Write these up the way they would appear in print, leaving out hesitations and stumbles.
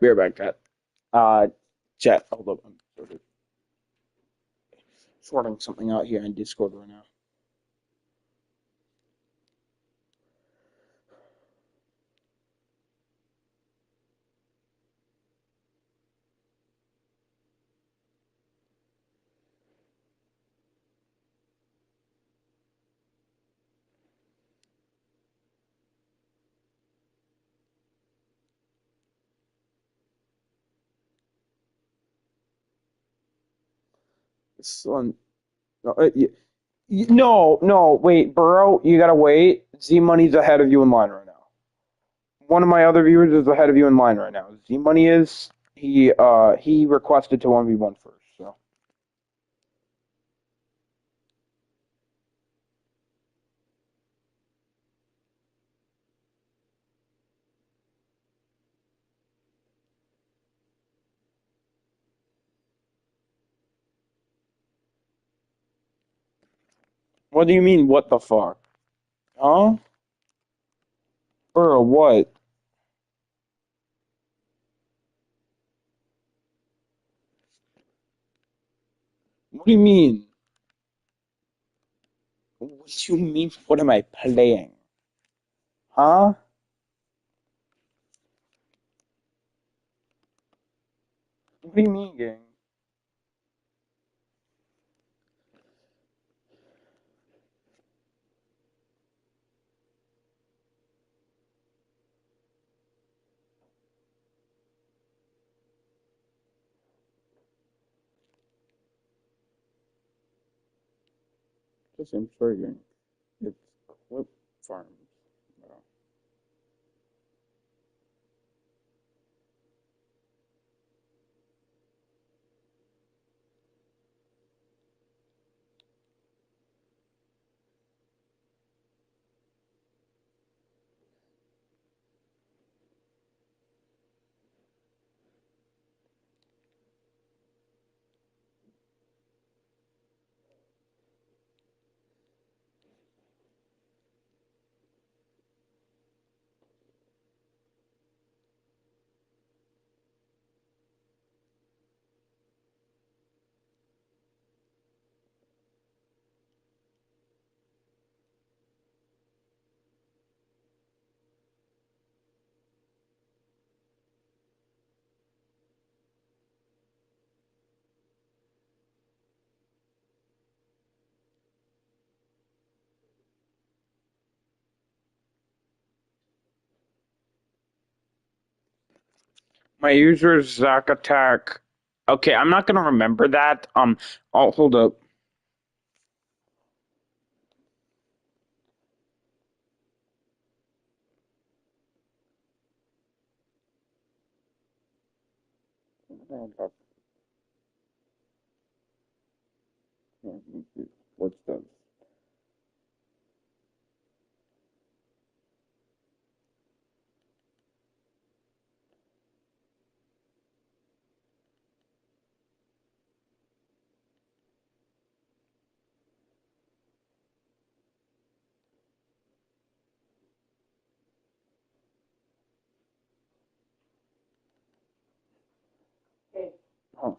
Be right back, chat. Chat, hold up. I'm sorting something out here in Discord right now. This one, no, no, wait, Burrow, you gotta wait. Z Money's ahead of you in line right now. One of my other viewers is ahead of you in line right now. Z Money is he requested to 1v1 first. So what do you mean? What the fuck? Huh? Burrow, what? What do you mean? What do you mean? What am I playing? Huh? What do you mean, gang? Just intriguing. It's clip farms. Bro. My user is Zack Attack. Okay, I'm not gonna remember that. I'll hold up. What's that? Oh.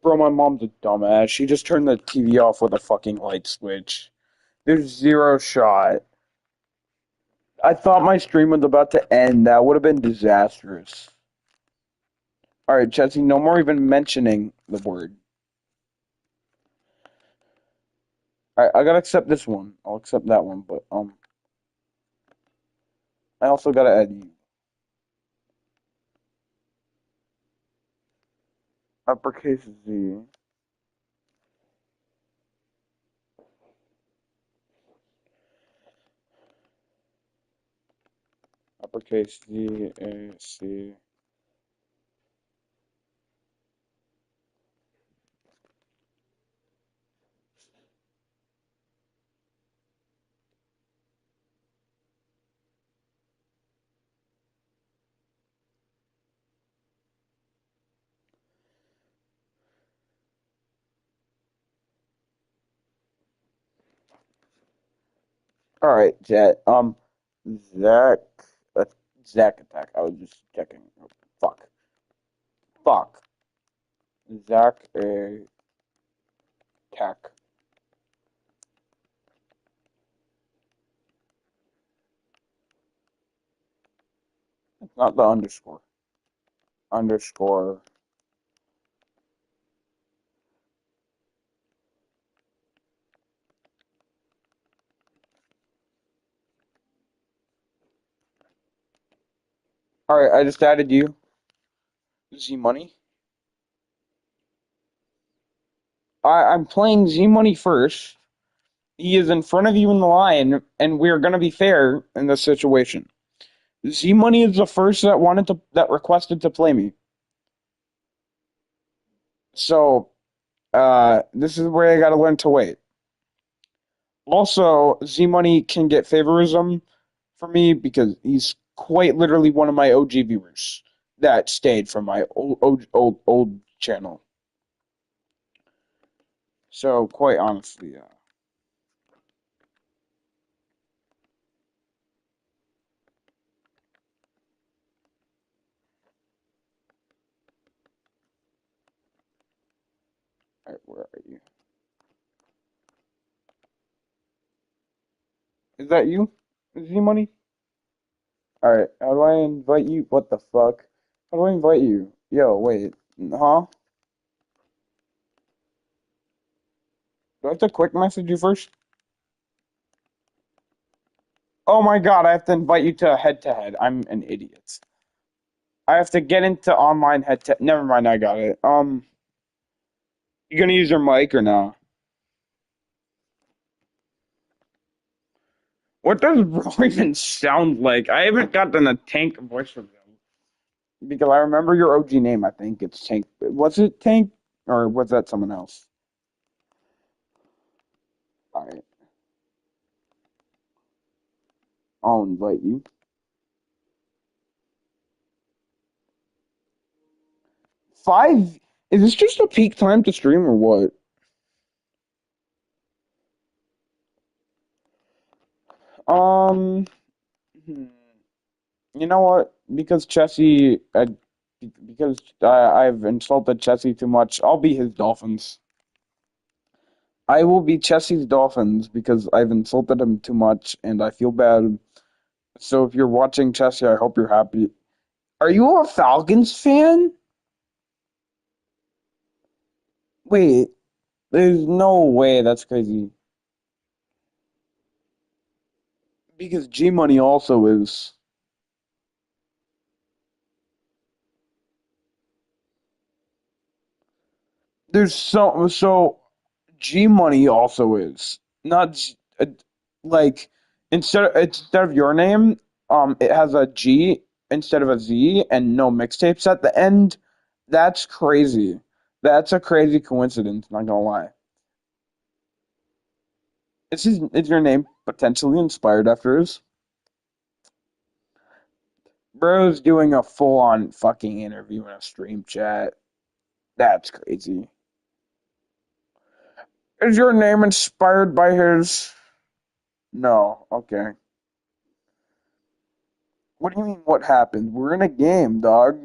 Bro, my mom's a dumbass. She just turned the TV off with a fucking light switch. There's zero shot. I thought my stream was about to end. That would have been disastrous. Alright, Jesse, no more even mentioning the word. Alright, I gotta accept this one. I'll accept that one, but I also gotta add you. Uppercase Z. Uppercase Z A C. Alright, Jet. Zach. Zach attack. I was just checking. Fuck. Fuck. Zach attack. It's not the underscore. Underscore. Alright, I just added you. Z Money. I'm playing Z Money first. He is in front of you in the line, and we're gonna be fair in this situation. Z Money is the first that requested to play me. So this is where I gotta learn to wait. Also, Z Money can get favorism for me because he's quite literally one of my OG viewers that stayed from my old channel. So quite honestly, alright, where are you? Is that you, Z Money? Alright, how do I invite you? What the fuck? How do I invite you? Yo, wait. Huh? Do I have to quick message you first? Oh my god, I have to invite you to a head to head. I'm an idiot. I have to get into online head to never mind, I got it. You gonna use your mic or no? What does bro even sound like? I haven't gotten a Tank voice from him. Because I remember your OG name, I think it's Tank. Was it Tank? Or was that someone else? Alright, I'll invite you. 5? Is this just a peak time to stream or what? Um, hmm, you know what? Because I've insulted Chessie too much, I'll be his Dolphins. I will be Chessie's Dolphins because I've insulted him too much and I feel bad. So if you're watching Chessie, I hope you're happy. Are you a Falcons fan? Wait, there's no way. That's crazy. Because G Money also is. So G Money also is not like instead of your name, it has a G instead of a Z and no mixtapes at the end. That's crazy. That's a crazy coincidence. Not gonna lie. Is your name potentially inspired after his? Bro's doing a full on fucking interview in a stream chat. That's crazy. Is your name inspired by his? No. Okay. What do you mean? What happened? We're in a game, dog.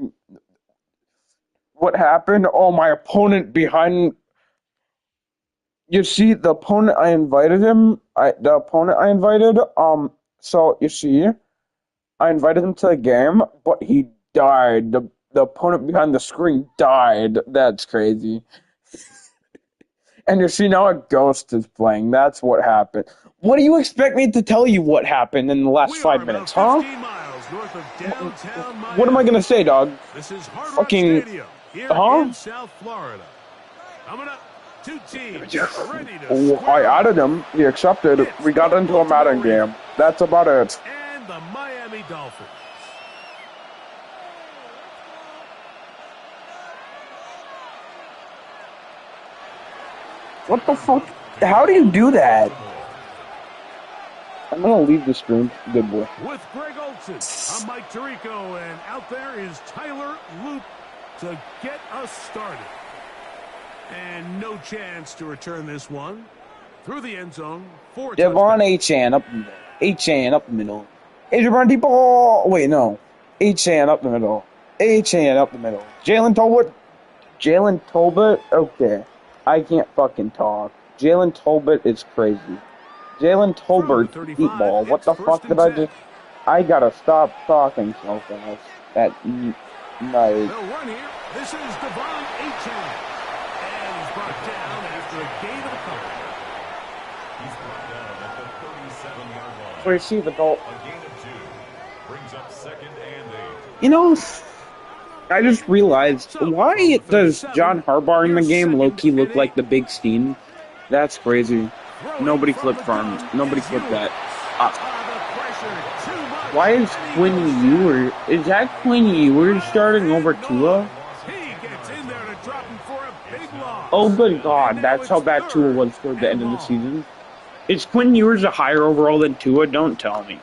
what happened? Oh, my opponent behind. You see, the opponent I invited him. So you see, I invited him to the game, but he died. The opponent behind the screen died. That's crazy. And you see now a ghost is playing. That's what happened. What do you expect me to tell you what happened in the last 5 minutes, huh? What am I gonna say, dog? This is Hard Rock Fucking, Stadium here huh? in South Florida. Coming up, two teams ready to Oh, I added him. He accepted. We got into a Madden game. That's about it. And the Miami Dolphins. What the fuck? How do you do that? I'm gonna leave the stream. Good boy. With Greg Olson, I'm Mike Tirico, and out there is Tyler Loop to get us started. And no chance to return this one through the end zone for Devon Achan up the middle. Achan up the middle. Adrian ball. Wait, no. Achan up the middle. Achan up the middle. Jalen Tolbert. Jalen Tolbert. Okay. I can't fucking talk. Jalen Tolbert is crazy. Jalen Tolbert, deep ball. What the fuck did I just... I gotta stop talking so fast. That night. They'll run here. This is Devon Achan. And he's brought down after a gain of a couple. He's brought down at the 37-yard line. Receive the goal. A gain of 2. Brings up 2nd and 8. You know... I just realized, why does John Harbaugh in the game low-key look like the Big Steen? That's crazy. Nobody flipped farms. Nobody flipped that. Why is Quinn Ewers... Is that Quinn Ewers starting over Tua? Oh, good God. That's how bad Tua was toward the end of the season. Is Quinn Ewers a higher overall than Tua? Don't tell me.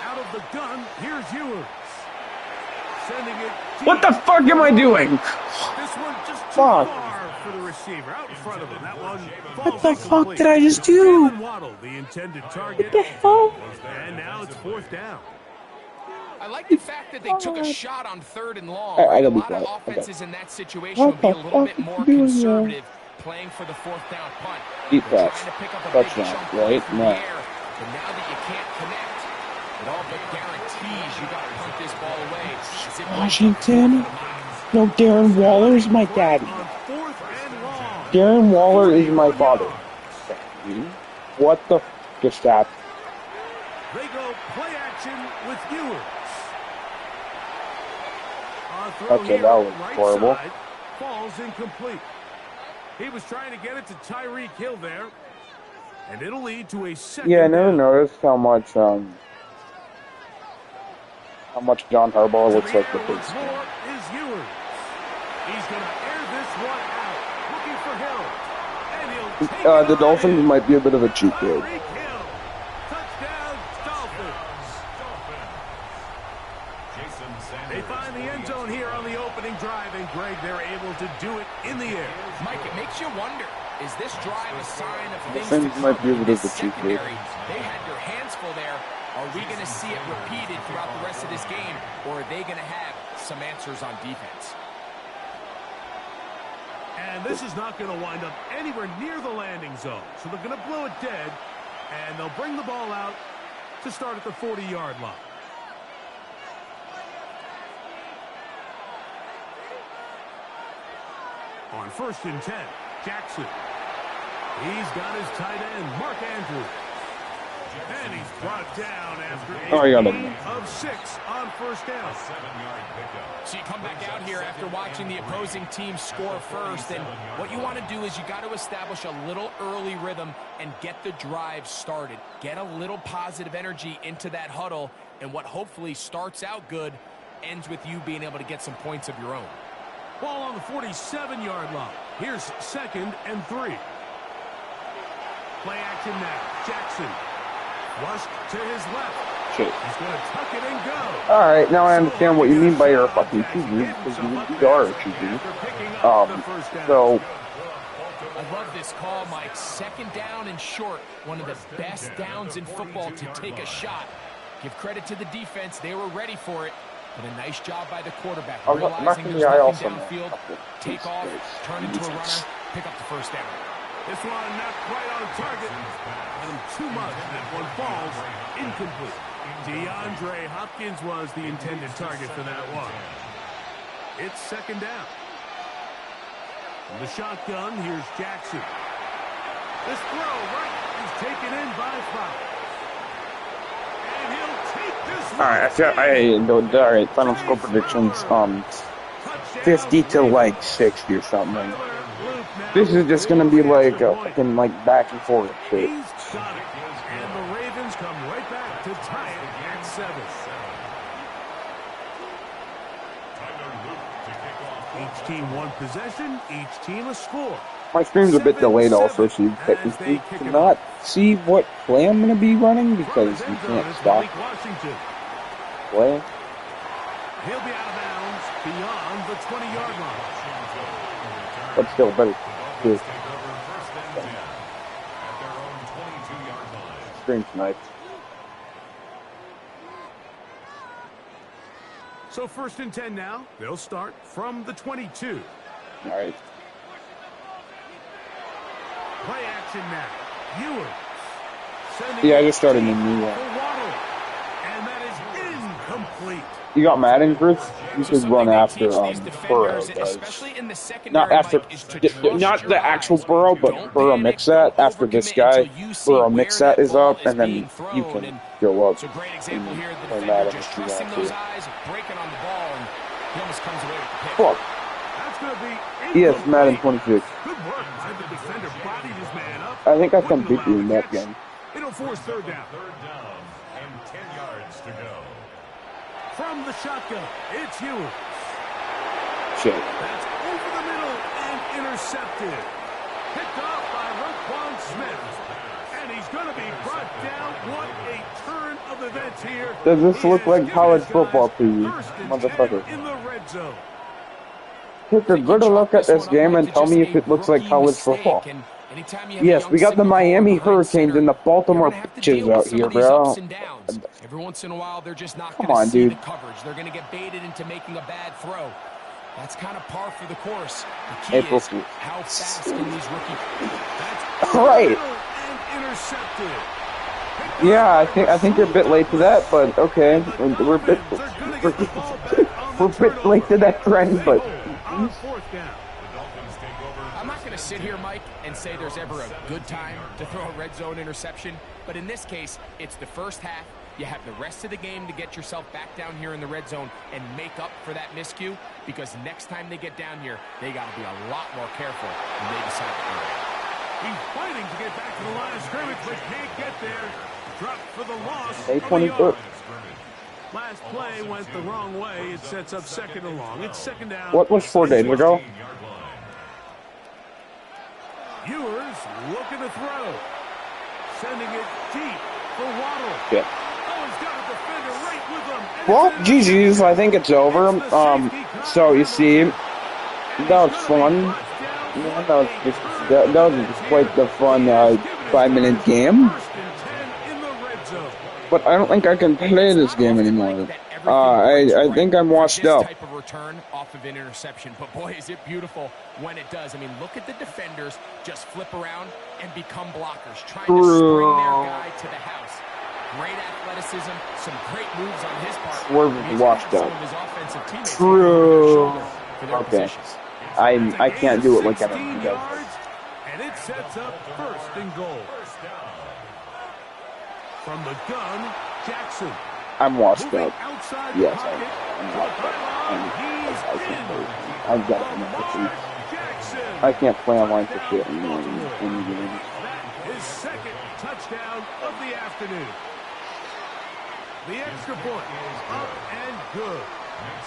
Out of the gun, here's Ewers. What the fuck am I doing? This one just too far for the receiver out in front of him. That one what the fuck did I just do? Waddle, the intended target. What the fuck? And now it's 4th down. I like the fact that they took a shot on 3rd and long. I A gotta be lot of quiet. offenses in that situation would be a little bit more conservative, playing for the 4th down punt. Deep pass. Touchdown, right? No. But now that you can't connect, it all but guarantees you got to punt this ball away. Washington? No, Darren Waller is my daddy. Darren Waller is my father. What the f*** just happened? They go play action with Ewers. Okay, that was horrible. Falls incomplete. He was trying to get it to Tyreek Hill there. And it'll lead to a 2nd. Yeah, I never noticed how much John Harbaugh looks like the Big Steen. Is Ewers. He's going to air this one out. Looking for Hill. And he'll take the Dolphins might be a bit of a cheat code. Touchdown, Dolphins. They find the end zone here on the opening drive, and Greg, they're able to do it in the air. Mike, it makes you wonder, is this drive a sign of things Dolphins to might come? be a bit of a cheat code. They had your hands full there. Are we going to see it repeated throughout the rest of this game, or are they going to have some answers on defense? And this is not going to wind up anywhere near the landing zone. So they're going to blow it dead, and they'll bring the ball out to start at the 40-yard line. On 1st and 10, Jackson. He's got his tight end, Mark Andrews. And he's brought down after a gain of 6 on 1st down. 7-yard pickup. So you come back out here after watching the opposing team score first, and what you want to do is you got to establish a little early rhythm and get the drive started. Get a little positive energy into that huddle, and what hopefully starts out good ends with you being able to get some points of your own. Ball on the 47-yard line. Here's 2nd and 3. Play action now. Jackson. Rushed to his left. Shit. He's going to tuck it and go. Alright, now I understand what you mean by your fucking cheesy, because you are a cheesy. So... I love this call, Mike. 2nd down and short. One of the best downs in football to take a shot. Give credit to the defense. They were ready for it. But a nice job by the quarterback, I'm realizing there's nothing downfield, take off, turn into a runner, pick up the first down. This one not quite on target. And too much. That one falls incomplete. DeAndre Hopkins was the intended target for that one. It's second down. From the shotgun, here's Jackson. This throw right is taken in by Fowl. And he'll take this one. All right, final score predictions. 50 to like 60 or something. This is just gonna be like a fucking like back and forth shit. He's got it. And the Ravens come right back to tie it at 7. Each team one possession, each team a score. My stream's a bit delayed also, so you cannot see what play I'm gonna be running because you can't stop play. He'll be out of bounds beyond the 20-yard line. But still, better to stream tonight. So 1st and 10 now. They'll start from the 22. All right. Play action now. Ewers. Yeah, I just started a new one. And that is incomplete. You got Madden, Chris? You should run after Burrow does. Not after, not the actual Burrow, but Burrow mix that. After this guy, Burrow mix that is up, and then you can go up. So great example here. The defender just trusting those eyes, breaking on the ball, and he almost comes away with the pick. Fuck. That's going to be Yes, Madden 26. Good work. The defender bodied his man up. I think I can beat you in that game. It'll force third down. And 10 yards to go. From the shotgun, it's Ewers. Shit. That's over the middle and intercepted. Picked off by Roquan Smith. And he's going to be brought down. What a turn of events here. Does this look like college football to you, motherfucker? In the red zone. Take a good look at this game and tell me if it looks like college football. Yes, we got the Miami Hurricanes and the Baltimore Pitches out here, bro. Every once in a while, they're just not Come going to on, see dude. the coverage. They're going to get baited into making a bad throw. That's kind of par for the course. The key April is Fool. how fast can these rookies... Right. And intercepted. Yeah, I think you're a bit late to that, but okay. We're a bit late to that trend, but On 4th down. I'm not going to sit here, Mike, and say there's ever a good time to throw a red zone interception, but in this case, it's the first half. You have the rest of the game to get yourself back down here in the red zone and make up for that miscue, because next time they get down here, they got to be a lot more careful when they decide to throw it. He's fighting to get back to the line of scrimmage, but can't get there. Drop for the loss. May of the 23rd. yard. Last play went the wrong way. It sets up 2nd and long. It's 2nd down. what was 4 days ago? Ewers looking to throw. Sending it deep for Waddle. Yeah. Oh, he's got a defender right with him. And Well, it's in. GG's, I think it's over. So you see, that was fun. Yeah, that was just quite the fun 5-minute game. 1st and 10 in the red zone. But I don't think I can play this game anymore. I think I'm washed up. Type of return off of an interception, but boy, is it beautiful when it does. I mean, look at the defenders just flip around and become blockers, trying to spring their guy to the house. Great athleticism, some great moves on his part. We're washed up. Some of his offensive teammates True. for their Okay. positions. I can't do it like I 16 don't do. yards, and it sets up 1st and goal. From the gun, Jackson. I'm washed Moving up. outside Yes, the pocket. I'm washed up. He's I've got it. Jackson. I can't play online for shit anymore in any game. His 2nd touchdown of the afternoon. The extra point is up and good.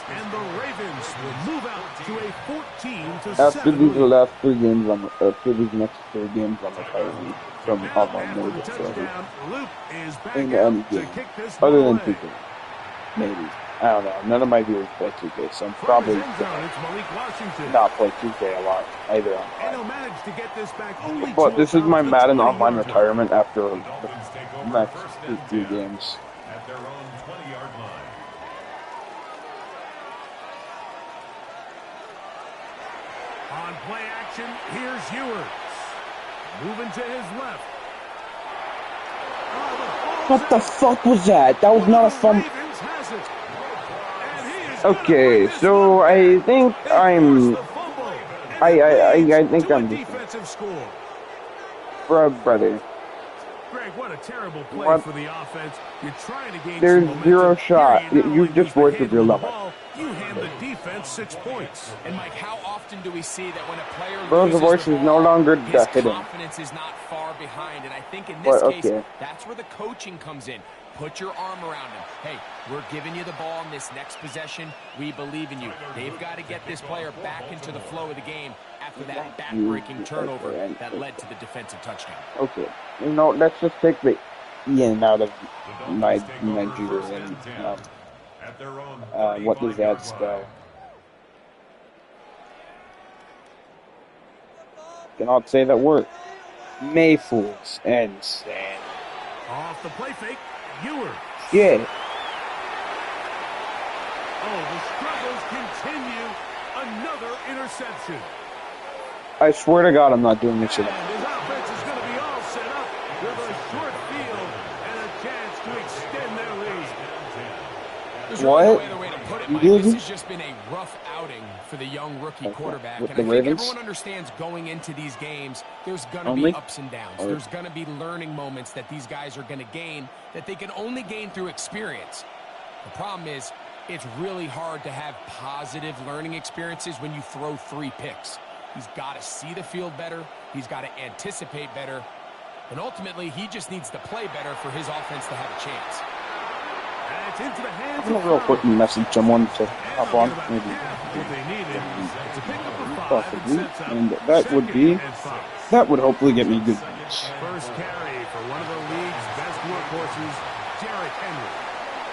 And the Ravens will move out to a 14-7 After these lead. last 3 games, after these next 3 games, I'm retiring from online After mode the forever. touchdown, Luke is back In out any to game, kick this other ball than away. 2K, maybe. I don't know. None of my viewers play 2K, so I'm From probably his end zone, it's Malik Washington. not play 2K a lot either. And he'll manage to get this back only But to this is my about the Madden 20 online yard line. retirement after the next 2 games. At their own 20-yard line. On play action, here's Ewers. Moving to his left. What the fuck was that? That was not a fumble. Okay, so I think I'm defensive score. Brother. Greg, what a terrible play for the offense. You're trying to gain There's some momentum. zero shot. You just wasted your level. You hand the defense 6 points. And Mike, how often do we see that when a player Bro's loses voice the is ball, no longer his hidden. confidence is not far behind? And I think in this case, that's where the coaching comes in. Put your arm around him. Hey, we're giving you the ball in this next possession. We believe in you. They've got to get this player back into the flow of the game after that back-breaking turnover that led to the defensive touchdown. Okay. You know, let's just take the Ian out of Nigeria and what does that spell? Cannot say that word. Mayfools and sand. Off the play fake, Ewers. Yeah. Oh, the struggles continue. Another interception. I swear to God, I'm not doing this shit. And his offense is going to be all set up with a short field and a chance to extend their lead. There's really no other way to put it, Mike. This has just been a rough outing for the young rookie quarterback. And I think everyone understands going into these games, there's going to be ups and downs. There's going to be learning moments that these guys are going to gain that they can only gain through experience. The problem is, it's really hard to have positive learning experiences when you throw 3 picks. He's got to see the field better. He's got to anticipate better. And ultimately, he just needs to play better for his offense to have a chance. And it's into the hands I'm gonna real quick message someone to hop on, maybe. Possibly. And that would hopefully get me good news. First carry for one of the league's best workhorses, Derrick Henry.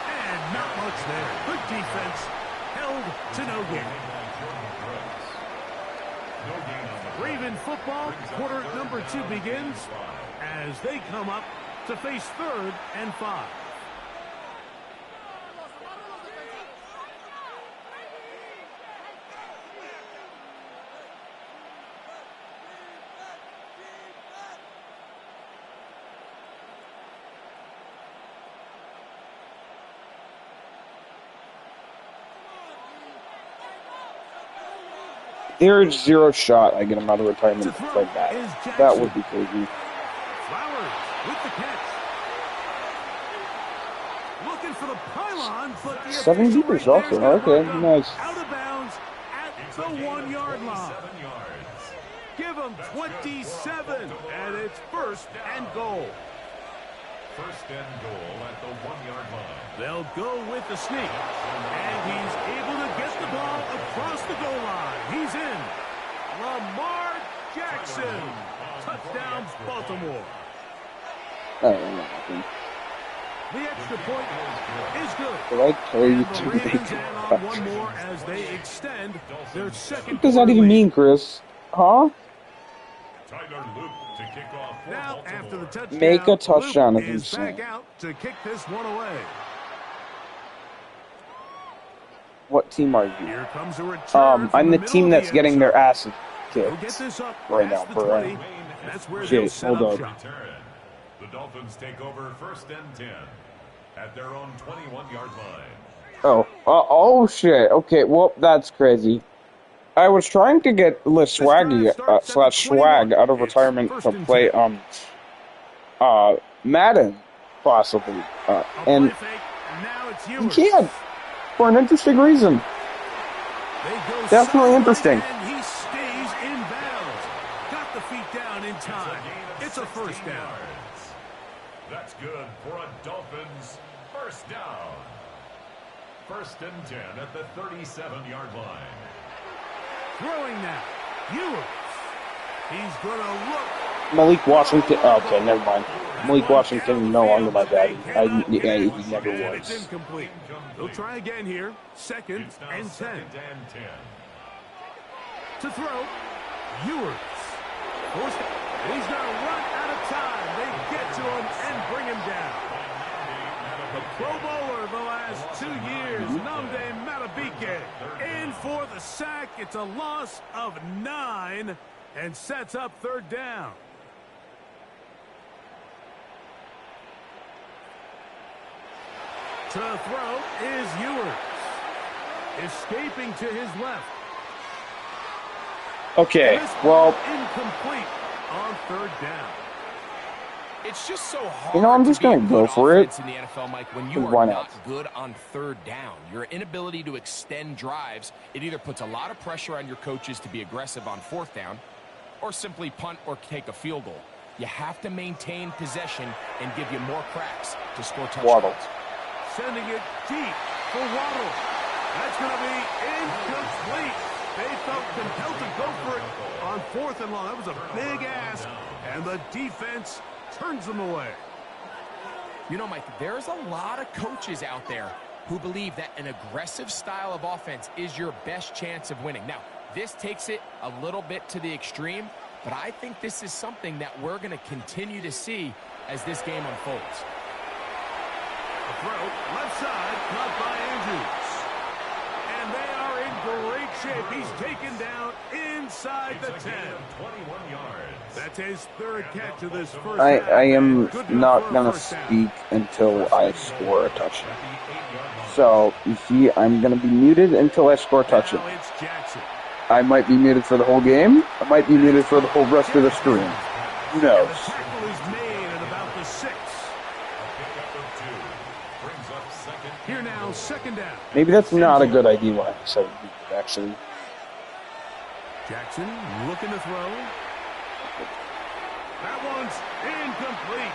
And not much there. Good defense. Held to no gain. Raven football, quarter number 2 begins as they come up to face 3rd and 5. There is zero shot I get him out of retirement like that. That would be crazy. Flowers with the catch. Looking for the pylon, but the 7 deepers also. Okay, nice. Out of bounds at the 1-yard line. Give him 27, and it's 1st and goal. 1st and goal at the 1-yard line. They'll go with the sneak, and he's able to get the ball across the goal line. He's in. Lamar Jackson. Touchdown, Baltimore. The extra point is good. Did I tell you The to Ravens make add on one more as they extend their second. What does that even mean, Chris? Huh? Tyler Luke to kick off for Now, Baltimore. after the touchdown, Make a touchdown Luke if is you back say. out to kick this one away. What team are you? Here comes a return I'm the from team middle that's of the getting end their zone. asses They'll get kicked this up right now, past the bro. 20. That's where Shit, they'll set hold up up. shop. Return. The Dolphins take over 1st and 10 at their own 21-yard line. Oh shit. Okay, well, that's crazy. I was trying to get Swaggy slash Swag out of retirement to play Madden, possibly, and he can't for an interesting reason. Definitely interesting. And he stays in bounds. Got the feet down in time. It's a 1st down. That's good for a Dolphins 1st down. 1st and 10 at the 37-yard line. Throwing now. Ewers. He's going to look. Malik Washington. Okay, never mind. Malik Washington is no longer my daddy. He never And it's was. incomplete. They'll try again here. 2nd It's now and 10. 2nd and 10. To throw. Ewers. Forced. He's going to run out of time. They get to him and bring him down. The Pro Bowler the last 2 years, Nnamdi Madubuike, in for the sack. It's a loss of 9 and sets up third down. To throw is Ewers. Escaping to his left. Okay, well, incomplete on third down. It's just so hard. you know, I'm just to be gonna a go good for it. offense in the NFL, Mike, when you Why are not? not good on third down. Your inability to extend drives, it either puts a lot of pressure on your coaches to be aggressive on fourth down, or simply punt or take a field goal. You have to maintain possession and give you more cracks to score touchdowns. Waddle. Sending it deep for Waddle. That's going to be incomplete. They felt compelled to go for it on 4th and long. That was a big ask, and the defense turns them away. You know, Mike, there's a lot of coaches out there who believe that an aggressive style of offense is your best chance of winning. Now, this takes it a little bit to the extreme, but I think this is something that we're going to continue to see as this game unfolds. A throw, left side, caught by Andrews. And they are in great shape. He's taken down inside the 10. 21 yards. That's his third catch of this first I half. am Good not for a gonna first down. speak until I score a touchdown. So, you see, I'm gonna be muted until I score a touchdown. Now it's Jackson. I might be muted for the whole game. I might be muted for the whole rest of the stream. Who knows? The tackle is made at about the 6. Here now, second down. Maybe that's not a good idea what I said, actually. Jackson looking to throw. That one's incomplete.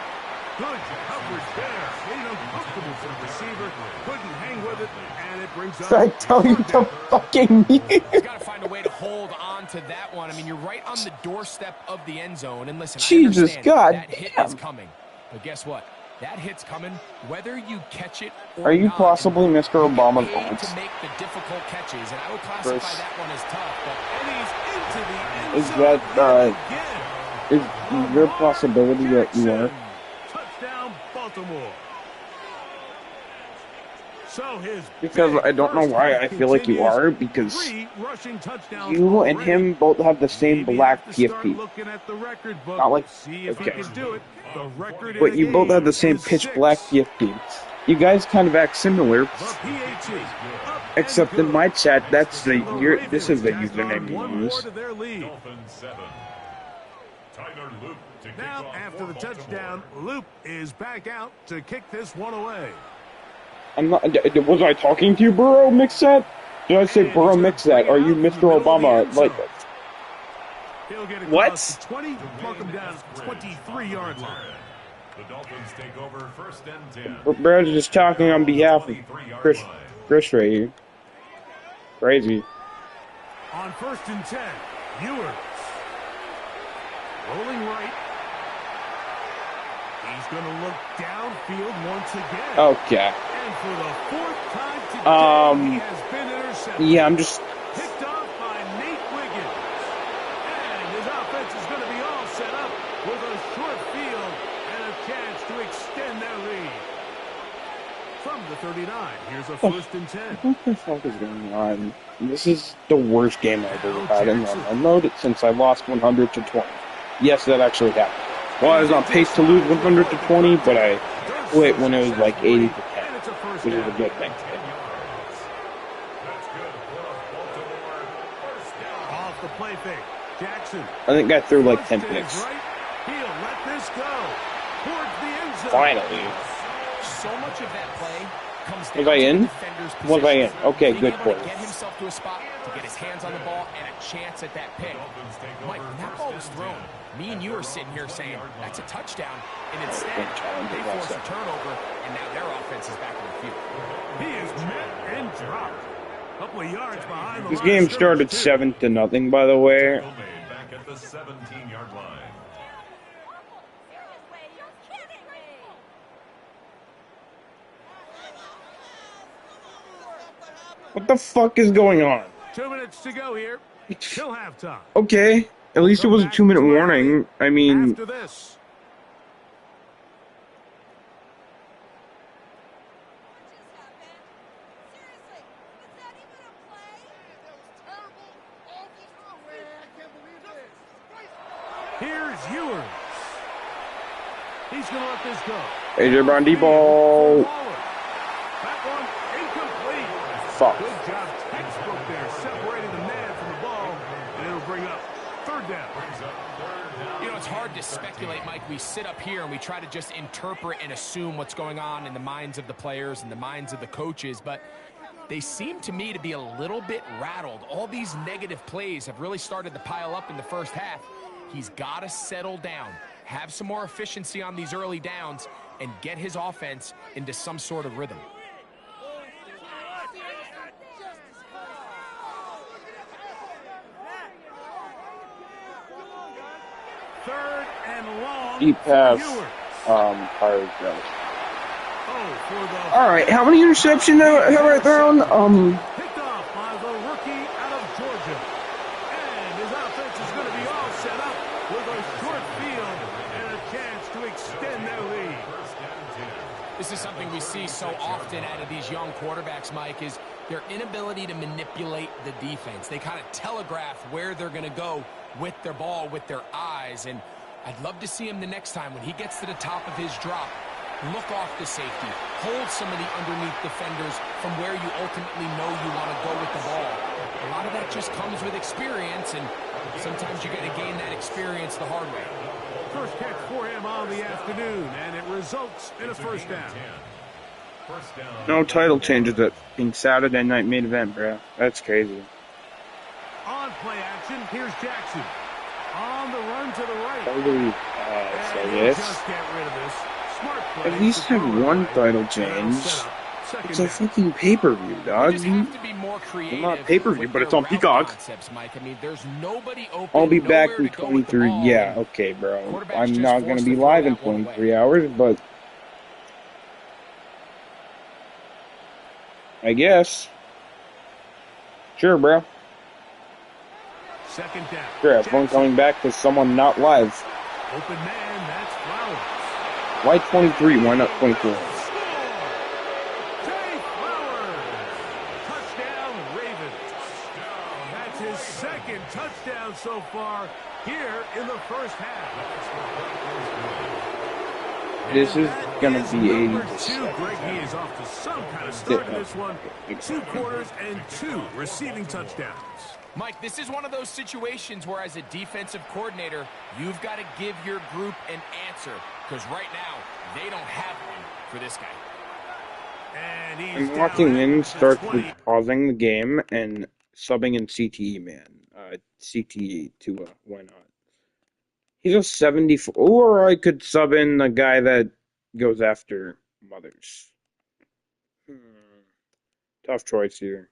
Good coverage there. Made it uncomfortable for the receiver. Couldn't hang with it, and it brings up. I tell you to fucking mute. He's got to find a way to hold on to that one. I mean, you're right on the doorstep of the end zone. And listen, Jesus, I understand God that hit damn. is coming. But guess what? That hit's coming whether you catch it or Are you not. possibly Mr. Obama's Paid boss? to make the difficult catches, and I would classify Chris. that one as tough. But And he's into the end Is zone that, again. is there a possibility that you are? Touchdown, Baltimore. So his Because big I don't know first why half I feel like you continues. are, because 3 rushing touchdowns you and already. him both have the same Maybe black have to start PFP. looking at the record book, Not like- see if okay. he can do it. The record in But the you both game have the same is pitch 6. black PFP. You guys kind of act similar, The PHE, up except and in good. my chat, that's the The this is the Ravens tack on username one you more use. to their lead. Dolphins 7. Tyler Luke to kick Now, off after for the Baltimore. touchdown, Loop is back out to kick this one away. I'm not. Was I talking to you, Burrow Mixat? Did I say Burrow Mixat? Are you Mr. Obama? Like, He'll get What? across the 20, mark him down at the 23-yard line. The Dolphins take over 1st and 10. Brad's just talking on behalf of 23-yard Chris, line. Chris right here. Crazy. On 1st and 10, Ewers. Rolling right. He's going to look downfield once again. Okay. And for the 4th time today, he has been intercepted. Yeah, I'm just. Picked off by Nate Wiggins. And his offense is going to be all set up with a short field and a chance to extend their lead. From the 39, here's a 1st and 10. What the fuck is going on? This is the worst game I've ever had in my mode since I lost 100 to 20. Yes, that actually happened. Well, I was on pace to lose 100 to 20, but I quit when it was like 80 to 10, And it's a first which is a down. good thing. That's good for a Baltimore 1st down. Off the play fake. Jackson. I think I threw like 10 Flushed to his picks. right. He'll let this go. Towards the end zone. Finally. So much of that play comes down Was I to in? the defender's Was I in? position. Okay, Being good able play. to get himself to a spot, to get his hands on the ball, and a chance at that pick. Mike, when that ball was thrown, me and you are sitting here saying, that's a touchdown. And instead, they forced a turnover, and now their offense is back in the field. He is met and dropped. Couple of yards behind the This line game of started scrimmage, too. 7-0, by the way. Tackle made back at the 17-yard line. What the fuck is going on? 2 minutes to go here. Till halftime. Okay, at least it was a 2-minute warning. I mean, After this. Here's Ewers. He's going to let this go. AJ Brown deep ball. That one incomplete. Fuck. Good job, textbook there, separating the man from the ball, and it'll bring up third down. You know, it's hard to speculate, Mike. We sit up here and we try to just interpret and assume what's going on in the minds of the players and the minds of the coaches, but they seem to me to be a little bit rattled. All these negative plays have really started to pile up in the first half. He's got to settle down, have some more efficiency on these early downs, and get his offense into some sort of rhythm. Third and long. Deep pass. Pirates. All right, how many interceptions have I thrown? Picked off by the rookie out of Georgia. And his offense is going to be all set up with a short field and a chance to extend their lead. This is something we see so often out of these young quarterbacks, Mike, is their inability to manipulate the defense. They kind of telegraph where they're going to go with their ball, with their eyes. And I'd love to see him the next time when he gets to the top of his drop. Look off the safety. Hold some of the underneath defenders from where you ultimately know you want to go with the ball. A lot of that just comes with experience, and sometimes you got to gain that experience the hard way. First catch for him on the afternoon, and it results in a first down. No title changes it being Saturday night main event, bro. That's crazy. On play action, here's Jackson. On the run to the right. Holy so yes. Just get rid of this. Smart play. At least have one title change. It's a fucking pay-per-view, dog. You just have to be more creative. Well, not pay-per-view, but it's on Peacock. Concepts, Mike. I mean, there's nobody open. I'll be back nowhere in to go with the 23. ball. Yeah, okay, bro. Quarterback's I'm just not going forced to be throw live in that one 23 away. hours, but I guess. Sure, bro. Second down. Sure, I'm coming back to someone not live. Open man, that's Flowers. Why 23? Why not 24? Touchdown, Ravens. That's his second touchdown so far here in the first half. This is going to be 80. Greg, he is off to some kind of start in this one. 2 quarters and 2 receiving touchdowns. Mike, this is one of those situations where as a defensive coordinator, you've got to give your group an answer, because right now, they don't have one for this guy. And he's I'm walking in, start 20. pausing the game, and subbing in CTE, man. CTE to why not? He's a 74, or I could sub in the guy that goes after mothers. Tough choice here.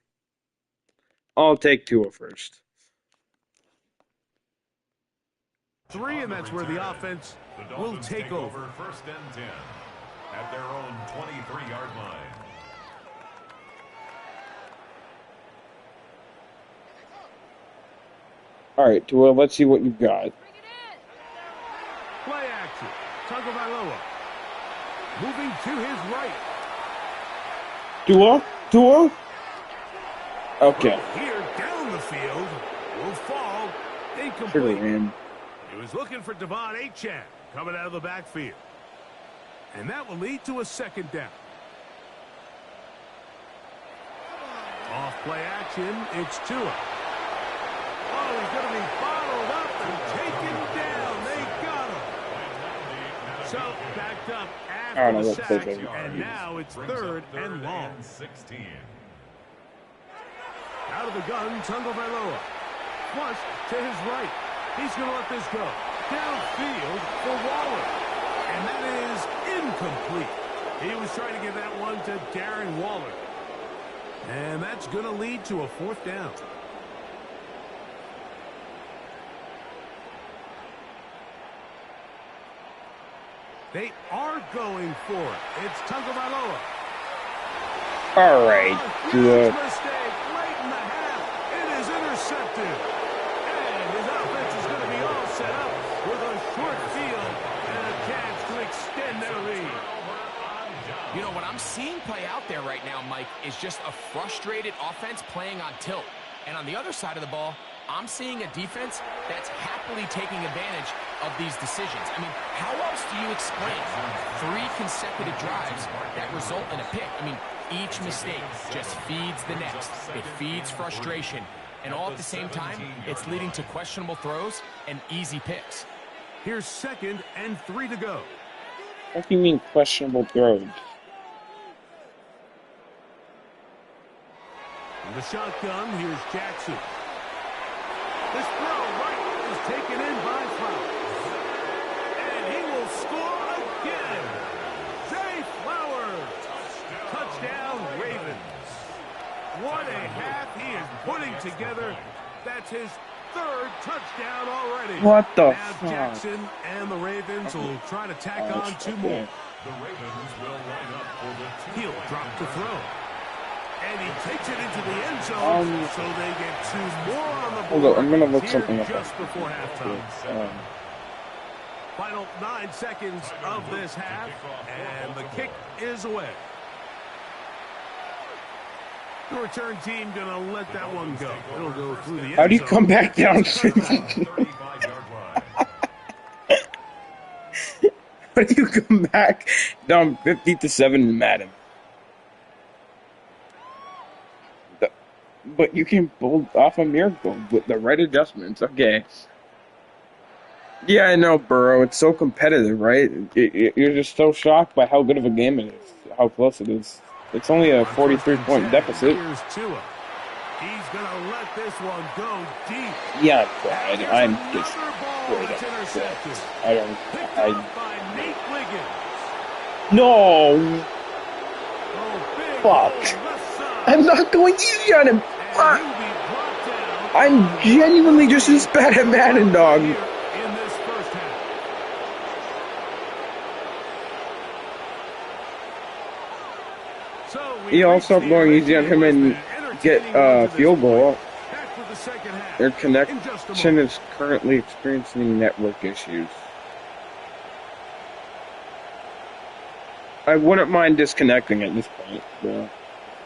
I'll take Tua first. 3, and that's where the offense will take over. First and 10 at their own 23-yard line. All right, Tua, let's see what you've got. Play action. Tagovailoa moving to his right. Tua? Okay. Here down the field will fall Sugar incomplete. man. He was looking for Devon Achane coming out of the backfield. And that will lead to a second down. Off play action, it's Tua. Oh, he's going to be bottled up and taken down. They got him. So backed up I don't after know the what sack, play and now it's third and long. 16. Out of the gun, Tagovailoa. Flush to his right. He's going to let this go. Downfield for Waller. And that is incomplete. He was trying to give that one to Darren Waller. And that's going to lead to a fourth down. They are going for it. It's Tagovailoa. All right, Tua. Mistake late in the half. It is intercepted. And his offense is going to be all set up with a short field and a chance to extend their lead. You know, what I'm seeing play out there right now, Mike, is just a frustrated offense playing on tilt. And on the other side of the ball, I'm seeing a defense that's happily taking advantage of these decisions. I mean, how else do you explain 3 consecutive drives that result in a pick? I mean, each mistake just feeds the next. It feeds frustration. And all at the same time, it's leading to questionable throws and easy picks. Here's 2nd and 3 to go. What do you mean questionable throws? In the shotgun, here's Jackson. This throw right is taken in by Flowers. And he will score again. Zay Flowers. Touchdown, Ravens. What a half he is putting together. That's his 3rd touchdown already. What the now fuck? Jackson and the Ravens will try to tack on 2 more. The Ravens will line up for the He'll drop to throw. And he takes it into the end zone, so they get 2 more on the board. Hold on, I'm gonna look here something up. just before halftime. Final 9 seconds of this half, and the kick is away. The return team gonna let that one go. It'll go through the end How do you zone. come back down? 35-yard line. How do you come back down 50-7 in Madden? But you can pull off a miracle with the right adjustments. Okay. Yeah, I know, Burrow. It's so competitive, right? You're just so shocked by how good of a game it is, how close it is. It's only a 43-point deficit. Here's Tua. He's gonna let this one go deep. Yeah, Brad. I'm just Another ball straight that's up intercepted. pissed. I don't. Picked up by Nate Wiggins. No! Oh, big Fuck. hole left side. I'm not going easy on him! And he'll be brought down. I'm genuinely just as bad at Madden, dog. Here in this first half. So we Y'all reach stop the going end. easy on him and get Entertaining run to this field goal. point. Back with the second half. Their In just a connection moment. is currently experiencing network issues. I wouldn't mind disconnecting at this point, bro.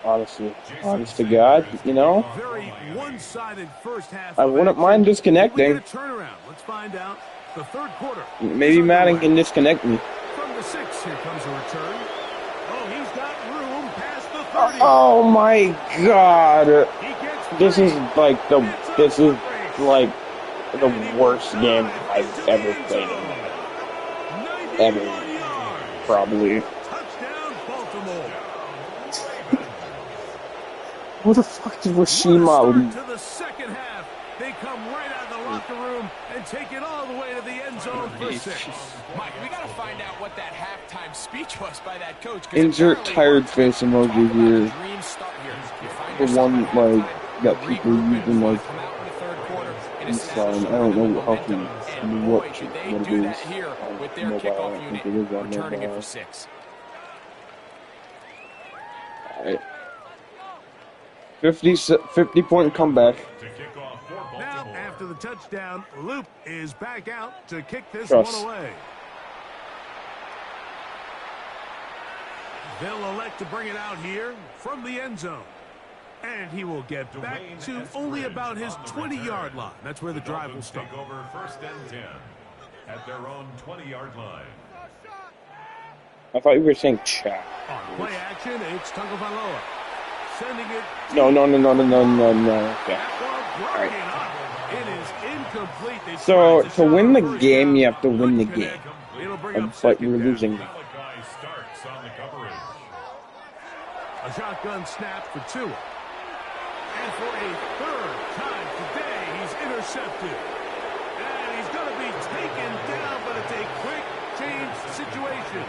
Honestly. Honest to God, you know? Very one-sided first half. I of wouldn't action. mind We disconnecting. get a turnaround. Let's find out. The third quarter. Maybe is Madden underway. can disconnect me. From the 6, here comes a return. Oh, he's got room past the 30. Oh my God! He gets This free. is like the worst game I've ever played in Madden. Ever. 91 yards. Probably. Touchdown, Baltimore. Who the fuck did What a Rashima start leave? to the second half. They come right out of the locker room and take it all the way to the end zone for 6. Mike, we got to find out what that halftime speech was by that coach. 'cause Insert apparently tired worked. face Talk emoji about a here. dream start here. You find The yourself one, at halftime, like, that people regroup use and in, like, come out in the third quarter and it's establish fine. a I don't rhythm know of how momentum. to, And what boy, should they it do is that here on with their mobile. kickoff I think unit, it is on returning it mobile. for 6. Alright. 50-point comeback. To kick off for Now, Baltimore. after the touchdown, Loop is back out to kick this Trust. one away. They'll elect to bring it out here from the end zone. And he will get back to only about his 20-yard line. That's where the drive will start. Take over 1st and 10 at their own 20-yard line. I thought you were saying chat. On play action, it's Tagovailoa. Sending it. No. Okay. That ball broken up. It is incomplete. They So, tried to shot win on the first game, down. you have to win the Couldn't game. connect. It'll bring up But second you're down. losing. Malachi Starks on the coverage. A shotgun snap for Tua. And for a third time today, he's intercepted. And he's going to be taken down, but it's a quick change situation.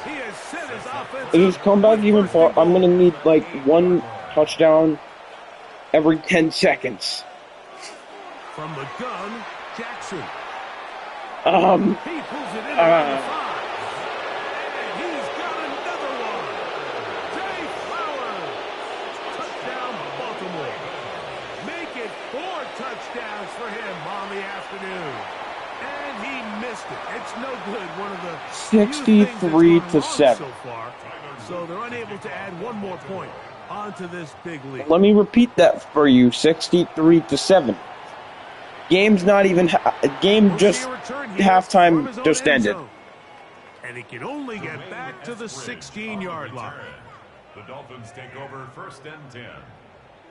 He has set his offense. Is this comeback with even first far? and I'm goal. gonna need like one touchdown every 10 seconds. From the gun, Jackson. He Um, pulls it in at the 5. And he's got another one. Zay Flowers. Touchdown, Baltimore. Make it 4 touchdowns for him on the afternoon. And he missed it. It's no good. One of the few things that's 63 gone to wrong 7. so far. So they're unable to add one more point onto this big lead. Let me repeat that for you. 63 to 7. Game's not even game just halftime just ended. And he can only get back to the 16-yard line. The Dolphins take over 1st and 10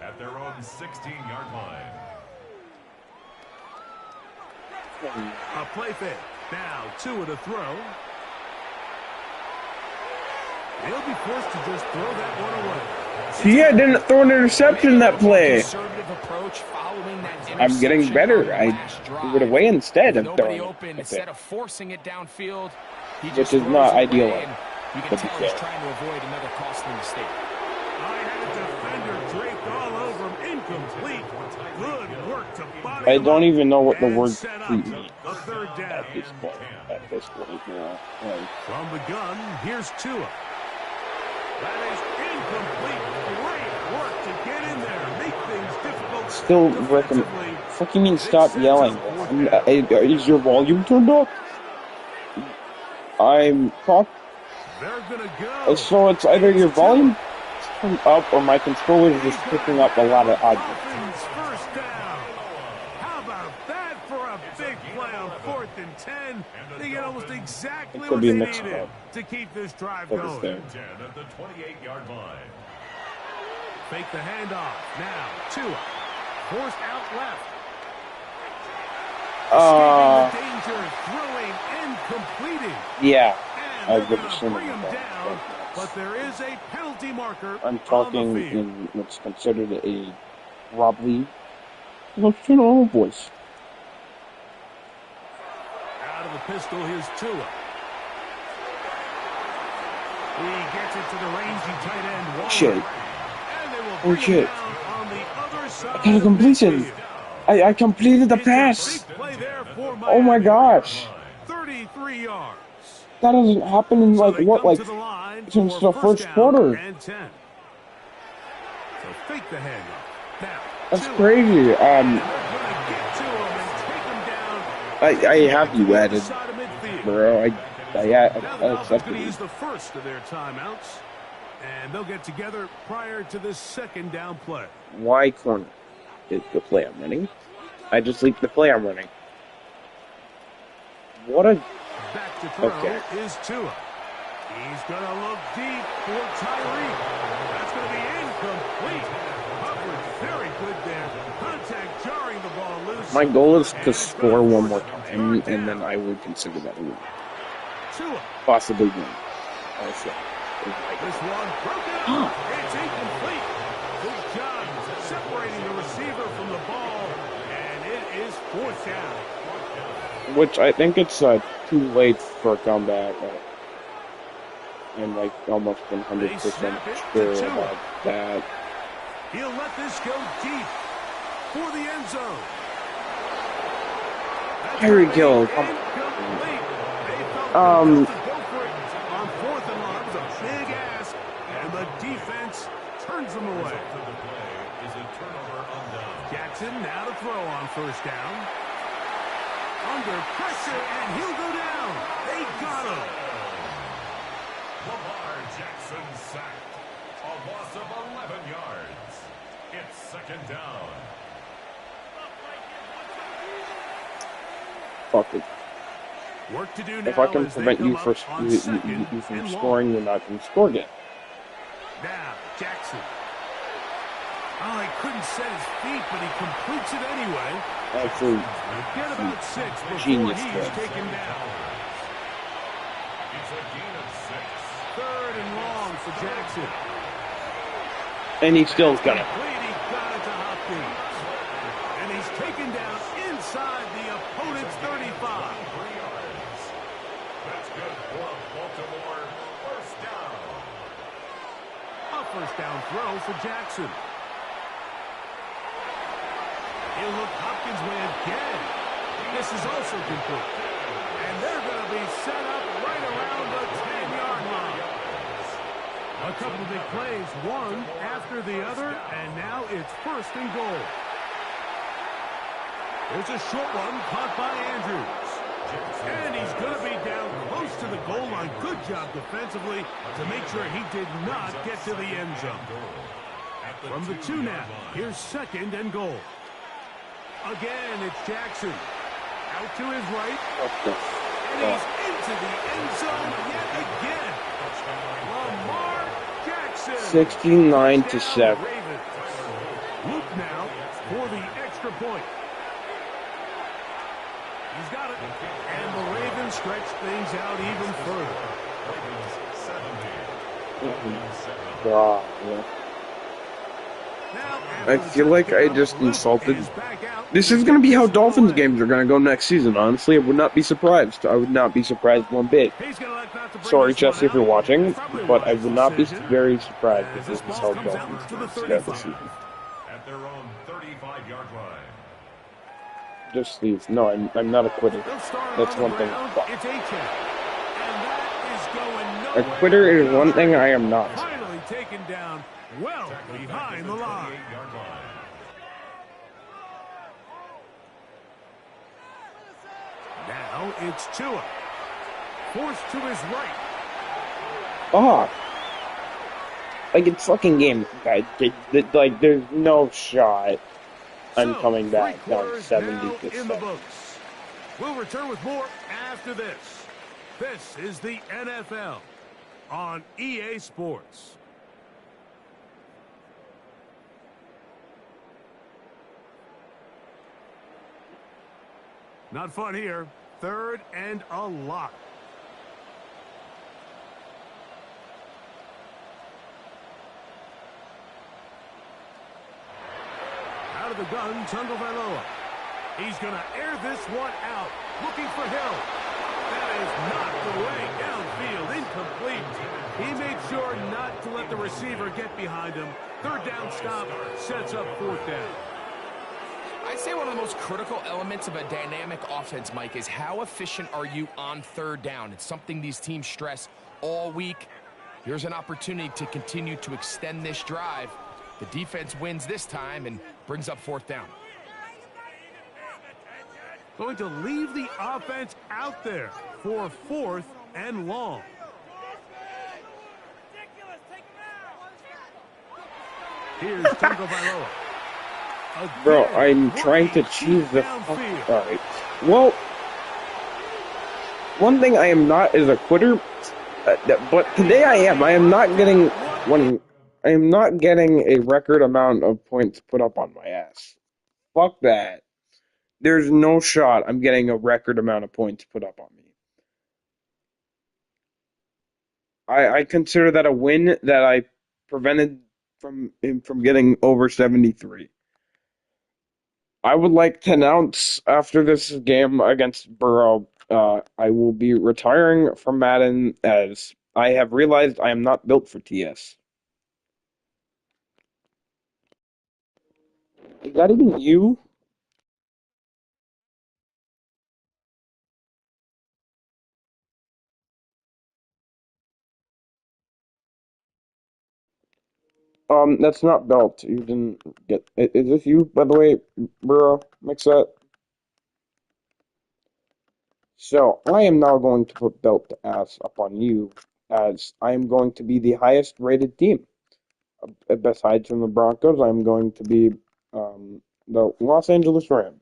at their own 16-yard line. A play fake. Now Tua to throw. He'll be forced to just throw that one away. See, I didn't throw an interception that play. I'm getting better. I threw it away instead of throwing it. Instead of forcing it downfield, which is not ideal. You can tell he's trying to avoid another costly mistake. I had a defender draped all over him. Incomplete. Good work to body. I don't even know what the word complete means A third down. at this point. Yeah. From the gun, here's Tua. That is incomplete. Great work to get in there. Make things difficult. Still recommend. Fucking mean stop yelling. Is your volume turned up? I'm talking. They're gonna go. So it's either your volume turned up or my controller is just picking up a lot of audio. First down. How about that for a big play on 4th and 10? They get almost exactly what they needed to keep this drive going. 10 at the 28-yard line. Fake the handoff. Now Tua forced out left. Danger, throwing and completing. Yeah, I would assume bring him down, but there is a penalty marker. I'm talking in what's considered a probably normal voice. Out of the pistol, here's Tua. He gets it to the rangy tight end. Shit. And they will Oh shit. down on the other side. I got a completion. I completed the pass. Oh my gosh. 33 yards. That doesn't happen in like since the first quarter. So fake the handoff. Now, That's crazy. I have you added, bro. I accepted going to you. use the first of their timeouts, and they'll get together prior to this 2nd down play. Why corner is the play I'm running? I just leaked the play I'm running. What a... Back to throw is Tua. He's going to look deep for Tyreek. That's going to be incomplete. Coverage very good there. Contact jarring the ball loose. My goal is to score one more time, and then I would consider that a win. Tua. Possibly win. Also. This one broken up. It's incomplete. Good job separating the receiver from the ball, and it is 4th down. Which I think it's too late for a comeback. I'm like almost 100% sure about that. He'll let this go deep for the end zone. Tyreek Hill. On 4th and long, it's a big ask, and the defense turns them away. Jackson now to throw on 1st down. Under pressure, and he'll go down. They got him. Lamar Jackson sacked. A loss of 11 yards. It's 2nd down. Fuck it. Work to do now. If I can prevent you from scoring, you're not going to score again. Now, Jackson. Oh, he couldn't set his feet, but he completes it anyway. Actually, Get about 6 before genius he's throw. taken down. It's a gain of 6. 3rd and long for Jackson. and he still's got it. He got it to Hopkins. And he's taken down inside the opponent's 35. That's good for Baltimore. 1st down. A 1st down throw for Jackson. He'll look Hopkins' way again. This is also complete. And they're going to be set up right around the 10-yard line. A couple of big plays, one after the other, and now it's 1st and goal. There's a short one caught by Andrews. And he's going to be down close to the goal line. Good job defensively to make sure he did not get to the end zone. From the 2 now, here's 2nd and goal. Again, it's Jackson. Out to his right. Okay. And he's into the end zone yet again. Lamar Jackson. 69-7. Luke now for the extra point. He's got it. And the Ravens stretch things out even further. God, yeah. I feel like I just insulted. This is going to be how Dolphins games are going to go next season, honestly. I would not be surprised. I would not be surprised one bit. Sorry, Jesse, if you're watching, but I would not be very surprised if this is how Dolphins games go this season. At their own 35-yard line. Just leave. No, I'm not a quitter. That's one thing. A quitter is one thing I am not. Finally taken down well behind the line. Now it's Tua. Forced to his right. Oh. Like, it's fucking game, guys. Like, there's no shot I'm coming back down 70%. We'll return with more after this. This is the NFL on EA Sports. Not fun here. 3rd and a lot. Out of the gun, Tagovailoa. He's going to air this one out. Looking for Hill. That is knocked away downfield. Incomplete. He made sure not to let the receiver get behind him. 3rd down stop sets up 4th down. I'd say one of the most critical elements of a dynamic offense, Mike, is how efficient are you on 3rd down. It's something these teams stress all week. Here's an opportunity to continue to extend this drive. The defense wins this time and brings up 4th down. Going to leave the offense out there for 4th and long. Here's Tagovailoa. Bro, I'm trying to choose the... Alright. Well, one thing I am not is a quitter, but today I am. I am not getting I am not getting a record amount of points put up on my ass. Fuck that. There's no shot I'm getting a record amount of points put up on me. I consider that a win that I prevented from getting over 73. I would like to announce after this game against Burrow, I will be retiring from Madden as I have realized I am not built for TS. Is that even you? That's not belt. You didn't get. Is this you, by the way, Burrow? Mix that. So I am now going to put belt to ass up on you, as I am going to be the highest rated team. Besides from the Broncos, I'm going to be the Los Angeles Rams.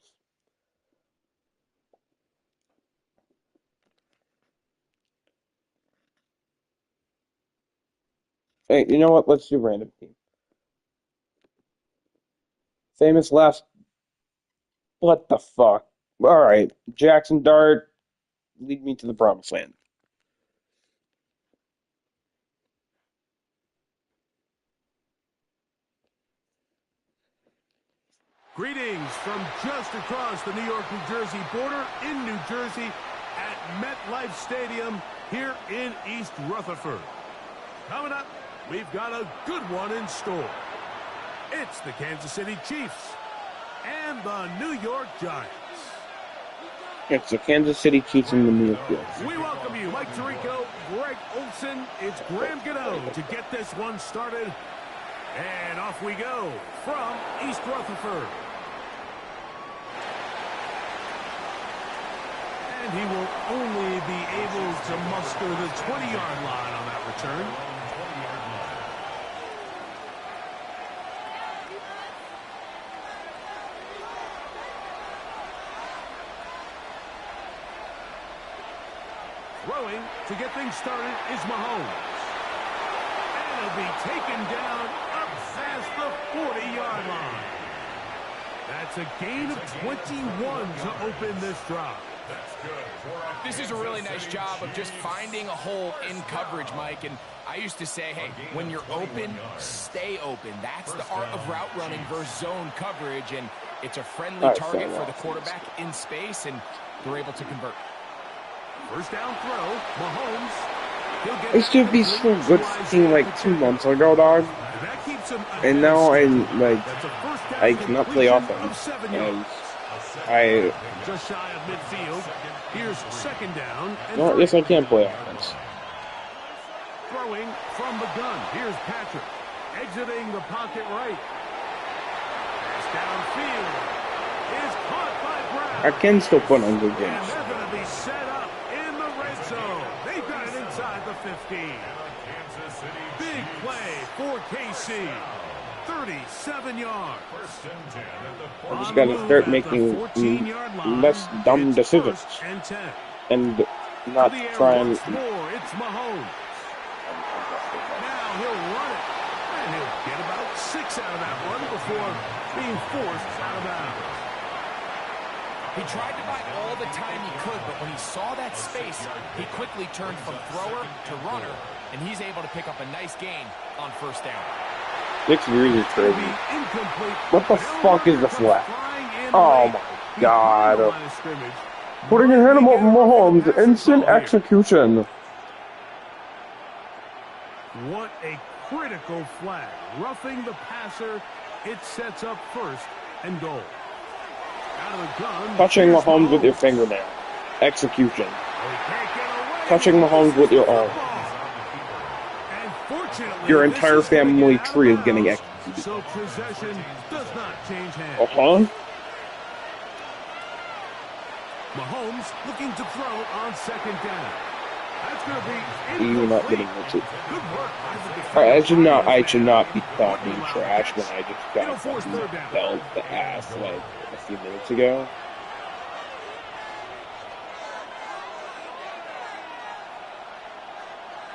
Hey, you know what? Let's do random team. Famous last. What the fuck? Alright. Jackson Dart, lead me to the promised land. Greetings from just across the New York-New Jersey border in New Jersey at MetLife Stadium here in East Rutherford. Coming up, we've got a good one in store. It's the Kansas City Chiefs and the New York Giants. It's the Kansas City Chiefs and the New York Giants. We welcome you, Mike Tirico, Greg Olson. It's Graham Gano to get this one started. And off we go from East Rutherford. And he will only be able to muster the 20-yard line on that return. Throwing to get things started is Mahomes. And he'll be taken down up past the 40-yard line. That's a gain of 21 to open this drive. This is a really nice job of just finding a hole in coverage, Mike. And I used to say, hey, when you're open, stay open. That's the art of route running versus zone coverage. And it's a friendly target for the quarterback in space, and they're able to convert. First down throw, Mahomes. I used to be so good team like 2 months ago, dog. And now I cannot play offense. And I just shy of midfield. Here's second down. No, yes, I can play offense. Throwing from the gun. Here's Patrick. Exiting the pocket right. Pass downfield. Is caught by Brown. I can still put on good And games. they're going to be set up in the red zone. They've got it inside the 15. Big play for KC. 37 yards. I just gotta start making less dumb decisions and not try and. It's Mahomes. Now he'll run it, and he'll get about 6 out of that one before being forced out of bounds. He tried to buy all the time he could, but when he saw that space, he quickly turned from thrower to runner, and he's able to pick up a nice gain on first down. It's really crazy. What the fuck is the flag? Oh my god. Putting your hand on Mahomes, instant execution. What a critical flag. Roughing the passer, it sets up first and goal. Out of the gun. Touching Mahomes with your fingernail. Execution. Touching Mahomes with your arm. Your entire family tree is getting executed. So possession does not change hands. Mahomes looking to throw on second down. That's going to be You're not getting it. I should not be talking trash when I just got belt the ass like a few minutes ago.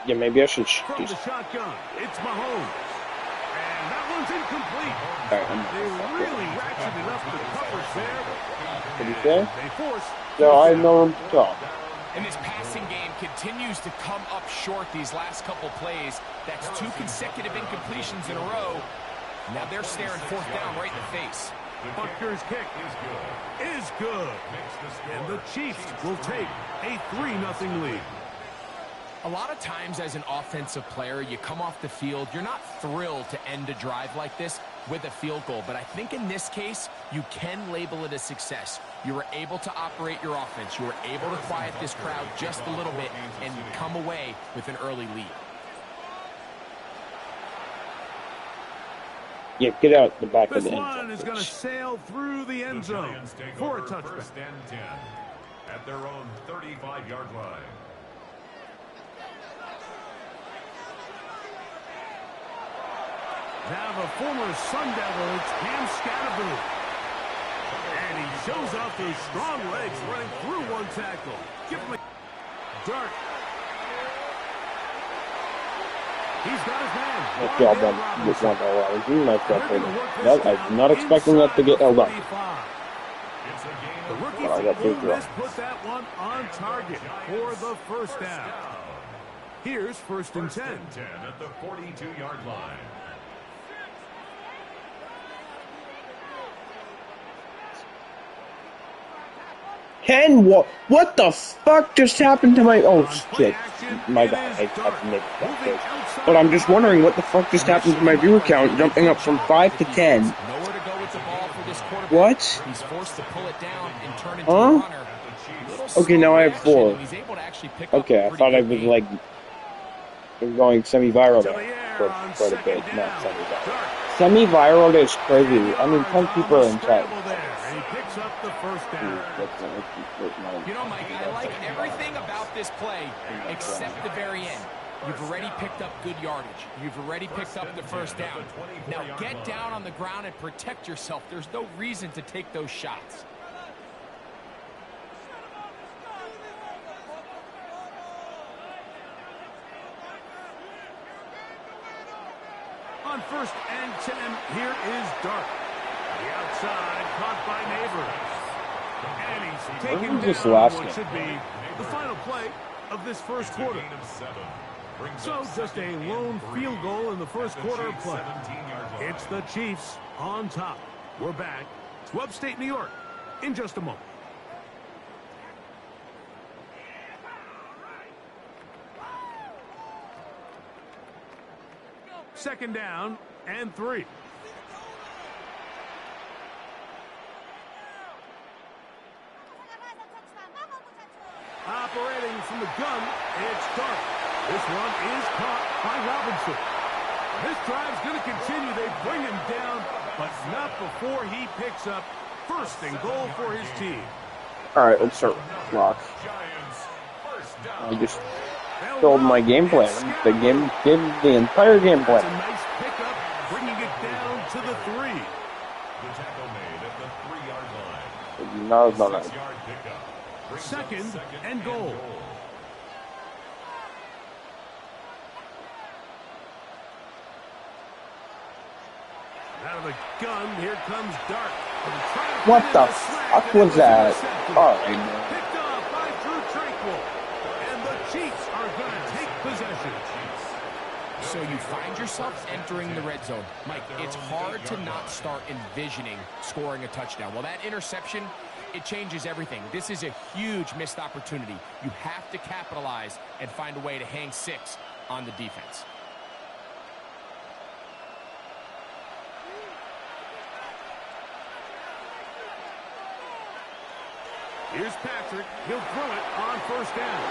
Yeah, maybe I should from just. the shotgun. It's Mahomes. And that one's incomplete. Alright, They really ratcheted up the coverage there. What do you say? They force. No, I have no room to talk. And this passing game continues to come up short these last couple plays. That's 2 consecutive incompletions in a row. Now they're staring fourth down right in the face. Butker's kick is good. And the Chiefs will take a 3-0 lead. A lot of times as an offensive player, you come off the field, you're not thrilled to end a drive like this with a field goal. But I think in this case, you can label it a success. You were able to operate your offense. You were able to quiet this crowd just a little bit and come away with an early lead. Yeah, get out the back of the This end one zone. is going to sail through the end zone for a touchback. First and 10 at their own 35-yard line. Now the former Sun Devil, it's Cam Scatterboot. And he shows off those strong legs running through one tackle. Give him a dart. He's got his man. Nice job on this one, though. Nice job for that. I was not expecting that to get held up. The rookie But I got from big Ole Miss drop. put that one on target for the first down. Here's first and 10. First and 10 at the 42-yard line. Ken, what the fuck just happened to my... Oh, shit. My bad. I have to make that face. But I'm just wondering what the fuck just happened to my viewer count jumping up from 5 to 10. Nowhere to go with the ball for this quarterback. What? He's forced to pull it down and turn into a runner. Okay, now I have 4. He's able to actually pick up Okay, I pretty thought I good was gain. like going semi-viral there for quite a bit, not semi-viral. Semi-viral is crazy. I mean, 10 people are in chat. And he picks up the first down. You know, Mike, I like everything about this play except the very end. You've already picked up good yardage. You've already picked up the first down. Now get down on the ground and protect yourself. There's no reason to take those shots. On 1st and 10, here is Dark. The outside, caught by Neighbors. And he's taken down what should be the final play of this first quarter. So just a lone field goal in the first quarter of play. It's the Chiefs on top. We're back to upstate New York in just a moment. Second down and 3. Operating from the gun, it's Dark. This one is caught by Robinson. This drive's going to continue. They bring him down, but not before he picks up 1st and goal for his team. All right, let's start clock. I just told my game plan. The entire game plan. That's a nice pickup, bringing it down to the 3. The tackle made at the 3-yard line. No. 6-yard pickup. 2nd and goal. Out of the gun, here comes Dark. What the fuck was that? All right, man. Picked off by Drew Tranquil. And the Chiefs are going to take possession. So you find yourself entering the red zone. Mike, it's hard to not start envisioning scoring a touchdown. Well, that interception, it changes everything. This is a huge missed opportunity. You have to capitalize and find a way to hang 6 on the defense. Here's Patrick. He'll throw it on 1st down.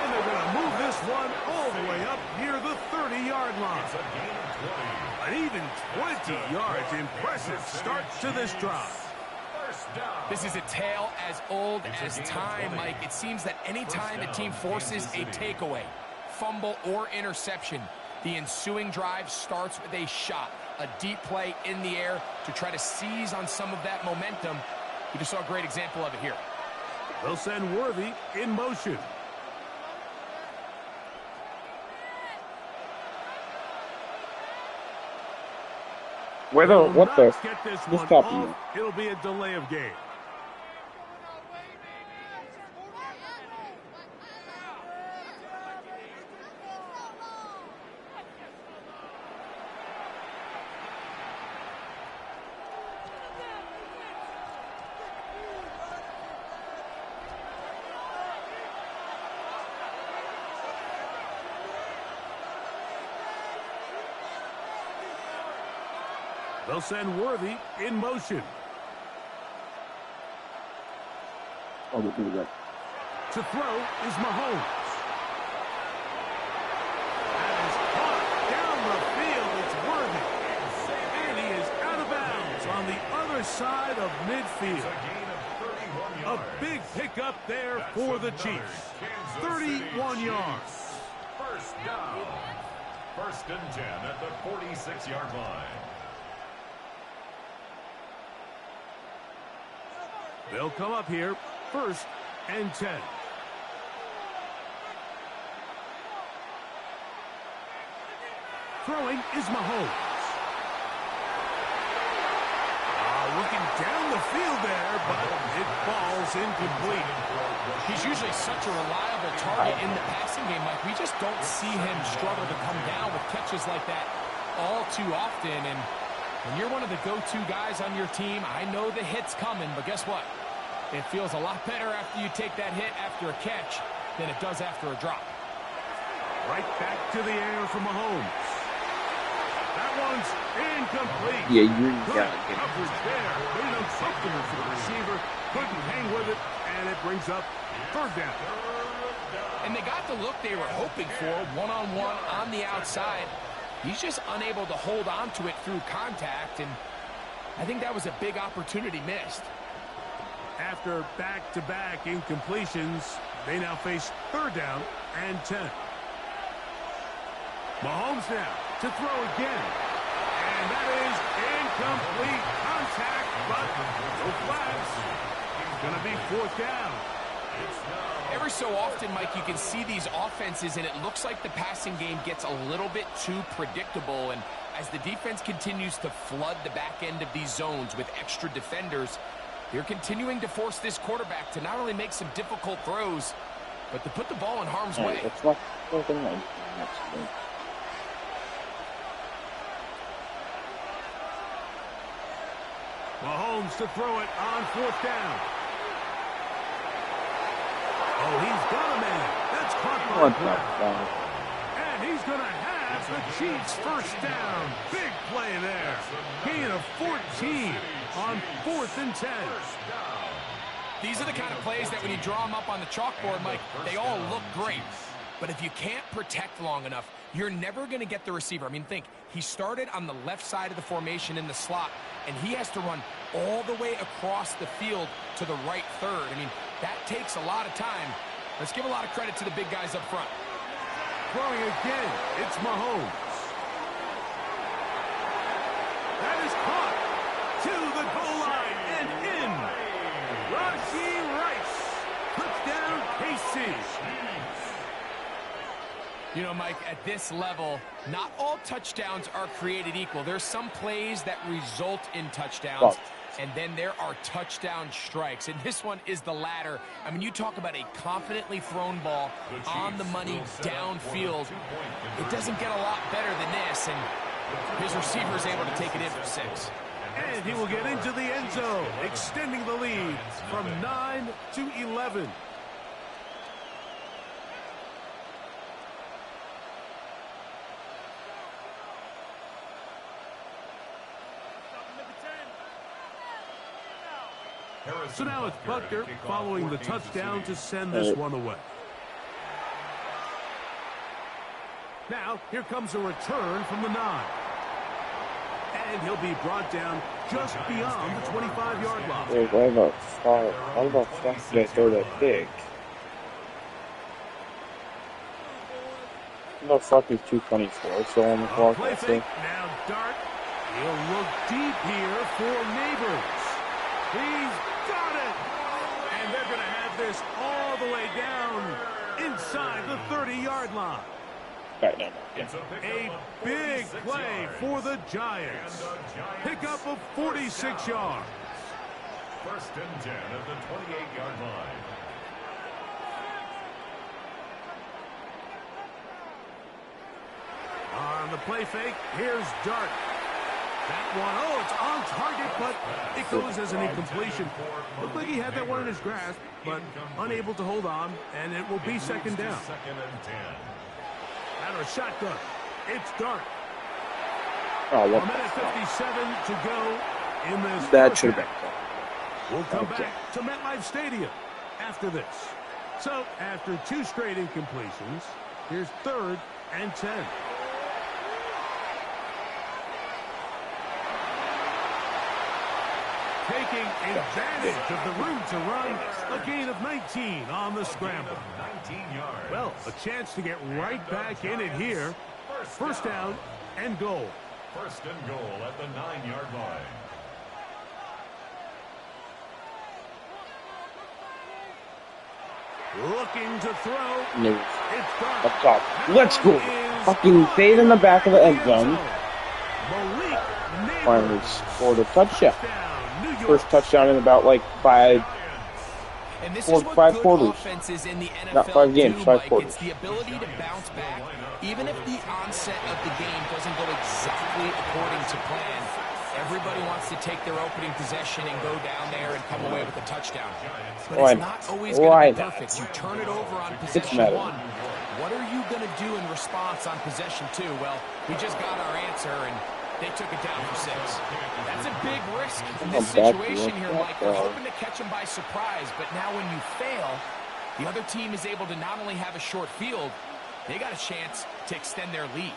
And they're going to move this one all the way up near the 30-yard line. It's a gain of 20. An even 20 yards. Impressive start to this drive. First down. This is a tale as old as time, Mike. It seems that any time a team forces a takeaway, fumble, or interception, the ensuing drive starts with a shot, a deep play in the air to try to seize on some of that momentum. We just saw a great example of it here. They'll send Worthy in motion. What the? Get this What's one happening? off. It'll be a delay of game. They'll send Worthy in motion. Oh, look at that. To throw is Mahomes. That is caught down the field. It's Worthy. And he is out of bounds on the other side of midfield. A big pickup there for the Chiefs. 31 yards. First down. 1st and 10 at the 46-yard line. They'll come up here, 1st and 10. Throwing is Mahomes. Looking down the field there, but it falls incomplete. He's usually such a reliable target in the passing game, Mike. We just don't see him struggle to come down with catches like that all too often. And when you're one of the go-to guys on your team, I know the hit's coming, but guess what? It feels a lot better after you take that hit after a catch than it does after a drop. Right back to the air for Mahomes. That one's incomplete. Yeah, you Good got it. coverage there. Made him comfortable for the receiver. Couldn't hang with it, and it brings up 3rd down. And they got the look they were hoping for, one-on-one on the outside. He's just unable to hold on to it through contact, and I think that was a big opportunity missed. After back-to-back incompletions, they now face 3rd down and 10. Mahomes now to throw again. And that is incomplete contact, but no flags. It's going to be 4th down. Every so often, Mike, you can see these offenses, and it looks like the passing game gets a little bit too predictable. And as the defense continues to flood the back end of these zones with extra defenders, they're continuing to force this quarterback to not only make some difficult throws, but to put the ball in harm's way. It's not something like Mahomes to throw it on 4th down. Oh, he's got a man. That's caught by what Brown. And he's going to have the Chiefs first down. Big play there. Gain of 14 on 4th and 10. These are the kind of plays that when you draw them up on the chalkboard, Mike, they all look great. But if you can't protect long enough, you're never going to get the receiver. I mean, think, he started on the left side of the formation in the slot, and he has to run all the way across the field to the right third. I mean, that takes a lot of time. Let's give a lot of credit to the big guys up front. Throwing again, it's Mahomes. That is caught to the goal line and in. Rashee Rice. Touchdown, KC. You know, Mike, at this level, not all touchdowns are created equal. There's some plays that result in touchdowns, and then there are touchdown strikes. And this one is the latter. I mean, you talk about a confidently thrown ball on the money downfield. It doesn't get a lot better than this, and his receiver is able to take it in for 6. And he will get into the end zone, extending the lead from 9 to 11. So now it's Butker following the touchdown to send this one away. Now, here comes a return from the 9. And he'll be brought down just beyond the 25-yard line. Wait, why the fuck did I throw that big? The fuck is 224 so on the clock? Play fake. Now Dart. He'll look deep here for Neighbors. He's got it! And they're going to have this all the way down inside the 30-yard line. Right, A big play for the Giants. Pickup of 46 yards. First and 10 at the 28-yard line. On the play fake, here's Dart. That one, oh, it's on target, but it goes as an incompletion. Looked like he had that one in his grasp, but unable to hold on, and it will be second down. Second and 10. Out of shotgun, it's Dart. Oh, A minute 57 to go in this. that should have been. We'll come back to MetLife Stadium after this. So, after 2 straight incompletions, here's 3rd and 10. Taking advantage of the room to run, a gain of 19 on the scramble. 19 yards. Well, a chance to get right back in it here. First down and goal. First and goal at the 9-yard line. Looking to throw. No. It's gone. Up top. Let's go. Fucking save in the back of the end zone. Finally scored a touchdown. First touchdown in about like 5 quarters. Offenses in the NFL Not 5 games, do, 5 Mike. quarters. It's the ability to bounce back, even if the onset of the game doesn't go exactly according to plan. Everybody wants to take their opening possession and go down there and come away with a touchdown. But it's not always going to be perfect. You turn it over on possession 1. What are you going to do in response on possession 2? Well, we just got our answer, and they took it down for 6. That's a big risk in this situation here, Mike. We're hoping to catch them by surprise, but now when you fail, the other team is able to not only have a short field, they got a chance to extend their lead.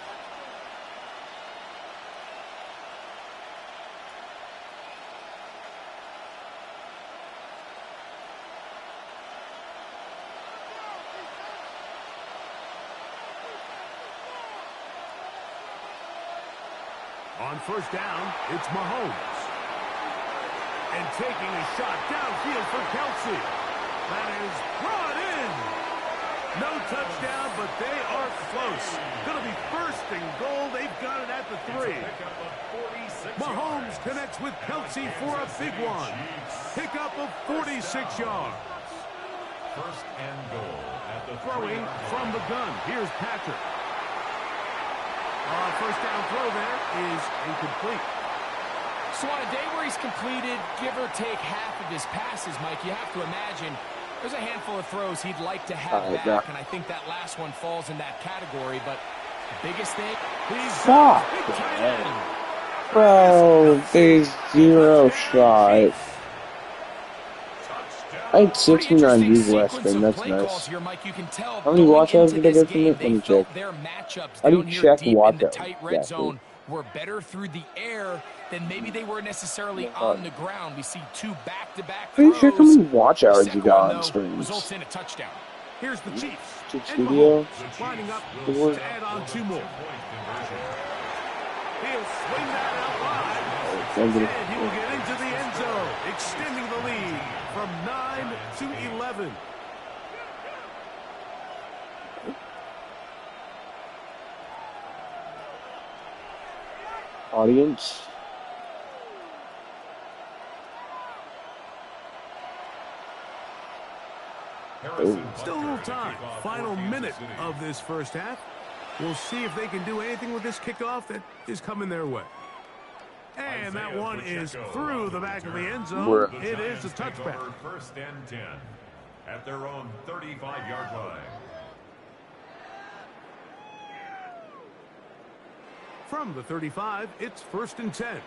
On first down, it's Mahomes. And taking a shot downfield for Kelsey. That is brought in. No touchdown, but they are close. Going to be first and goal. They've got it at the 3. Mahomes connects with Kelsey for a big one. Pickup of 46 yards. First and goal at the Throwing from the gun. Here's Patrick. First down throw there is incomplete. So on a day where he's completed, give or take half of his passes, Mike, you have to imagine there's a handful of throws he'd like to have back, and I think that last one falls in that category. But the biggest thing, Fuck. Bro, there's 0 shot. I had 69 views last game. That's nice. How many watch hours did I get from it? Let me check. I didn't check watch hours. Were better through the air than maybe they were necessarily on the ground. We see 2 back-to-back throws. Pretty sure how many watch hours you got on streams. Results in a touchdown. Here's the Chiefs. Studio. Lining up to add on 2 more. He'll swing that out wide. And he will get into the end zone, extending the lead from 9 to 11. Audience. Still a little time. Final minute of this first half. We'll see if they can do anything with this kickoff that is coming their way. And that one is through the back of the end zone. It is a touchback. First and 10 at their own 35-yard line. From the 35, it's first and 10.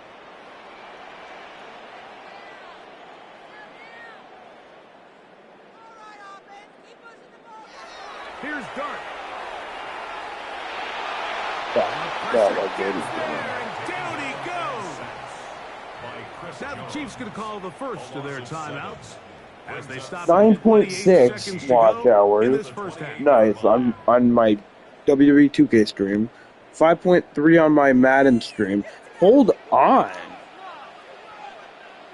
Here's Dart. Down he goes. Now the Chiefs going to call the first of their timeouts as they stop. 9.6 watch hours. Nice. I'm on my WWE 2K stream. 5.3 on my Madden stream. Hold on.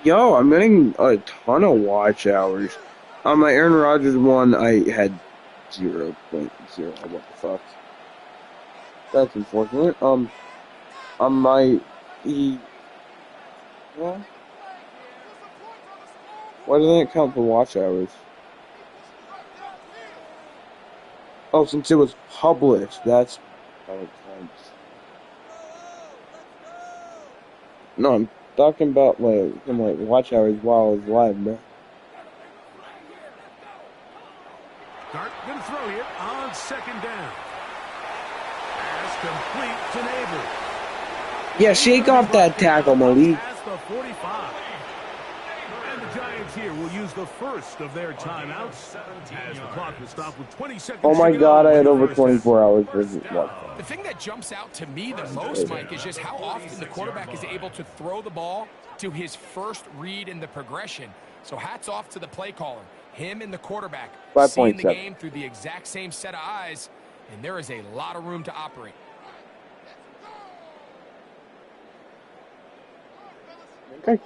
Yo, I'm getting a ton of watch hours. On my Aaron Rodgers one, I had 0.0. What the fuck? That's unfortunate. On my well, why doesn't it count for watch hours? Oh, since it was published, that's how it counts. No, I'm talking about like watch hours while it's live, bro. Dart gonna throw here on second down. Pass complete to Neighbor. Yeah, shake off that tackle, Malik. Past the 45. And the Giants here will use the first of their timeouts as the clock will stop with 20 seconds. Oh my God, I had over 24 hours for this one. The thing that jumps out to me the most, Mike, is just how often the quarterback is able to throw the ball to his first read in the progression. So hats off to the play caller. Him and the quarterback seeing the game through the exact same set of eyes, and there is a lot of room to operate. Okay.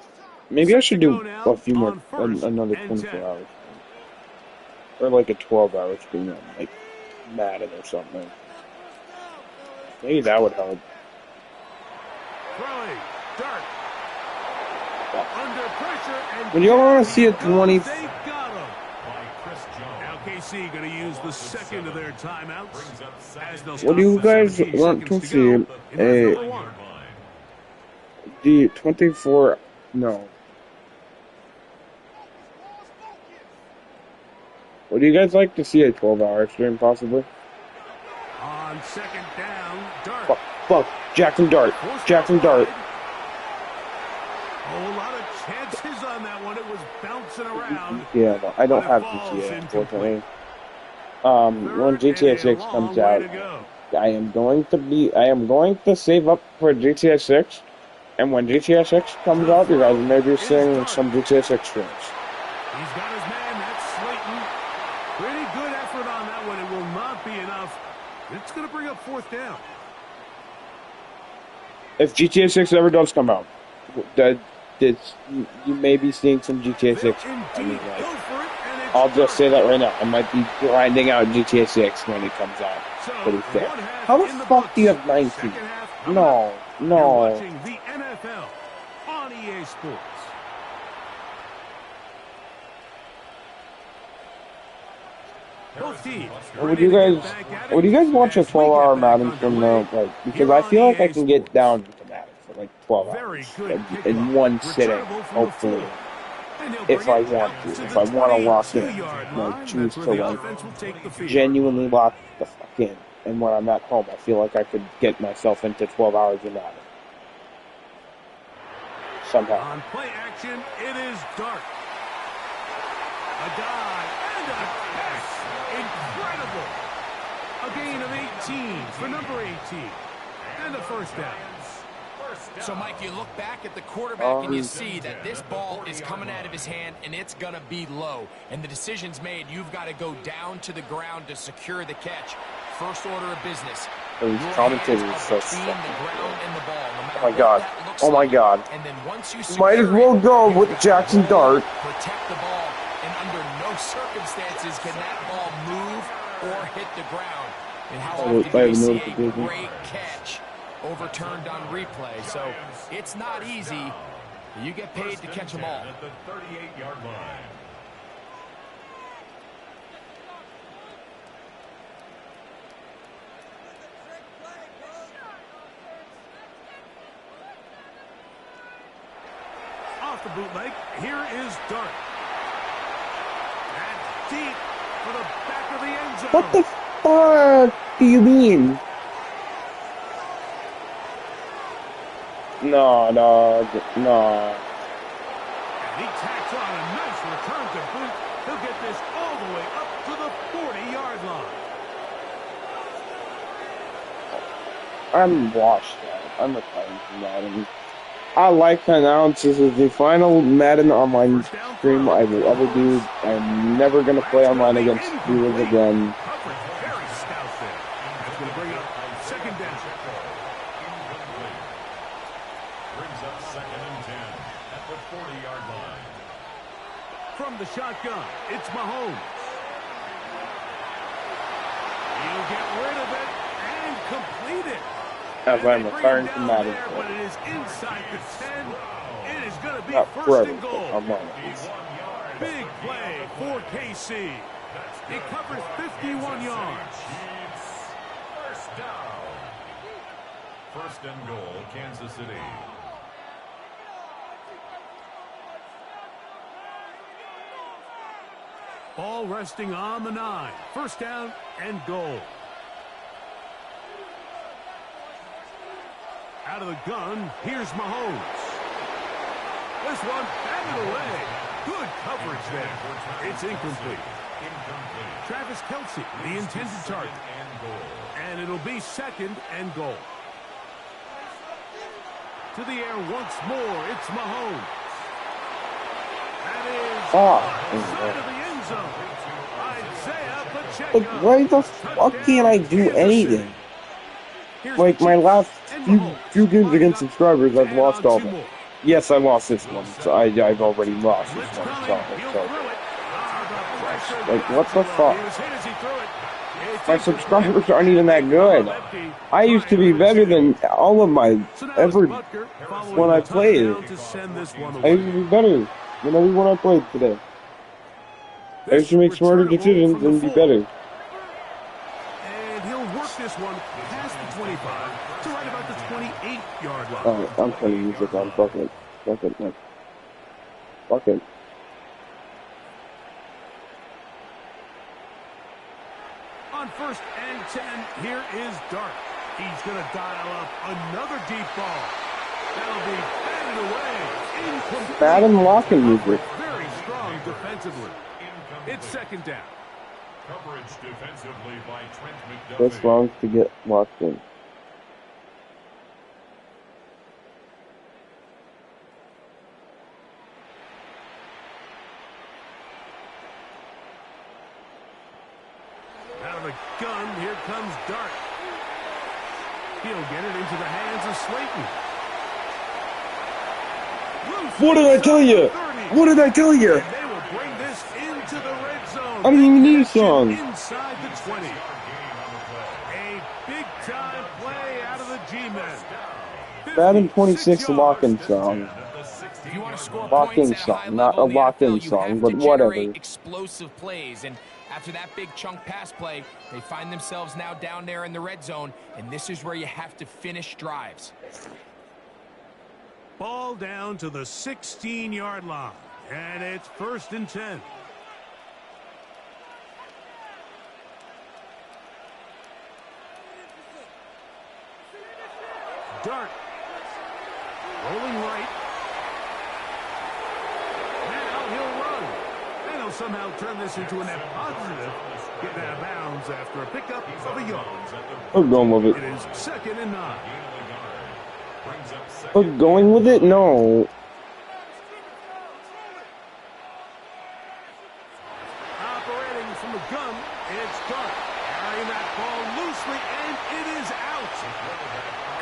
Maybe I should do a few more, another 24 hours. Or like a 12-hour stream on like Madden or something. Maybe that would help. Throwing, Dart. Under pressure and Would y'all want to see a 20? they got him. Now KC going to use the second of their timeouts. What do you guys want to see? The 24? No. Would you guys like to see a 12-hour stream, possibly? On second down, Dart. Fuck. Jackson Dart. Jackson Dart. A whole lot of chances on that one. It was bouncing around. Yeah, no, I don't have GTA, unfortunately. When GTA 6 comes out, I am going to save up for GTA 6. And when GTA 6 comes out, you guys may be seeing some GTA 6 streams. He's got his man, that's Slayton. Pretty good effort on that one. It will not be enough. It's going to bring up fourth down. If GTA 6 ever does come out, you may be seeing some GTA 6. I'll just say that right now. I might be grinding out GTA 6 when it comes out. Pretty fair. How the fuck do you have 19? No. You're watching the NFL on EA Sports. Both teams. Would you guys watch a 12-hour Madden from the like? Because I feel like I can get down to Madden for like 12 hours in one sitting, hopefully. If I want to, if I want to lock in, like choose to like genuinely lock the fuck in. And when I'm at home, I feel like I could get myself into 12 hours of Madden. Somehow. On play action, it is Dart. A dive and a pass. Incredible. A gain of 18 for number 18. And a first down. So, Mike, you look back at the quarterback and you see that this ball is coming out of his hand and it's going to be low. And the decision's made. You've got to go down to the ground to secure the catch. First order of business. These commentators are so the ground and the ball, no oh my god. Oh my god. And then once you might as well go with Jackson Dart. Protect the ball, and under no circumstances can that ball move or hit the ground. And how often do you see a great catch overturned on replay? So it's not easy. You get paid to catch them all. At the 38-yard line. Off the bootleg, here is Dart. And deep for the back of the end zone. What the fuck do you mean? No. And he tacks on a nice return to boot. He'll get this all the way up to the 40-yard line. I'm washed out. I'm retiring from Madden. I like to announce this is the final Madden online stream I will ever do. I'm never going to play online against viewers again. Very stout there. That's going to bring up second down. Brings up 2nd and 10 at the 40-yard line. From the shotgun, it's Mahomes. He'll get rid of it and complete it. As I'm retiring from Madden. But it is inside the 10. It is going to be Not first forever, and but goal. I'm on it. Big play for KC. He covers 51 yards. First down. First and goal, Kansas City. Ball resting on the 9. First down and goal. Out of the gun, here's Mahomes. This one batted away. Good coverage there. It's incomplete. Travis Kelce, the intended target. And it'll be 2nd and goal. To the air once more, it's Mahomes. That is side of the end zone. Isaiah Pacheco. Like, why the fuck can't I do anything? Like, my last few games against subscribers, I've lost all of them. Yes, I lost this one, so I've already lost this one. So, like, what the fuck? My subscribers aren't even that good. I used to be better than all of my ever when I played. I used to be better than everyone I played today. I used to make smarter decisions and be better. And he'll work this one past the 25 to right about the 28-yard line. Oh, I'm trying to use this on fuck it. On 1st and 10, here is Dart. He's going to dial up another deep ball. That'll be batted away. Incomplete. Bad and locking music. Very strong defensively. It's 2nd down. Coverage defensively by Trent McDuffie. What's wrong to get locked in? Out of the gun, here comes Dart. He'll get it into the hands of Slayton. What did I tell you? What did I tell you? And they will bring this into the red Oh, I don't even need a connection song. inside the 20. A big-time play out of the G-men. Madden 26 lock-in song. If you want to score points Lock-in at a high song, not level a in the lock-in NFL, you song, have but to whatever. generate explosive plays. And after that big chunk pass play, they find themselves now down there in the red zone, and this is where you have to finish drives. Ball down to the 16-yard line, and it's 1st and 10. Dart. Rolling right. Now he'll run. And he'll somehow turn this into a net positive. Getting out of bounds after a pickup of a yard. I'm going with It it. is 2nd and 9. I'm going with it? No. Operating from the gun, it's Dart. Carrying that ball loosely, and it is out.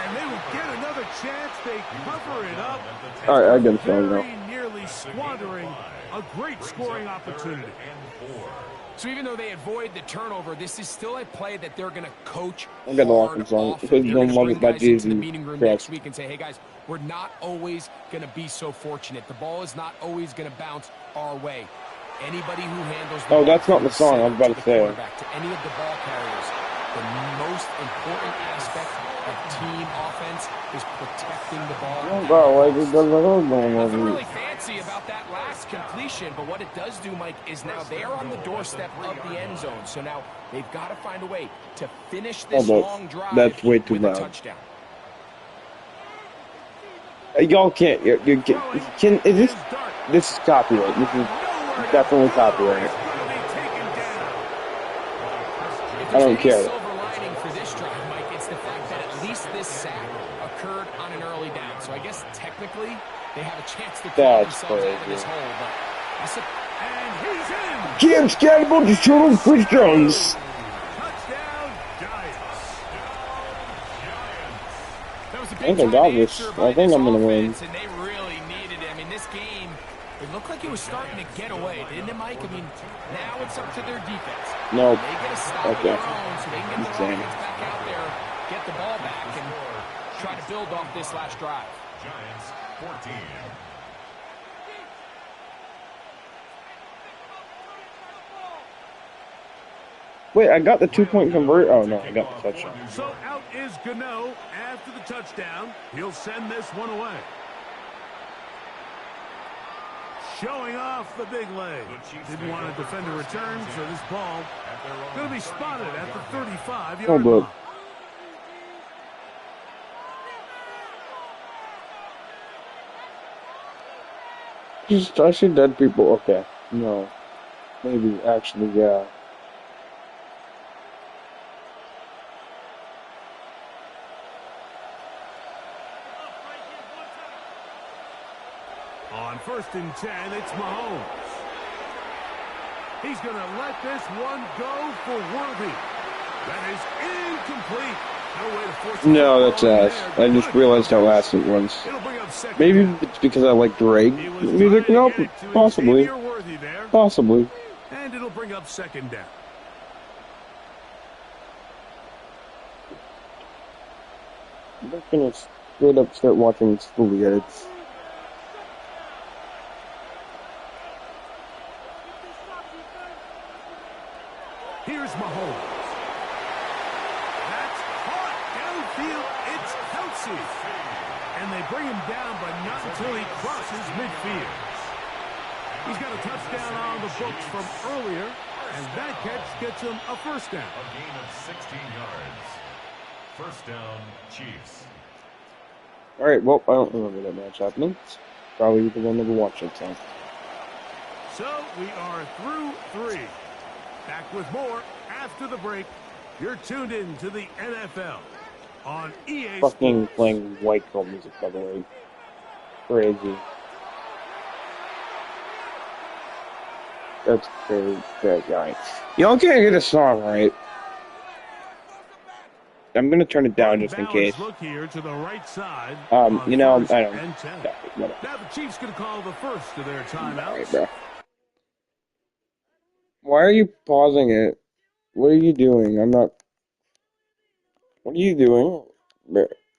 And they will get another chance. They cover it up. All right, I get it now. Very nearly squandering a great scoring opportunity. So even though they avoid the turnover, this is still a play that they're going to coach I got the hard lock-in song. off. Because They're you don't gonna love bring it by guys into the Jay-Z. meeting room Correct. next week and say, hey guys, we're not always going to be so fortunate. The ball is not always going to bounce our way. Anybody who handles the Oh, ball that's not from the song I was about center to the say. quarterback to any of the ball carriers, the most important aspect of team offense is protecting the ball. Nothing really fancy about that last completion, but what it does do, Mike, is now they're on the doorstep of the end zone. So now they've got to find a way to finish this Hold up. long drive That's way too with a loud. touchdown. Y'all can't. You can. Is this is copyright? This is definitely copyright. I don't care. Silver lining for this drive, Mike, it's the fact that at least this sack occurred on an early down. So I guess technically they have a chance to pull themselves out of this hole. But that's And he's in. Cam Scatterbo to Jordan Chris Jones. Touchdown, Giants. That was a I big think I got this. I think I'm gonna win. and they really needed it. I mean, this game, it looked like it was starting to get away, didn't it, Mike? I mean, now it's up to their defense. Nope. They get a stop of Okay. their own, so they can get their Insane. offense back out there, get the ball back, and try to build off this last drive. Giants 14. Wait, I got the 2-point convert. Oh no, I got the touchdown. So out is Gano after the touchdown. He'll send this one away. Showing off the big leg. Didn't want to defend a return, so this ball going to be spotted at the 35-yard Hold line. up. Just I see dead people. Okay, no, maybe actually, yeah. On 1st and 10, it's Mahomes. He's going to let this one go for Worthy. That is incomplete. No way to force No, that's ass. I just realized how ass it was. It'll bring up 2nd Maybe down. it's because I like Drake He was music. trying Nope, to get it to possibly, Xavier Worthy there, possibly. and it'll bring up 2nd down. I'm just gonna straight up start watching schoolyards. Here's Mahomes. That's caught downfield. It's Kelsey. And they bring him down, but not until he crosses midfield. He's got a touchdown on the books from earlier, and that catch gets him a 1st down. A gain of 16 yards. 1st down, Chiefs. All right, well, I don't remember that match happening. Probably because I never watched it. So. So we are through 3. Back with more after the break. You're tuned in to the NFL on EA Fucking Sports. playing white girl music, by the way. Crazy. That's crazy. That guy. Y'all can't get a song right. I'm gonna turn it down just in case. Look here to the right side. You know, I on don't. 1st and 10. Yeah, whatever. Now the Chiefs going to call the first of their All right, timeouts. bro. Why are you pausing it? What are you doing? I'm not. What are you doing?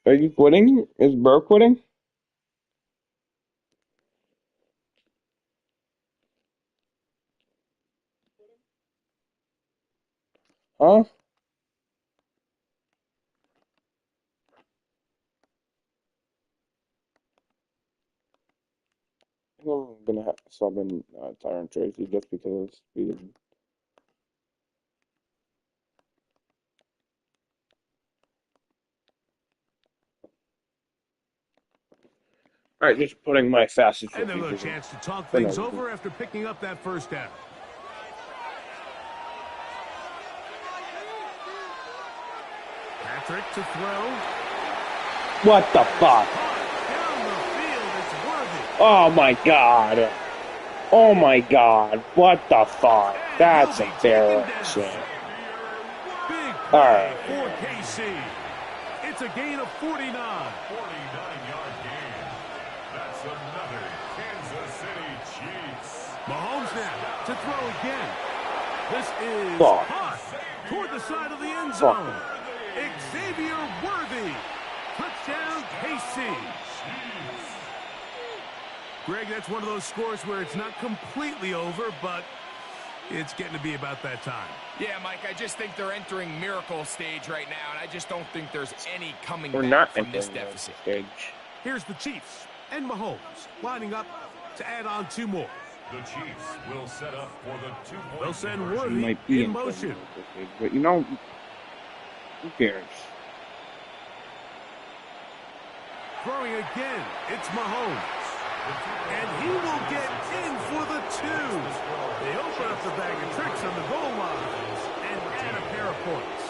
Are you quitting? Is bro quitting? Huh? I'm gonna sub in Tyrant Tracy just because it's speed. Alright, just putting my fastest. And they'll have a chance to talk things over after picking up that first down. Patrick to throw. What the fuck? Down the field, it's Worthy. Oh my god. Oh my god. What the fuck? That's embarrassing. Big play Alright. for KC. It's a gain of 49. 49-yard gain. That's another Kansas City Chiefs. Mahomes now to throw again. This is Fuck. hot toward the side of the end zone. Xavier Worthy. Touchdown, KC. Greg, that's one of those scores where it's not completely over, but it's getting to be about that time. Yeah, Mike, I just think they're entering miracle stage right now, and I just don't think there's any coming We're back not from this entering deficit. stage. Here's the Chiefs and Mahomes lining up to add on 2 more. The Chiefs will set up for the 2-point They'll send He Worthy might be in entering motion. this stage, but you know, who cares? Throwing again, it's Mahomes. And he will get in for the 2. They open up the bag of tricks on the goal line and add a pair of points.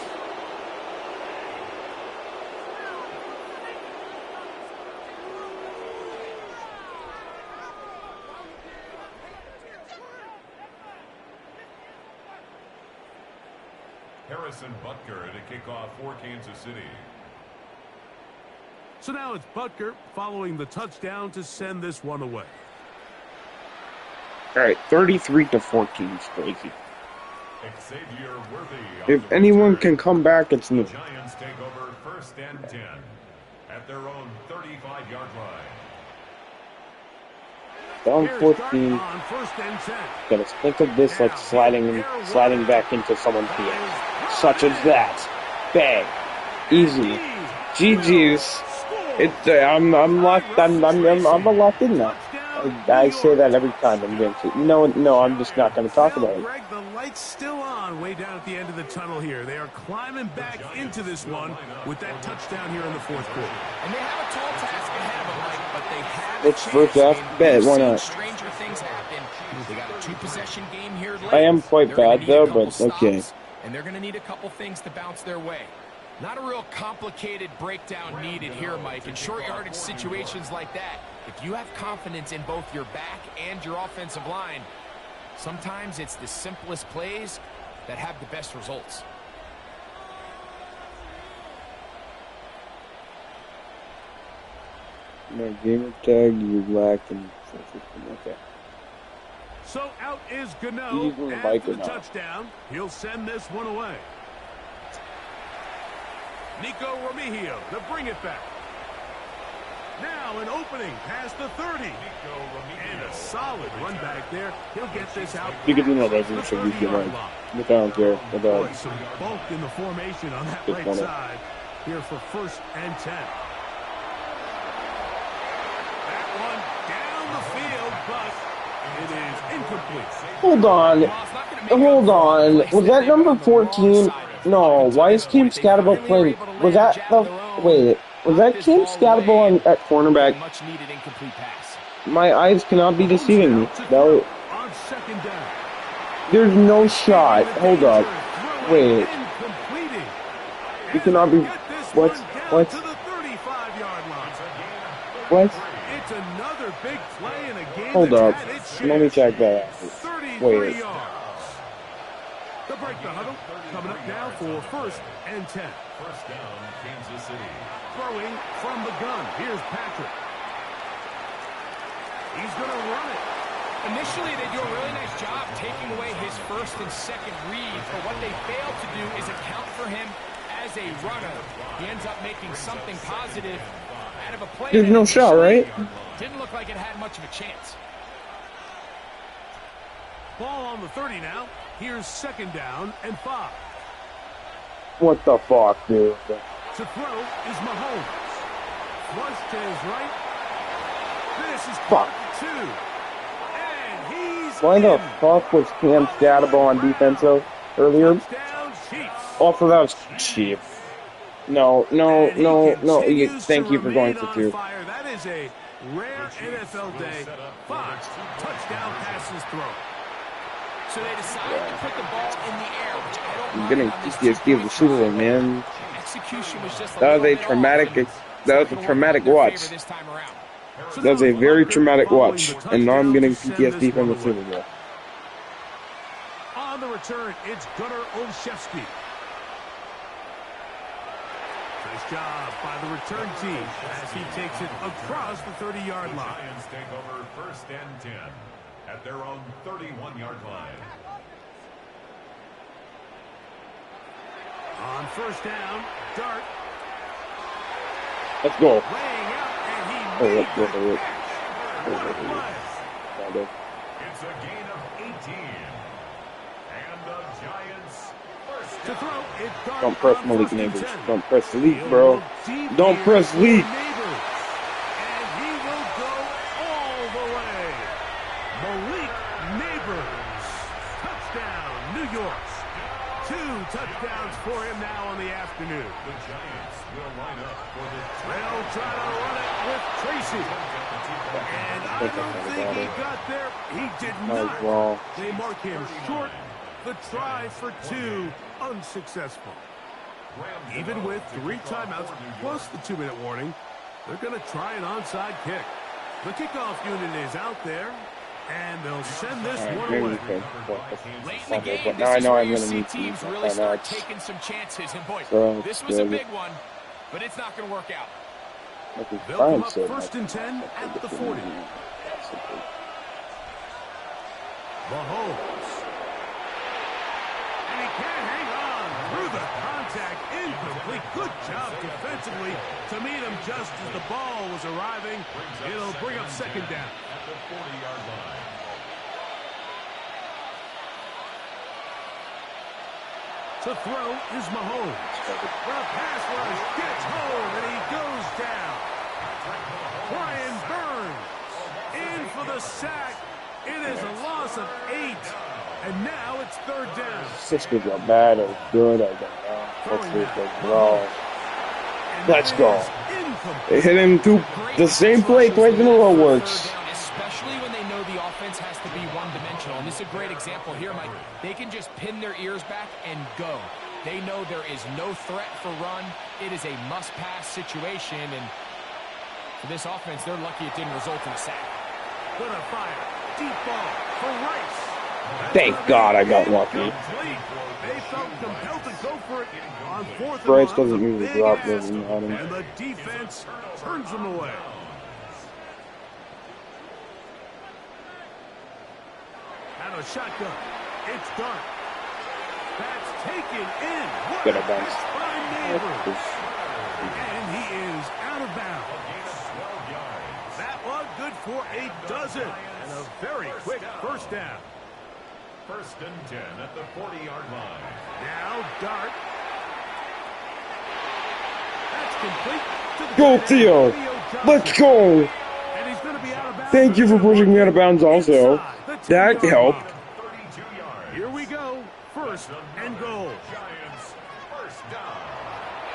Harrison Butker to kick off for Kansas City. So now it's Butker following the touchdown to send this one away. Alright, 33-14 is crazy. Xavier Worthy. If anyone can come back, it's me. The Giants take over 1st and 10 at their own 35-yard line. Down Here's 14. on 1st and 10. Gotta think of this like sliding back into someone's DM. Such as that. Bang. Easy. GG's. It's I'm locked. I'm locked in now. I say that every time I'm going to. No, I'm just not going to talk about it. Greg, the light's still on way down at the end of the tunnel here. They are climbing back into this one with that touchdown here in the 4th quarter. And they have a tall task ahead of them, Mike, but they have It's a first chance. half. Bet, why not? Stranger things happen. They got a 2-possession game here late. I am quite They're gonna bad need a though, couple but okay. stops, and they're going to need a couple things to bounce their way. Not a real complicated breakdown needed here, Mike. In short yardage situations like that, if you have confidence in both your back and your offensive line, sometimes it's the simplest plays that have the best results. No gamer tag, you lack and okay. So out is He's Gano on the after mic the or not? touchdown. He'll send this one away. Nico Remigio to bring it back. Now an opening past the 30. And a solid run back there. He'll get this out. You can do no the resolution, you can 30-yard run. line. Look, I don't care. But, Boy, some bulk in the formation on that Good right corner. side here for 1st and 10. That one down the field, but it is incomplete. hold on. Hold on. Was that number 14? No. Why is Cam Scatterbo playing? Was that the... Wait. Was that Cam Scatterbo at cornerback? Much needed incomplete pass. My eyes cannot be deceiving me. No. On 2nd down. There's no shot. Hold up. Wait. You cannot be... What? What? To the 35-yard line. What? It's another big play in a game Hold that's up. had its Let me share. check that out. 33 Wait. yards. The break the huddle coming up now for 1st and 10. 1st down, Kansas City. Throwing from the gun. Here's Patrick. He's going to run it. Initially, they do a really nice job taking away his first and second reads, but what they fail to do is account for him as a runner. He ends up making something positive out of a play. There's no shot, right? Didn't look like it had much of a chance. Ball on the 30 now. Here's 2nd down and 5. What the fuck, dude? To throw is Mahomes. Flush to his right. This is Fuck. 2. And he's Why the in. fuck was Cam's Datable on defense earlier? Touchdown, Chiefs. Also, that was cheap. No. Thank you for going for 2. Fire. That is a rare NFL day. 5 touchdown passes thrown. So they decided to put the ball in the air, which I don't I'm mind getting on this PTSD of the Super Bowl, man. Execution was just That was a little bit traumatic. off. That was a traumatic watch. This time around. That was a very traumatic watch, and now I'm getting PTSD from the Super Bowl. On the return, it's Gunnar Olszewski. Nice job by the return team as he takes it across the 30-yard line. Giants take over 1st and 10 at their own 31-yard line. On 1st down, Dart. Let's go. Laying out, and he Oh, made let's go. the catch. What a play. It's a gain of 18. And the Giants first To throw, it's Dart. Don't press on Malik 1st and Neighbors. 10. Don't press Leak, He'll bro. look deep Don't here press for Leak. Neighbors. And he will go all the way. Malik Neighbors. Touchdown, New York. 2 touchdowns for him now on the afternoon. The Giants will line up for the They'll try to run it with Tracy. And I don't think he got there. He did That was not. wrong. They mark him short. The try for 2 unsuccessful. Even with 3 timeouts plus the 2-minute warning, they're going to try an onside kick. The kickoff unit is out there, and they'll send this one Maybe we away. could. Late in the game, But now I this is know where I'm you gonna see need teams to really use start timeouts. taking some chances. And boy, So, this was a good. big one, but it's not going to work out. Like we They'll try come and up save 1st and 10 at the 40. Mahomes. And he can't hang on through the contact. Incomplete. Good job defensively to meet him just as the ball was arriving. It'll bring up 2nd down. at the 40-yard line. To throw is Mahomes. The pass rush gets home, and he goes down. Brian Burns in for the sack. It is a loss of 8, and now it's 3rd down. Sisters are bad or good. I don't know. Let's see if they grow. And Let's that go. is incomplete. Hit him to the same play twice in a row works. Especially when they know the offense has to be one-dimensional. And this is a great example here, Mike. They can just pin their ears back and go. They know there is no threat for run. It is a must-pass situation. And for this offense, they're lucky it didn't result in a sack. Gonna fire. Deep ball for Rice. Thank God I got lucky. Incomplete. They felt compelled to go for it on 4th and Bryce 1. doesn't usually Big drop ask, those on him. and the defense turns them away. Out of shotgun. It's Dart. That's taken in. What Get a a bounce. catch by Neighbors. And he is out of bounds. That one good for a dozen. And a very quick 1st down. 1st and 10 at the 40-yard line. Now Dart. That's complete to the Go, tight end, Theo. Theo Johnson. Let's go. And he's going to be out of bounds. Thank you for pushing me out of bounds also. Inside the That 10-yard helped. line. 32 yards. Here we go. 1st and goal. Giants first down.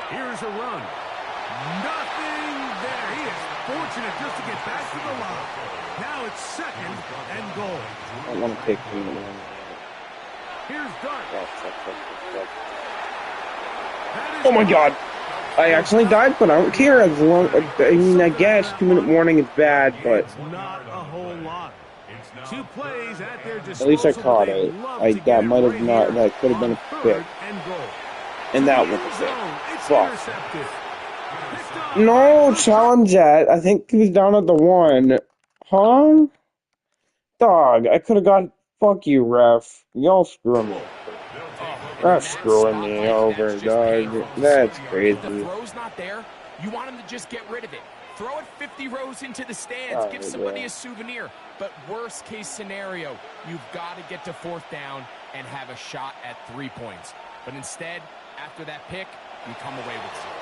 Here's a run. Nothing there. He is fortunate just to get back to the line. Now it's 2nd and goal. I don't want to take him. Here's Dart. Oh my God. I accidentally died, but I don't care. As long, I mean, I guess 2-minute warning is bad, but It's not a whole lot. 2 plays at their disposal. at least I caught They'd it. love to That get might have right not. here That could have been on a 3rd pick, and goal. and that To was the a end pick. zone. It's Fuck. intercepted. Picked off No, by challenge that. I think he was down at the 1. Huh? Dog, I could have got. Fuck you, ref. Y'all screw me. Oh, and in Ref that screwing me spotlight, over, that's just dog. painful to That's see. If the crazy. throw's not there, you want him to just get rid of it. Throw it 50 rows into the stands. Give Alright, somebody bro. a souvenir. But worst case scenario, you've got to get to fourth down and have a shot at 3 points. But instead, after that pick, you come away with 0.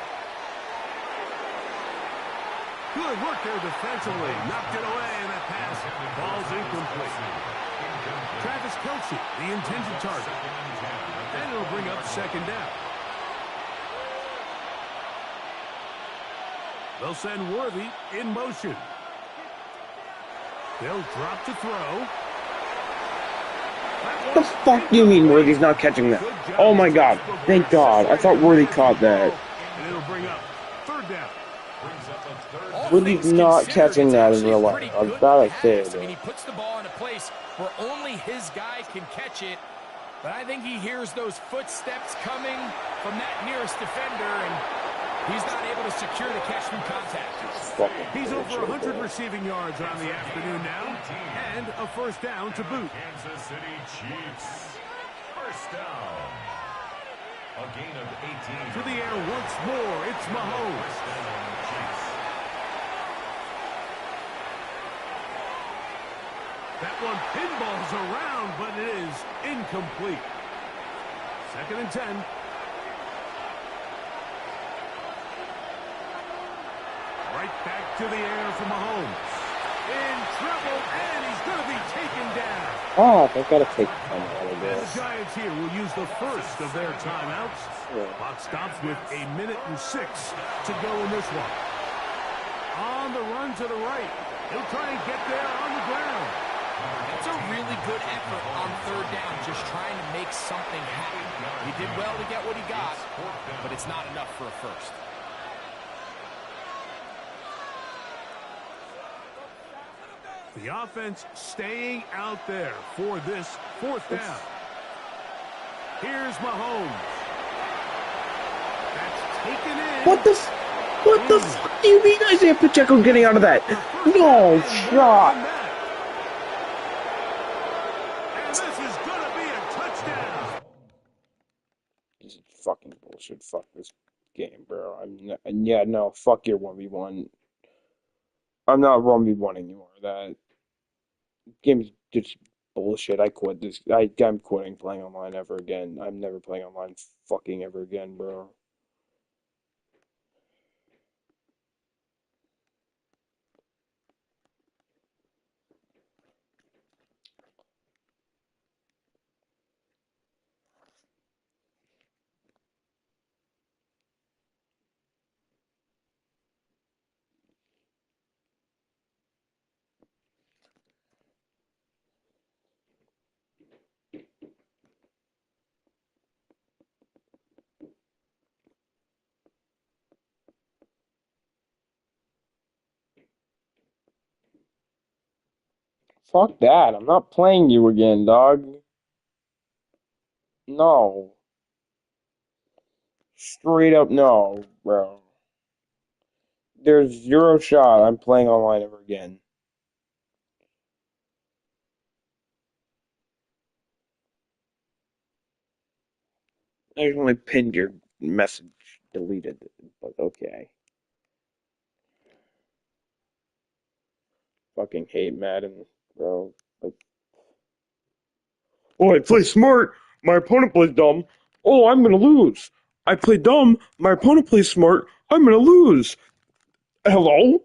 Good work there defensively. Knocked it away, and that pass ball's incomplete. Travis Kelce, the intended target. And it'll bring up second down. They'll send Worthy in motion. They'll drop to throw. What the fuck do you mean Worthy's not catching that? Oh my god. Thank God. I thought Worthy caught that. And it'll bring up third down. Worthy's not catching that in real life. I've got to say it. I mean, he puts the ball in a place where only his guy can catch it. But I think he hears those footsteps coming from that nearest defender, and he's not able to secure the catch through contact. He's over 100 receiving yards on the afternoon now, and a first down to boot. Kansas City Chiefs. First down. A gain of 18. To the air once more, it's Mahomes. That one pinballs around, but it is incomplete. Second and 10. Right back to the air for Mahomes. In trouble, and he's going to be taken down. Oh, they've got to take time out of And the this. Giants here will use the first of their timeouts. Yeah. Clock stops with 1:06 to go in this one. On the run to the right. He'll try and get there on the ground. That's a really good effort on third down, just trying to make something happen. He did well to get what he got, but it's not enough for a first. The offense staying out there for this fourth down. Here's Mahomes. That's taken in. What the fuck do you mean Isaiah Pacheco getting out of that? No shot. And this is going to be a touchdown. This is fucking bullshit. Fuck this game, bro. Yeah, no, fuck your 1v1. I'm not 1v1 anymore. That game's just bullshit. I quit this. I'm quitting playing online ever again. I'm never playing online fucking ever again, bro. Fuck that. I'm not playing you again, dog. No. Straight up no, bro. There's zero shot I'm playing online ever again. I only pinned your message deleted, but okay. Fucking hate Madden, bro. Like, oh, I play smart. My opponent plays dumb. Oh, I'm gonna lose. I play dumb. My opponent plays smart. I'm gonna lose. Hello?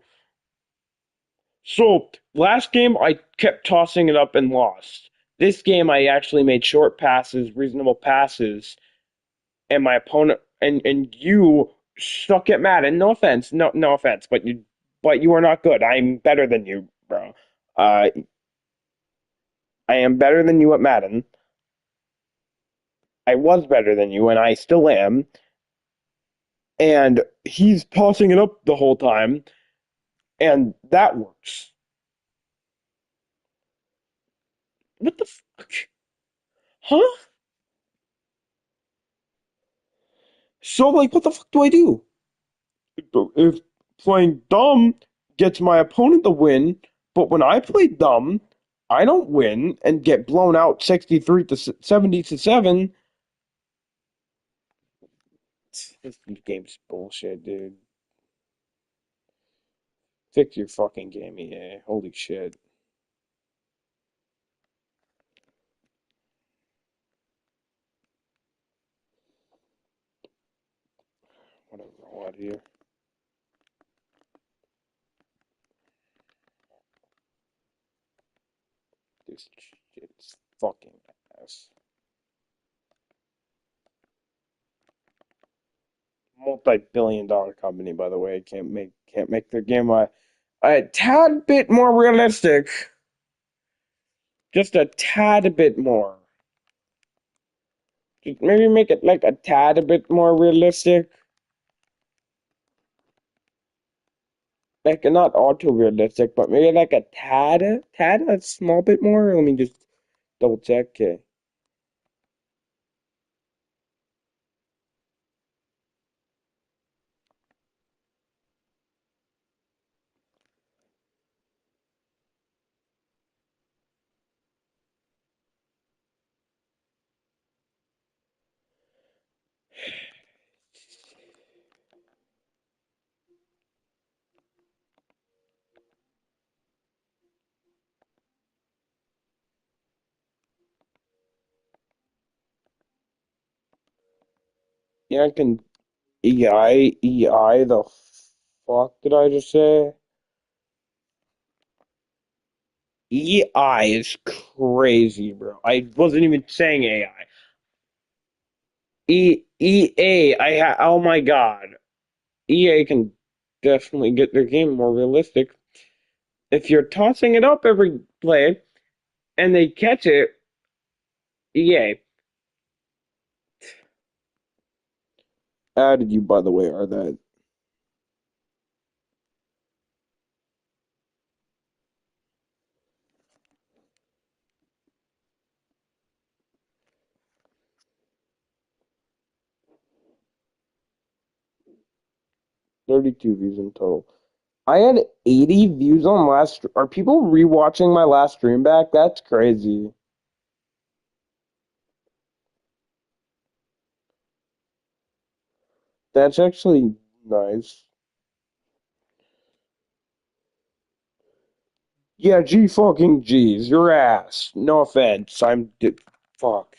So, last game I kept tossing it up and lost. This game I actually made short passes, reasonable passes, and my opponent and you suck at Madden. No offense, no offense, but you are not good. I'm better than you, bro. Uh, I am better than you at Madden. I was better than you, and I still am. And he's tossing it up the whole time, and that works. What the fuck? Huh? So, like, what the fuck do I do? If playing dumb gets my opponent the win, but when I play dumb, I don't win and get blown out 63 to 70 to 7. This game's bullshit, dude. Fix your fucking game, EA. Holy shit. Whatever, roll out here. This shit's fucking ass. Multi-billion-dollar company, by the way, can't make their game a tad bit more realistic. Just a tad bit more. Just maybe make it like a tad bit more realistic. Like not auto realistic, but maybe like a a small bit more. Let me just double check. Okay. Yeah, I can EI the fuck did I just say? EI is crazy, bro. I wasn't even saying AI. EA, oh my god. EA can definitely get their game more realistic. If you're tossing it up every play and they catch it, EA. Added you, by the way, are that 32 views in total. I had 80 views on last. Are people rewatching my last stream back? That's crazy. That's actually nice. Yeah, G fucking G's. Your ass. No offense. Fuck.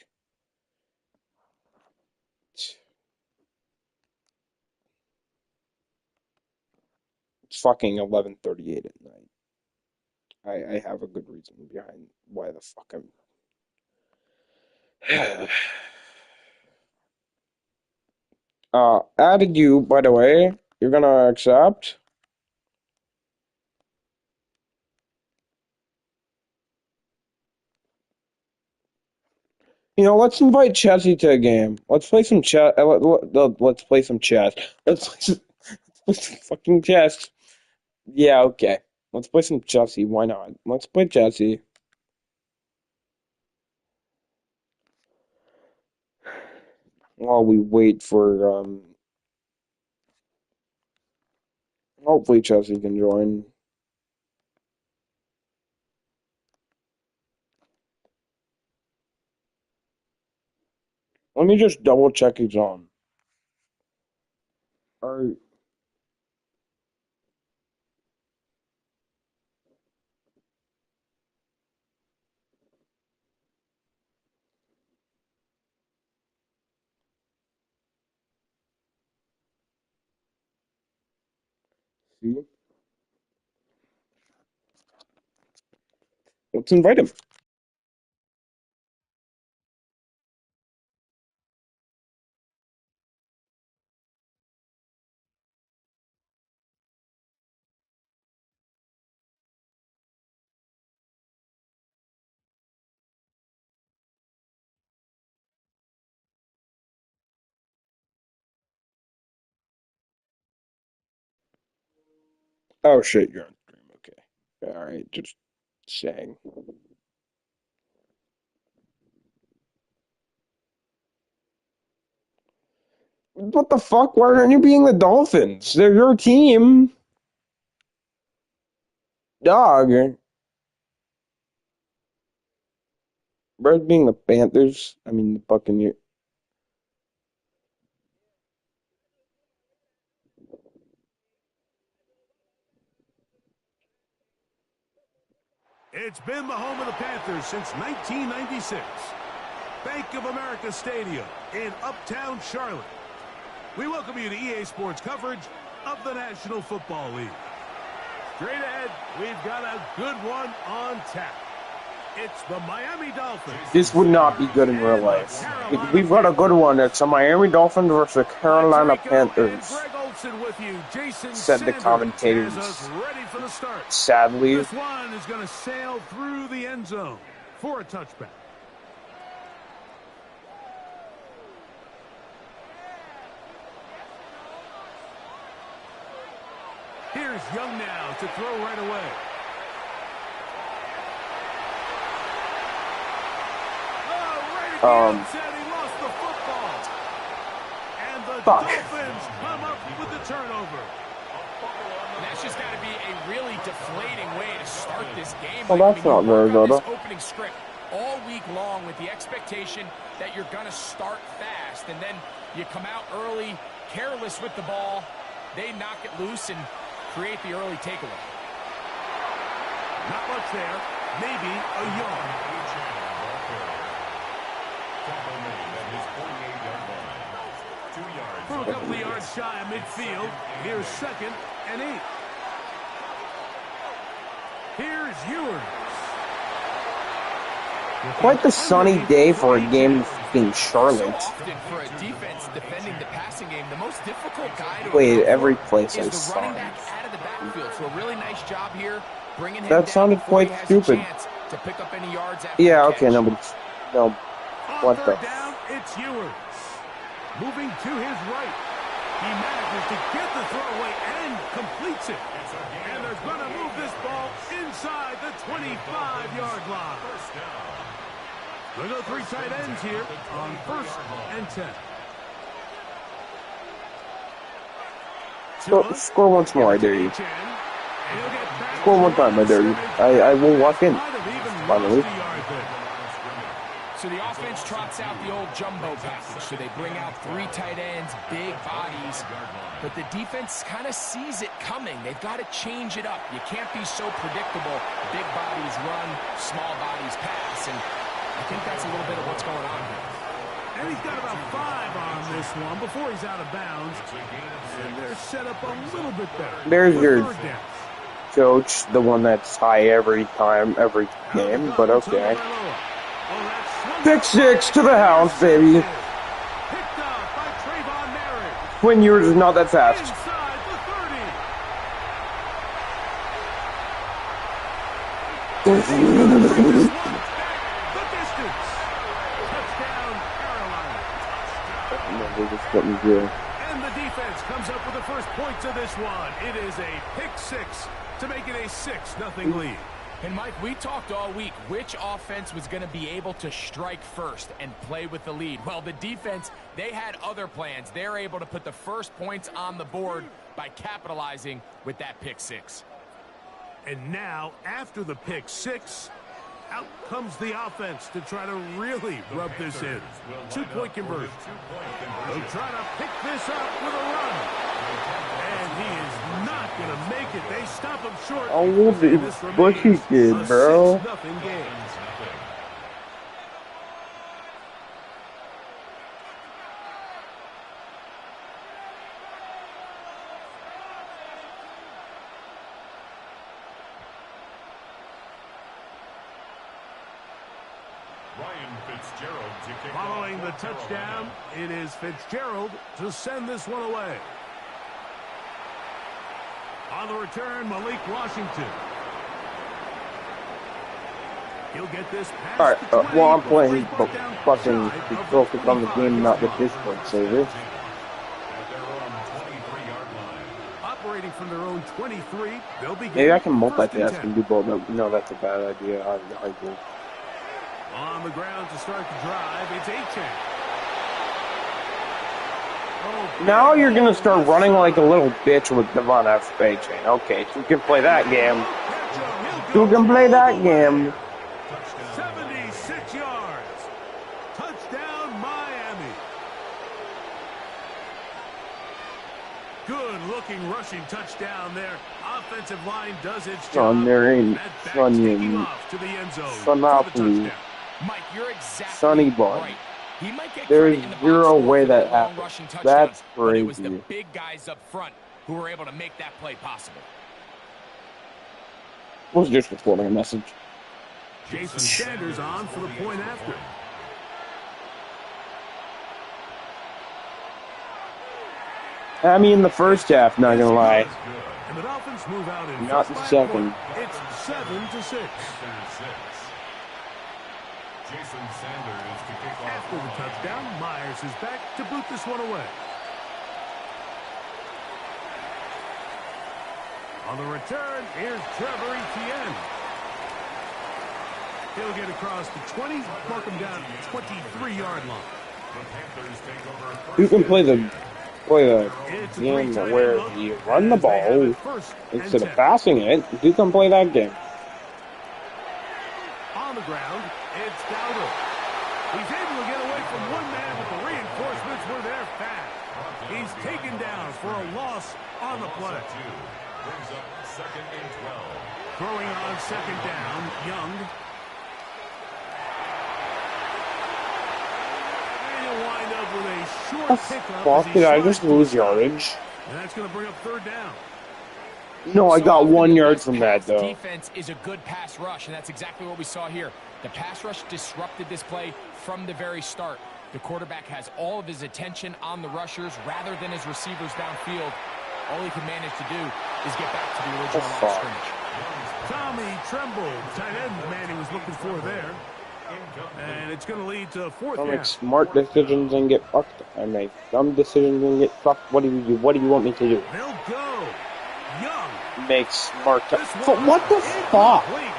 It's fucking 11:38 at night. I have a good reason behind why the fuck I'm. Added you, by the way. You're gonna accept? Let's invite Chessie to a game. Let's play some chess. Let's play some chess. Let's play some fucking chess. Yeah, okay. Let's play some Chessie. Why not? Let's play Chessie. While we wait for hopefully Chessie can join. Let me just double check he's on. Alright. See? Let's invite him. Oh shit, you're on stream. Okay. Alright, just saying. What the fuck? Why aren't you being the Dolphins? They're your team. Dog. Birds being the Panthers, I mean the Buccaneers. It's been the home of the Panthers since 1996. Bank of America Stadium in Uptown Charlotte. We welcome you to EA Sports coverage of the National Football League. Straight ahead, we've got a good one on tap. It's the Miami Dolphins. This would not be good in real life. We've got a good one. It's the Miami Dolphins versus Carolina Panthers, said the commentators. Sadly. This one is going to sail through the end zone for a touchback. Here's Young now to throw right away. He lost the football. And the Dolphins come up with the turnover. And that's just got to be a really deflating way to start this game. Well, that's not very good. This opening script all week long with the expectation that you're going to start fast, and then you come out early, careless with the ball. They knock it loose and create the early takeaway. Not much there. Maybe a yard. From a couple of yards shy of midfield, here's 2nd and 8. Here's Ewers. Quite the sunny day for a game in Charlotte. So often for a defense defending the passing game, the most difficult guy to Wait, every place I is the saw running it. back out of the backfield. So a really nice job here, bringing him That down sounded before he quite has stupid. a chance to pick up any yards after Yeah, the okay, catch. no, but no. What On the? third down, it's Ewers. Moving to his right. He manages to get the throwaway and completes it. And they're going to move this ball inside the 25-yard line. We'll go 3 tight ends here on 1st and 10. Score once more, I dare you. Score one time, I dare you. I will walk in. Finally. So the offense trots out the old jumbo package. So they bring out 3 tight ends, big bodies. But the defense kind of sees it coming. They've got to change it up. You can't be so predictable. Big bodies run, small bodies pass. And I think that's a little bit of what's going on here. And he's got about 5 on this one before he's out of bounds. And they're set up a little bit better. There's your third down. coach, the one that's high every time, every game, but okay. Pick 6 to the house, baby. Picked up by Trayvon Merritt. Twin Ewers is not that fast. Inside the 30. The distance. Touchdown, Carolina. And the defense comes up with the first points of this one. It is a pick 6 to make it a 6-0 lead. And, Mike, we talked all week which offense was going to be able to strike first and play with the lead. Well, the defense, they had other plans. They're able to put the first points on the board by capitalizing with that pick 6. And now, after the pick 6, out comes the offense to try to really rub this in. 2-point conversion. They'll try to pick this up with a run. And he is not going to make it. They stop him short. Oh, what he did, bro. 6-0 game. Following the touchdown, it is Fitzgerald to send this one away. On the return, Malik Washington. He'll get this past Alright, the 20 well, I'm playing before he broke fucking down be shy of focused on the 25 game, not the yards. Discord server. Operating from their own 23, they'll begin. Maybe I can 1st and multitask 10. and do both. No, that's a bad idea. I do. On the ground to start the drive, it's Achane. Oh, Now you're gonna start running like a little bitch with Devon F. Chain. Okay, so you can play that game. You can play that game. 76 yards. looking rushing touchdown there. Offensive line does its Son, job. there ain't That back Sonny taking and off to the end zone Son for the Alfie. touchdown. Mike, you're exactly Sonny boy. right. He might get There's credit in the box zero score way for that the long happened. rushing touchdowns, That's but it was the crazy. big guys up front who were able to make that play possible. I was just recording a message. Jason Sanders on for the point after. I mean, the first half, not gonna lie. And the Dolphins move out in Not front the by a second. point. It's 7-6. Jason Sanders to kick off. After the touchdown, Myers is back to boot this one away. On the return, here's Trevor Etienne. He'll get across the 20, mark him down at the 23-yard line. The Panthers take over You can play the It's a game three-tight where look you run the as they have ball it first and instead of 10. passing it. You can play that game. On the ground, it's Dowdle. He's able to get away from one man, but the reinforcements were there fast. He's taken down for a loss on the play. Brings up 2nd and 12. Throwing on second down, Young. And he'll wind up with a short pickup. Fuck, as he did I slides just to the lose side. yardage? And that's going to bring up third down. No, I So got often 1 the yard best from that, pass though. defense is a good pass rush, and that's exactly what we saw here. The pass rush disrupted this play from the very start. The quarterback has all of his attention on the rushers rather than his receivers downfield. All he can manage to do is get back to the original line of scrimmage. Tommy Tremble, tight end, the man he was looking for there. And it's going to lead to fourth I down. make smart decisions and get fucked. I make dumb decisions and get fucked. What do you want me to do? They'll go. Young. Make smart. This But one what the fuck? incomplete.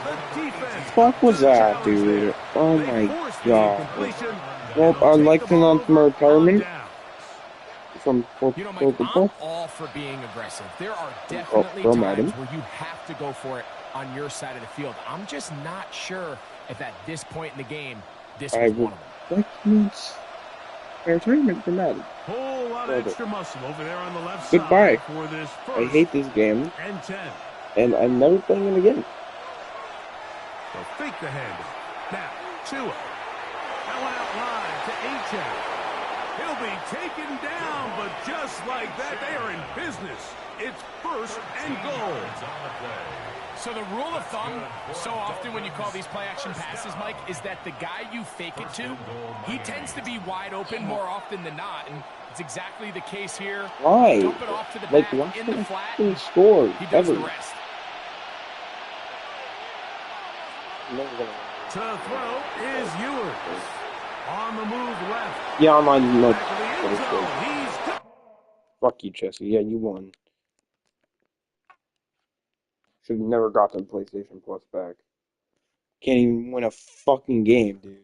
The defense Fuck was to the that, challenge dude? there. Oh They my forced the god. incompletion, Well, and they'll I'd take like the to ball announce my over on retirement downs. from You know, Mike, football. I'm all for being aggressive. There are definitely from times Madden. where you have to go for it on your side of the field. I'm just not sure if at this point in the game, this I was would one of them. like to announce my retirement from Madden. Whole lot of Love it. extra muscle over there on the left Goodbye. side for this I first hate this game, and 10. and I'm never playing it again. They'll fake the handoff. Now, Tua. That one out line to Achane. He'll be taken down, but just like that, they are in business. It's first and goal. So the rule of thumb, so often when you call these play-action passes, Mike, is that the guy you fake it to, he tends to be wide open more often than not, and it's exactly the case here. Why? Dump it off to the Like, back why in the can't I flat. fucking score He does ever? the rest. Never gonna win. To throw is Ewers. On the move left. Yeah, I'm on no. Back of the end zone. He's got Fuck you, Jesse. Yeah, you won. Should have never got the PlayStation Plus back. Can't even win a fucking game, dude.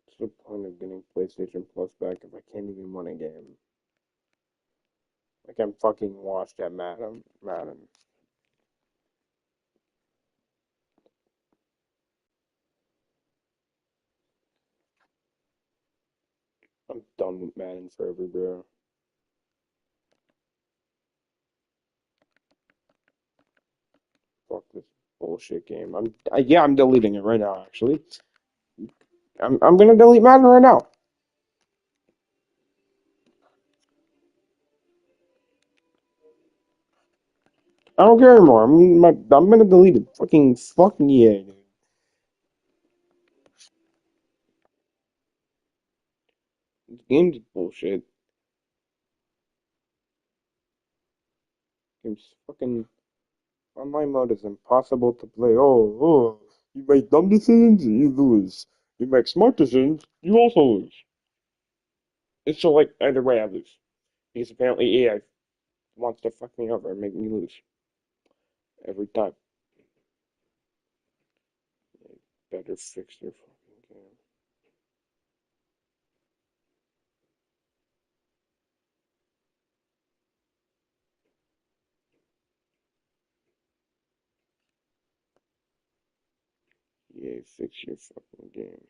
What's the point of getting PlayStation Plus back if I can't even win a game? Like I'm fucking washed at Madden. I'm done with Madden forever, bro. Fuck this bullshit game. I'm deleting it right now. Actually, I'm gonna delete Madden right now. I don't care anymore. I'm gonna delete it. Fucking yeah, dude. This game's bullshit. Game's fucking online mode is impossible to play. Oh, you make dumb decisions, you lose. You make smart decisions, you also lose. It's so like either way I lose. Because apparently AI wants to fuck me over and make me lose. Every time. They better fix their fucking game. Yeah, fix your fucking game.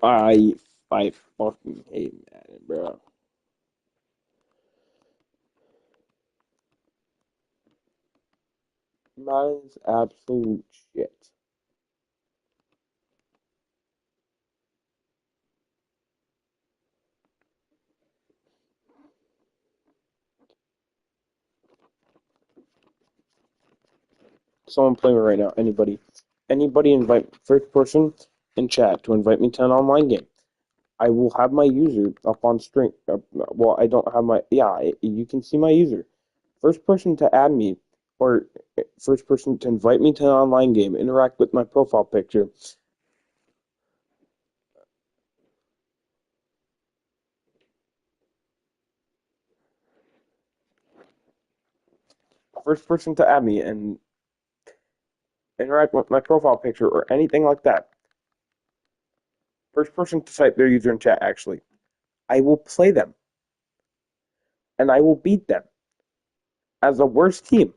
I fucking hate Madden, bro. Madden's absolute shit. Someone play me right now. Anybody. Anybody invite first person in chat to invite me to an online game. I will have my user up on string. Well, I don't have my. Yeah, you can see my user. First person to add me, or first person to invite me to an online game, interact with my profile picture. First person to add me and interact with my profile picture or anything like that. First person to type their user in chat, actually. I will play them. And I will beat them. As the worst team.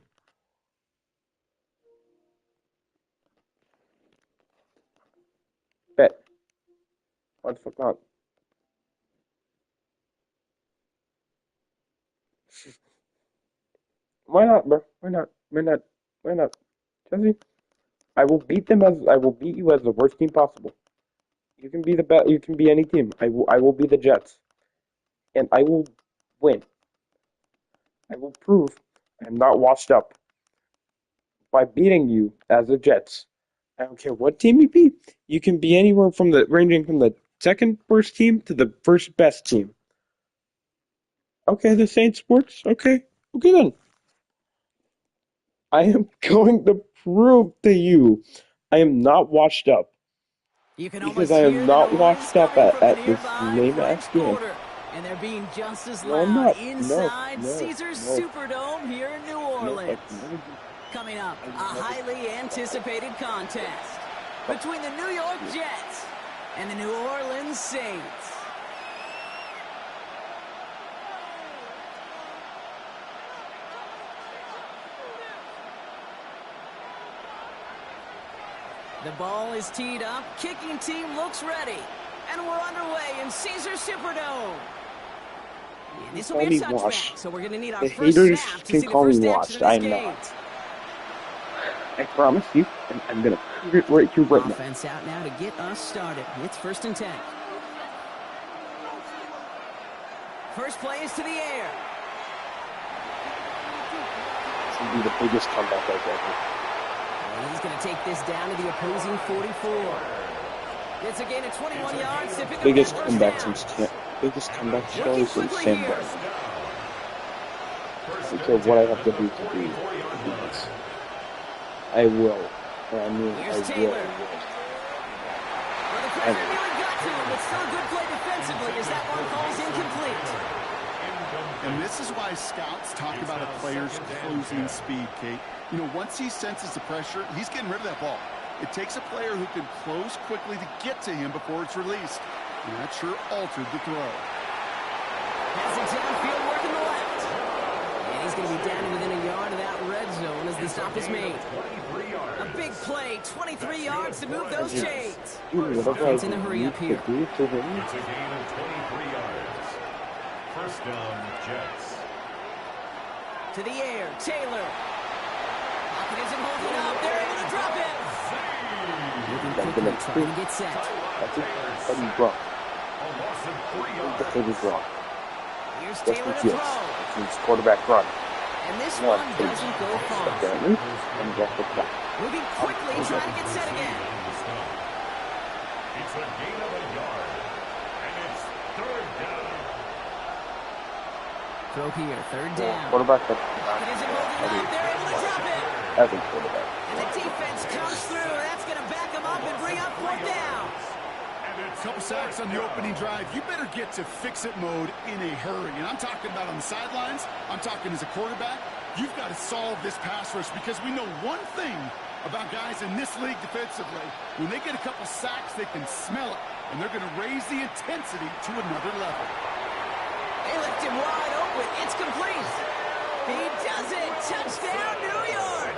Bet. Why the fuck not? Why not, bro? Why not? Why not? Why not? Jesse, I will beat them as I will beat you as the worst team possible. You can be the best. You can be any team. I will be the Jets, and I will win. I will prove I'm not washed up by beating you as the Jets. I don't care what team you beat. You can be anywhere from ranging from the second worst team to the first best team. Okay, the Saints sports. Okay, okay then. I am going to prove to you I am not washed up. You can Because almost I hear am the not noise washed up coming from the at this nearby lame French ass game. Quarter. And they're being just as No, I'm loud not. inside No. Caesars Superdome here in New Orleans. No, Coming up, a highly anticipated contest between the New York Jets and the New Orleans Saints. The ball is teed up, kicking team looks ready, and we're underway in Caesars Superdome. And this will be a touchback, so we're going to need our the first haters snap to can see the call me first action washed. of this I'm game. not. I promise you, and I'm gonna prove it right here, right now. Offense out now to get us started. It's 1st and 10. First play is to the air. This will be the biggest comeback I've ever. And he's going to take this down to the opposing 44. It's a gain of 21 yards to pick up Biggest that comeback first down. since biggest comeback show Working since quickly Sam here. Brown. I don't care what I have to do to beat this. I will. I mean, Here's I Taylor. will. Well, the pressure nearly got to him, but still a good play defensively as that one falls incomplete. And this is why scouts talk about a player's closing speed, Kate. You know, once he senses the pressure, he's getting rid of that ball. It takes a player who can close quickly to get to him before it's released. And that sure altered the throw. Passing downfield, working the left. And he's going to be down within a yard of that red zone as the stop is made. A big play, 23 yards to move those chains. It's in a hurry up here. It's a gain of 23 yards. First down, Jets. To the air, Taylor. Pocket isn't holding up. They're able to drop it. Moving quickly, trying to get set. That's it. That was wrong. A loss of 3 yards. That was wrong. Here's That's Taylor what to it is. throw. That means quarterback run. And this One, one doesn't go far. apparently, and get the back. Moving quickly, trying to get set again. It's a gain of a yard. And it's 3rd down. Throw here, 3rd down. Quarterback. Pocket isn't holding up. They're able to drop it. As a quarterback. And the defense comes through. That's going to back them up and bring up 4th down. A couple sacks on the opening drive. You better get to fix-it mode in a hurry. And I'm talking about on the sidelines. I'm talking as a quarterback. You've got to solve this pass rush because we know one thing about guys in this league defensively. When they get a couple sacks, they can smell it. And they're going to raise the intensity to another level. They lift him wide open. It's complete. He does it. Touchdown, New York.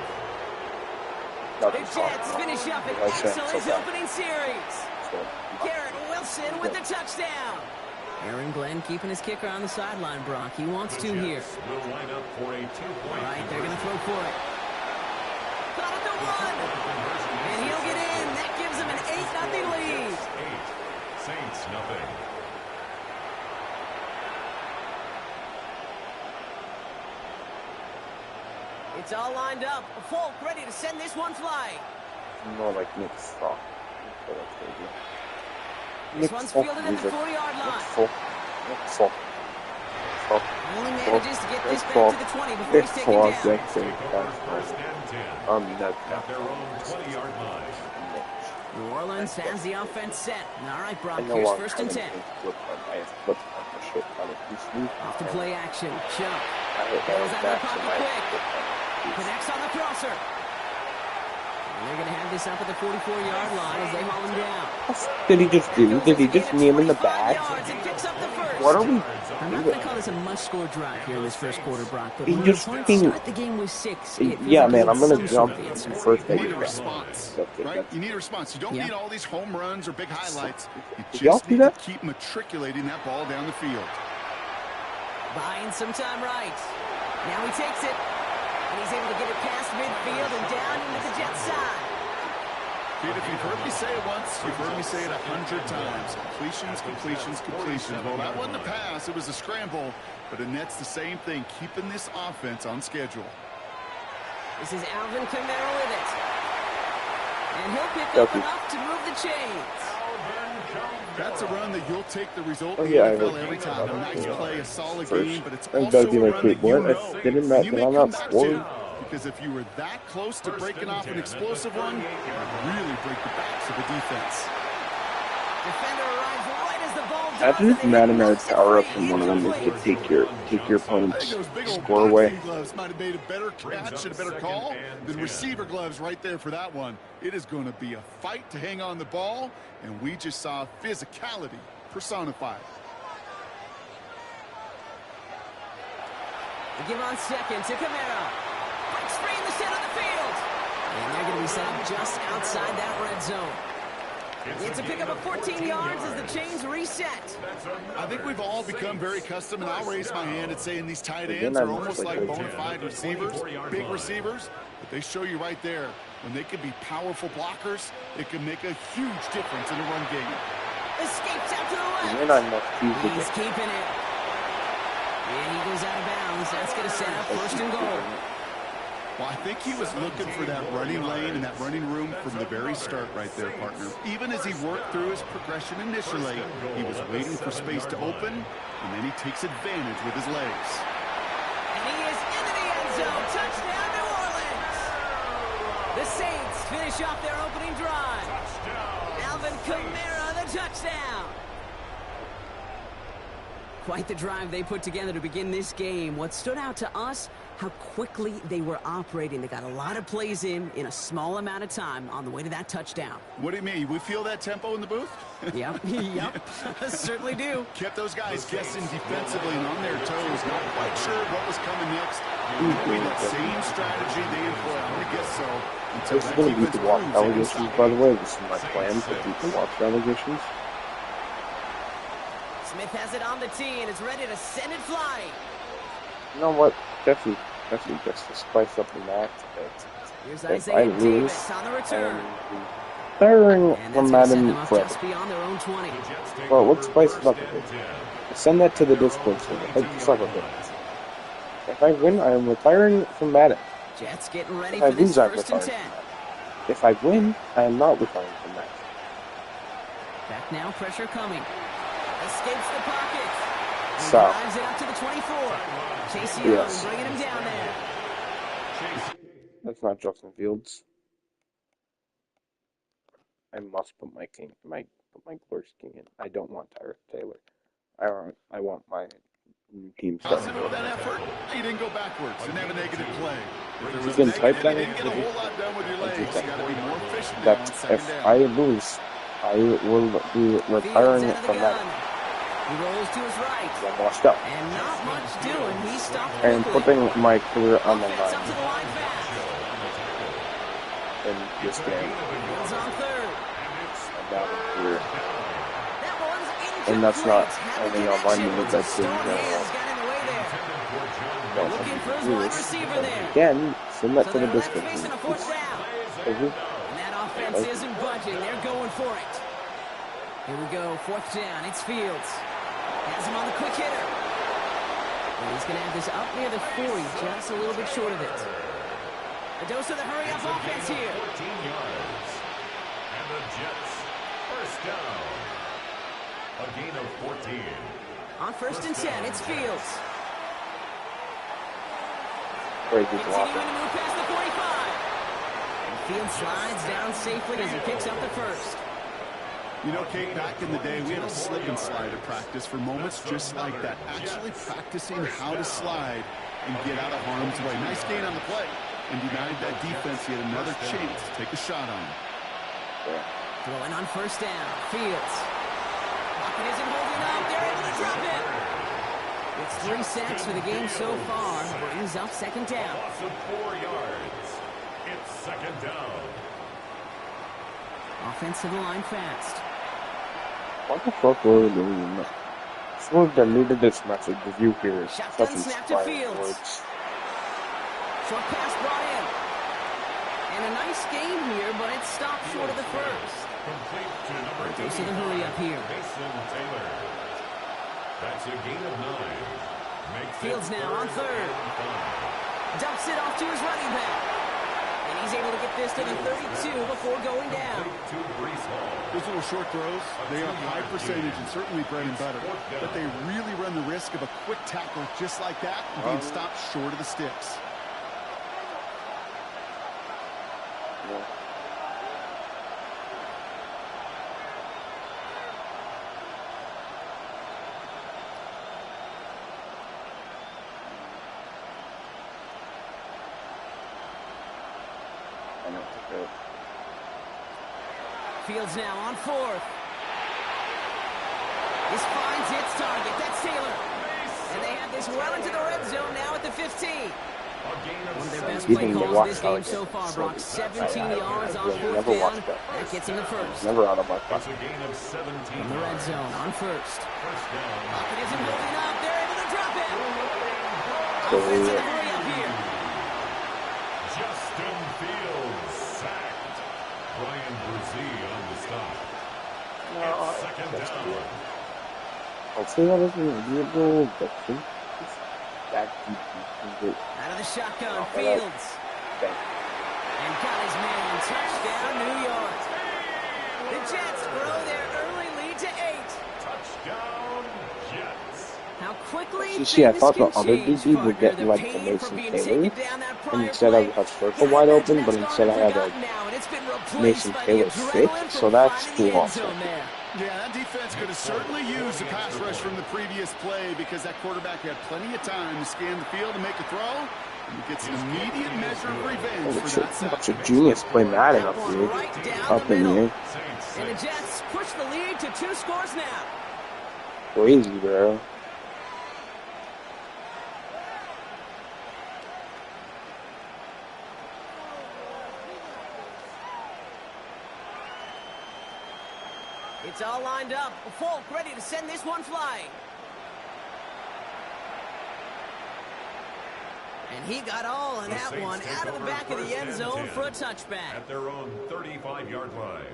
The Jets finish up an excellent opening series. Garrett Wilson Wilson with the touchdown. Aaron Glenn keeping his kicker on the sideline, Brock. He wants to here. Will line up for a 2-point. Right, they're going to throw for it. Caught at the 1. And he'll get in. That gives him an 8-0 lead. 8. Saints nothing. It's all lined up. Folk ready to send this one flying. More like Nick Falk. This one's fielded at the 40-yard line. Only manages to get this back to the 20 before he's taken down. First and 10. At their own 20-yard line. New Orleans has the offense set. All right, Brock, here's first and 10. Off to play action. Chuck. Goes out of the pocket quick. Connects on the crosser. And they're going to have this up at the 44-yard line as they haul him down. What did he just do? Did he just knee him in the back? What are we I'm not going to call this a must-score drive here in this first quarter, Brock, but he when just the ping. start the game with 6, Yeah, man, I'm going to jump You first. need a response, right? You need a response. You don't need all these home runs or big highlights. You Y'all just see need to that? keep matriculating that ball down the field. Buying some time right. Now he takes it, and he's able to get it past midfield and down into the Jets side. Kid, if you've heard me say it once, you've heard me say it 100 times. Completions. Well, that wasn't a pass. It was a scramble. But Annette's the same thing, keeping this offense on schedule. This is Alvin Kamara with it. And he'll pick up enough to move the chains. That's a run that you'll take the result Oh, in yeah, the I NFL would every think time. about A nice that. play, a solid First. game, but it's I'd also be a like, run wait, that you what? know I didn't match you it. may I'm come not back scoring. to. Because if you were that close to breaking off an explosive run, it would really break the backs of the defense. Defender arrives right as the ball does. Imagine if Madden had power up from one of them that could take your I opponent's think those big old score away. boxing gloves might have made a better catch and a better call than receiver gloves right there for that one. It is going to be a fight to hang on the ball, and we just saw physicality personified. They give on second to Kamara. Breaks free in the center of the field. And they're going to be set up just outside that red zone. It's a pickup of 14 yards as the chains reset. I think we've all become very accustomed, and I'll raise my hand and saying these tight ends are almost like bona fide receivers, big receivers, but they show you right there, when they can be powerful blockers, it can make a huge difference in a run game. Escapes out to the left. He's keeping it. And he goes out of bounds. That's going to set up first and goal. Well, I think he was looking for that running lane and that running room from the very start right there, partner. Even as he worked through his progression initially, he was waiting for space to open, and then he takes advantage with his legs. And he is into the end zone. Touchdown, New Orleans. The Saints finish off their opening drive. Alvin Kamara, the touchdown. Quite the drive they put together to begin this game. What stood out to us, how quickly they were operating. They got a lot of plays in a small amount of time on the way to that touchdown. What do you mean? We feel that tempo in the booth? Yep, certainly do. Kept those guys guessing defensively and on their toes, not quite sure what was coming next. Maybe that same strategy they employ, I'm going to guess so. This is going to be the walk allegations, by the way. This is my plan to beat the walk allegations. Smith has it on the tee and is ready to send it flying. You know what? Definitely just to spice up the match. Here's If I Isaiah lose, Davis on the return. Firing And from that's going to send Madden them up forever. just beyond their own 20. Well, let's spice it up a bit. Send that to the Discord server. Let's suck a bit. If I win, I am retiring from Madden. Jets getting ready If I for this lose, I'm first and retiring 10. from Madden. If I win, I am not retiring from Madden. Back now, pressure coming. Escapes the pocket. And Stop. drives it up to the 24. Chase Young Yes. bringing him down there. That's not Justin Fields. I must put my Glorious King in. I don't want Tyrod Taylor. I want my team stuff. Positive of that effort, you didn't go backwards. Didn't have a negative play. If there You was can a type negative, that you in. didn't get a whole lot done with your legs. You got to be more efficient now on That second if down. I lose, I will be retiring Fields out of the from gun. Madden. He rolls to his right. I'm washed up. And not much doing. He stopped And quickly. putting my career on the Offense up line to the line fast. in this game. Fields on third. And now I'm here. That will And that's not only on my move, that's in general. Looking for his wide receiver there. Again, send that to the distance. Facing a fourth down. And that offense isn't budging. They're going for it. Here we go. Fourth down. It's Fields. Has him on the quick hitter. And he's going to have this up near the 40, just a little bit short of it. A dose of the hurry-up offense here. 14 yards. And the Jets, first down. A gain of 14. On first and 10, it's Fields. Crazy blocker. Continuing to move past the 45. And Fields slides down safely as he picks up the first. You know, Kate, back in the day, we had a slip and slide at practice for moments just like that. Actually practicing how to slide and get out of harm's way. Nice gain on the play. And denied that defense yet another chance to take a shot on him. Throwing on first down. Fields. Pocket isn't holding up. They're able to drop it. It's 3 sacks for the game so far. Brings up second down. Loss of 4 yards. It's second down. Offensive line fast. What the fuck were we doing? Someone that needed this message. Did you hear Shotgun such snap to inspiring Fields. words? Short pass brought in. And a nice game here, but it stopped short of the first. Complete to number Dose of the hurry up here. Mason Taylor. That's a gain of 9. Makes Fields it now on third. and 5. Dumps it off to his running back. And he's able to get this to the 32 before going down. To Brees Hall. Those little short throws, they are high percentage and certainly bread and butter. But they really run the risk of a quick tackle just like that and being stopped short of the sticks. Yeah. I don't think it. Fields now on fourth. This finds its target. That's Taylor. And they have this well into the red zone now at the 15. One of their best play calls this game so far, Brock. 17 yards on fourth down. That gets him the first. Never out of my class. It's a gain of 17. From the red zone on first. First down. Pocket isn't holding up. They're able to drop it. So, Offensive hurry up here. Justin Fields sacked. Brian Brzee on the stop. It's second down. hopefully that doesn't be a goal, but that Out of the shotgun, Fields. And got his man. Touchdown, New York. The Jets grow their early lead to 8. Touchdown, Jets. How quickly you see, I things thought the can other change, DB would get partner. like They're the paying for Mason being Taylor, taken down that and prior instead I play. would have circle wide open, but instead I had a Mason Taylor fit, so that's cool also. Yeah, that defense could have certainly used a pass rush from the previous play because that quarterback had plenty of time to scan the field and make a throw. And he gets an immediate measure of revenge Holy for shit, that sack. such a genius play Madden up here, up in here. And the Jets push the lead to 2 scores now. Crazy, bro. It's all lined up. Folk ready to send this one flying. And he got all on that one out of the back of the end zone for a touchback. At their own 35-yard line.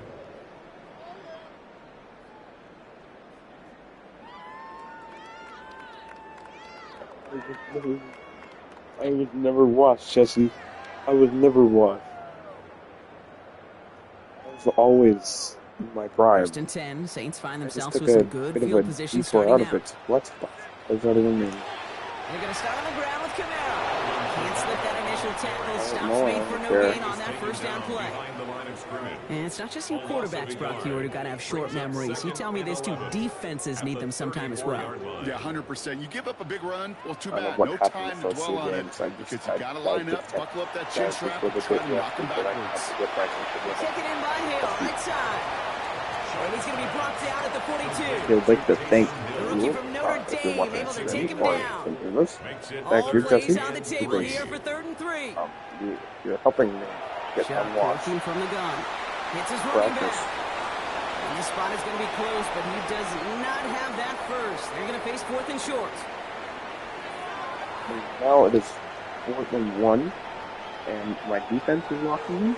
I was never washed, Jesse. I was never washed. I was always in my prime. First and 10, Saints find I just themselves took with a some good bit of field a position detour starting out of out. it. What the fuck does that even mean? They're going to start on the ground with Camaro. Can't slip that initial tackle. Stops know, made I for don't no care. gain on that first down play. Behind the line of scrimmage. And it's not just some quarterbacks, Brock Hewitt, who got to have short memories. You tell me these 2 defenses need them sometime as well. Yeah, 100%. You give up a big run, well, too I don't know bad. what No happened time the to first dwell few on it games. I because just you had got to that line up, defense. buckle up that That chin was strap, before and the try big to knock him but I have backwards. to get back into the Taken in by Hill, right side. And he's going to be brought down at the 42. I'd like to thank The rookie you from Notre if you're Dame watching able to this take him or down. in this. Makes it Back All here, plays Jesse. on the table Please. here for 3rd and 3. You're helping me get Shot unwashed. working from the gun. Hits his running Practice. back. And And this spot is going to be close, but he does not have that first. They're going to face 4th and short. And now it is 4th and 1, and my defense is locking me.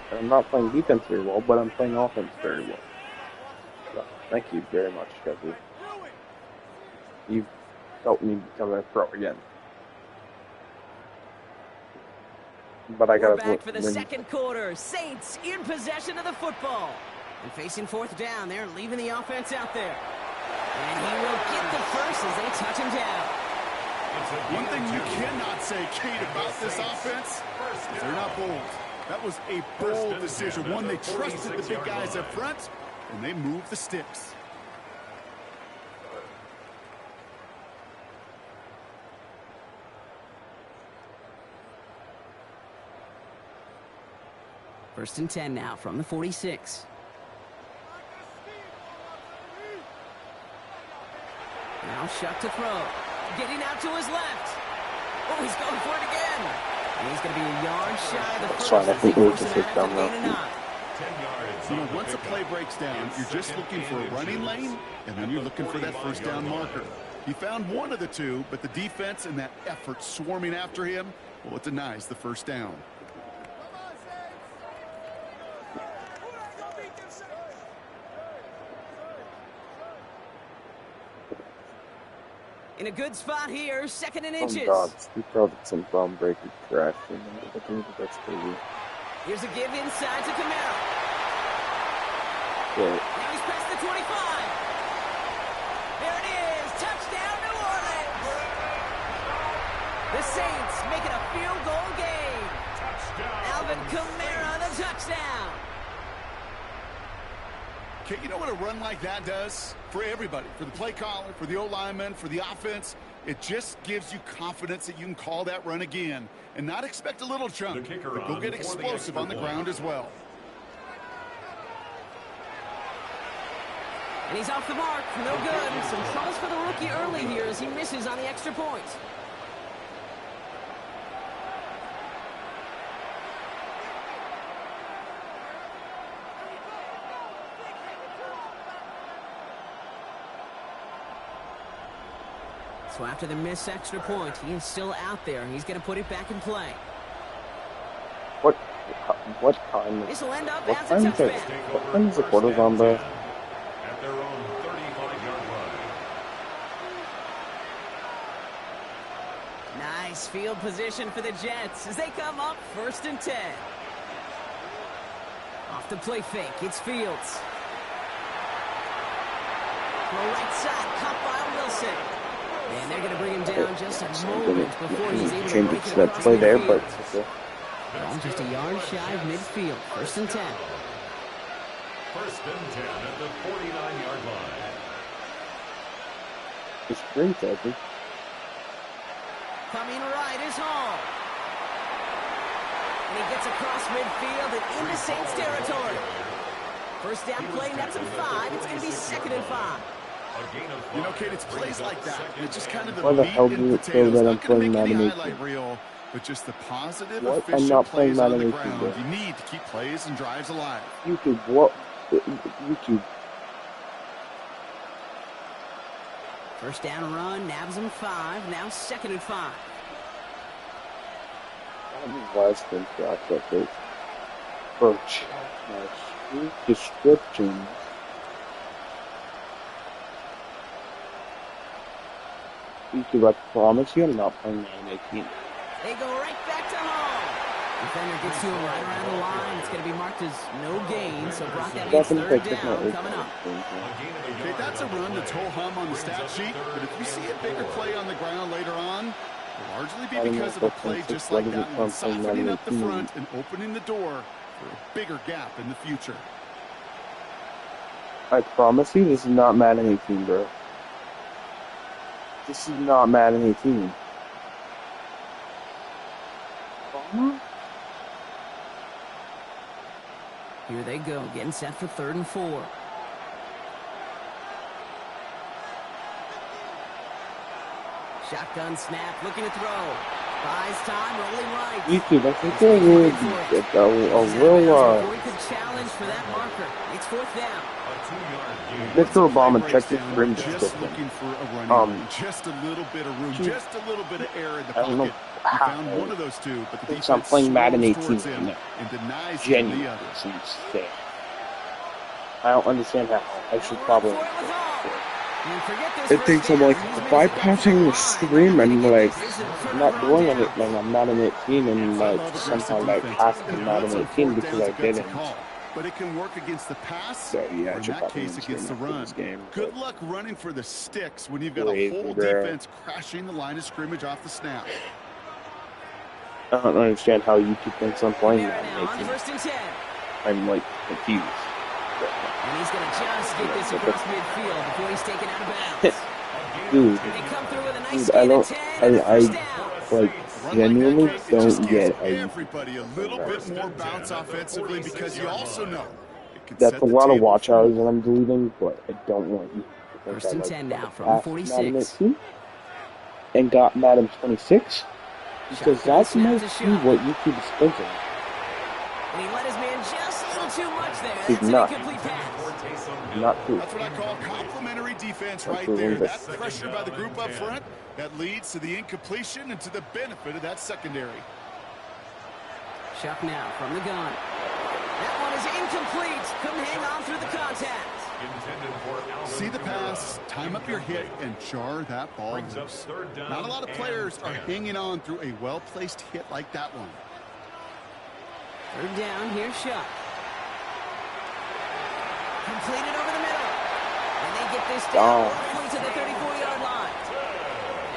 And I'm not playing defense very well, but I'm playing offense very well. So, thank you very much, guys. You've helped me become a pro again. But I We're gotta back for the win. second quarter. Saints in possession of the football. And facing 4th down, they're leaving the offense out there. And he will get the first as they touch him down. One thing you cannot say, Kate, about this offense is they're not bold. That was a bold decision. One, they trusted the big guys up front, and they moved the sticks. First and 10 now from the 46. Now Shuck to throw. Getting out to his left. Oh, he's going for it again. And he's going to be a yard shy of the first. Sorry, I think we were just Forces it down out there. to gain a 9. 10 yards. You know, once a play breaks down, you're just looking for a running lane, and then you're looking for that first down marker. He found one of the two, but the defense and that effort swarming after him, well, it denies the first down. In a good spot here, 2nd and Oh inches. god, we probably some bomb breaker crash. I think that's crazy. Here's a give inside to Camaro. Yeah. Now he's past the 25. There it is. Touchdown, New Orleans. The Saints make it a field goal game. Alvin Kamara, the touchdown. Okay, you know what a run like that does? For everybody, for the play caller, for the O-lineman, for the offense, it just gives you confidence that you can call that run again and not expect a little chunk, but go get explosive on the ground as well. And he's off the mark. No good. Some troubles for the rookie early here as he misses on the extra point. So after the missed extra point, he is still out there. He's going to put it back in play. What time is This will end up what as a time is it? touchdown. What time is the quarters on, bro? At their own 35-yard line. Nice field position for the Jets as they come up 1st and 10. Off the play fake, it's Fields. To the right side, caught by Wilson. And they're going to bring him down just a moment before he's able to Change break it it to that across play there, midfield. but it's okay. Well, just a yard shy of midfield. 1st and 10. First and 10 at the 49-yard line. It's great, I think. Coming right is Hall. And he gets across midfield and into Saints territory. First down play, nets him 5. It's going to be 2nd and 5. You know, Kate, it's plays like that. And it's just kind of the Why the meat hell and do it feel potatoes. that I'm Not going to playing make any Madden highlight 18? reel, but just the positive, What? I'm efficient not playing plays on the Madden 18, ground. bro. You need to keep plays and drives alive. YouTube, what? YouTube. First down run, nabs him 5. Now 2nd and 5. Last thing track record. For descriptions. YouTube, I promise you I'm not playing Madden 18. They go right back to Hall. Defender gets to him right around the line. It's going to be marked as no gain, so Brock that means Definitely 3rd take this down one. coming up. Okay, that's a run that's ho-hum on the stat sheet, but if you see a bigger play on the ground later on, it'll largely be because of a play just like that one, softening up the front and opening the door for a bigger gap in the future. I promise you this is not Madden 18, bro. This is not Madden 18. Here they go, getting set for 3rd and 4. Shotgun snap, looking to throw. Buys time, rolling right. YouTube, I think they would get a real, Could challenge for that marker. It's fourth down. Mr. Obama, check the screen Just description. looking for a running just a little bit of room, just a little bit of air in the I don't know pocket. He how. found one of those two, but the defense I'm playing Madden 18 swerves towards him now. and denies him Genuinely, the other. it's insane. I don't understand how. I should probably. It thinks I'm like bypassing the stream and like not doing it. Like I'm Madden 18 and like somehow like hacked to Madden 18 because I didn't. But it can work against the pass, So yeah, or I in should that probably case against the run. this game. Good luck running for the sticks when you've got a Crazy, whole bro. defense crashing the line of scrimmage off the snap. I don't understand how YouTube thinks I'm playing Now on Madden 18. first and 10. I'm like confused. And he's going to just get this across midfield before he's taken out of bounds. Dude, They come through with a nice I gain of don't, 10 and a first down. like Run genuinely like that, it just don't gives get a. everybody a little bit more bounce offensively because you also know it can That's set a the lot of table watch for hours that I'm deleting, but I don't want you to think First I and like 10 now from past 46. Madden 18 and got Madden 26 because that's might be what YouTube is thinking. And he let his man just a little too much there. He's That's an not. incomplete pass. Not true. That's what I call complimentary defense That's right true, there. but- That pressure by the group up front, that leads to the incompletion and to the benefit of that secondary. Chuck now from the gun. That one is incomplete. Couldn't hang on through the contact. See the pass, time up your hit, and jar that ball loose. Not a lot of players are hanging on through a well-placed hit like that one. Third down, here's Chuck. Completed over the middle. And they get this down roughly to the 34-yard line.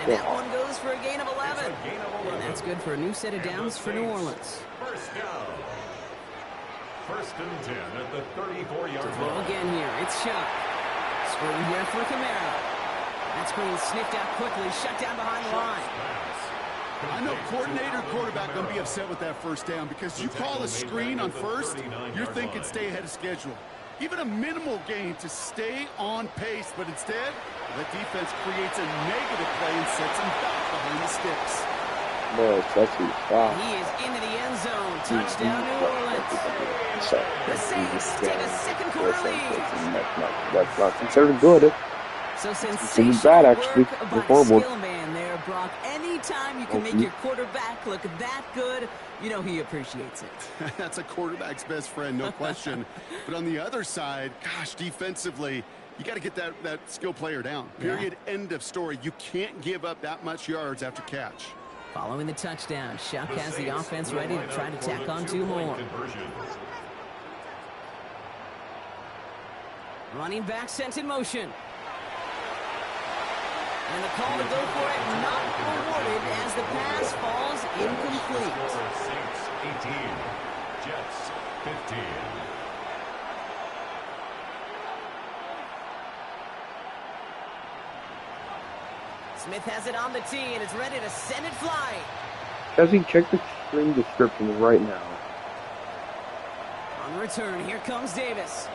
And that one goes for a gain of 11. And that's good for a new set of downs for New Orleans. First down. First and 10 at the 34-yard Throw line. again here, it's Chuck. Screen here for Camara. That screen sniffed out quickly, shut down behind the line. I know coordinator quarterback going to be upset with that first down because you call a screen on first, you're thinking stay ahead of schedule. Even a minimal gain to stay on pace, but instead, the defense creates a negative play and sets him back behind the sticks. Bro, it's actually wow. He is into the end zone. Touchdown, New Orleans. The Saints take a second quarter lead. That's not considered good. So Seems sensational bad, actually. work They're by horrible. skill man there, Brock. Anytime you can make your quarterback look that good, you know he appreciates it. That's a quarterback's best friend, no question. But on the other side, gosh, defensively, you got to get that skill player down. Period. End of story. You can't give up that much yards after catch. Following the touchdown, Chuck has the offense ready to try to tack on two more. Running back sent in motion. And the call to go for it not rewarded as the pass falls incomplete. Saints 18, Jets 15. Smith has it on the tee and is ready to send it flying. Jesse, check the screen description right now. On return, here comes Davis.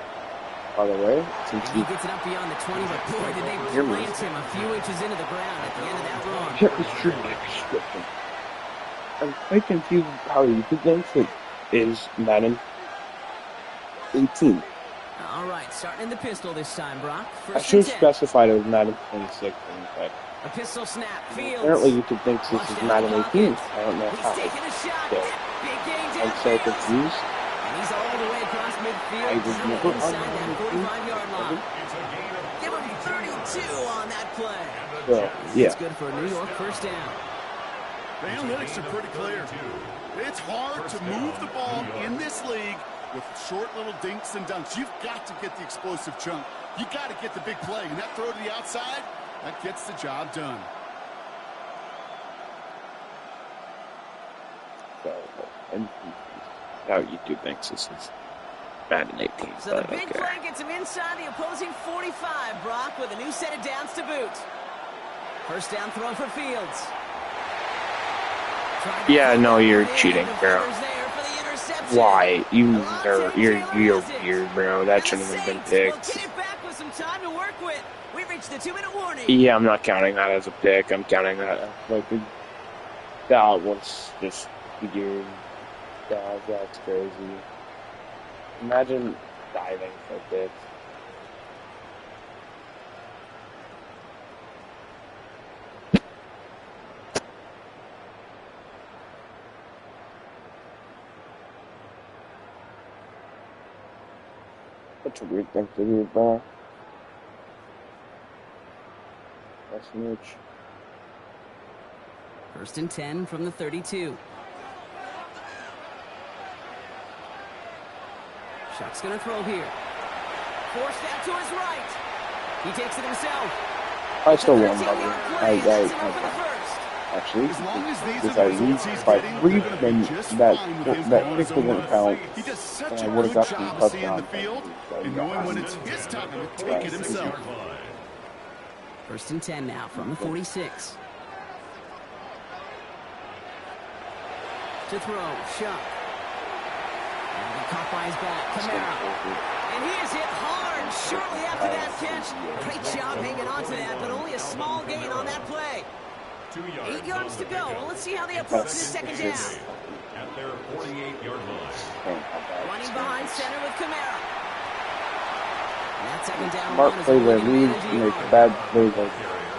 By the way, since He you gets it up beyond the 20, but boy, did they plant him a few inches into the ground at the end of that run. check the screen description. I'm quite confused how YouTube thinks it is Madden 18. All right, starting in the pistol this time, Brock. I First should and have 10. specified it was Madden 26, but A pistol snap. Fields. apparently YouTube thinks this is Madden 18. I don't know He's how. taking a shot. So, Big gain I'm so downfield. confused. And he's all the way across midfield. I was never on inside Madden that 18. 45-yard line. Give him 32 on that play. So, yeah. It's good for a New York first down. The analytics are pretty clear. It's hard to move the ball in this league with short little dinks and dunks. You've got to get the explosive chunk. You got to get the big play. And that throw to the outside, that gets the job done. So, and now YouTube thinks this is Madden 18. So the but big okay. play gets him inside the opposing 45, Brock, with a new set of downs to boot. First down throw for Fields. Yeah, no, you're cheating, bro. Why? You're weird, bro. That shouldn't have been picked. We reached the 2-minute warning. Yeah, I'm not counting that as a pick. I'm counting that as like a That one's just weird. That's crazy. Imagine diving like this. Such a weird thing to do, bro. That's Mitch. 1st and 10 from the 32. Shuck's gonna throw here. Forced out to his right. He takes it himself. I still won, buddy. Actually, As long as these because are I the read, results he's if I getting, read, they're gonna then be just that fine with him that going kick his own doesn't way. count. He does such And a I would have good gotten job of seeing the touchdown. field So, and knowing when it's his time to take it himself. 1st and 10 now from the 46. To throw, Shuck. And caught by his back, Kamara. And he is hit hard shortly after that catch. Great job hanging on to that, but only a small gain on that play. 8 yards to go. Well, let's see how they approach this 2nd down. At their 48-yard line. Running behind center with Kamara. That 2nd down Mark run is plays only their gonna lead, manage a make yard. bad plays like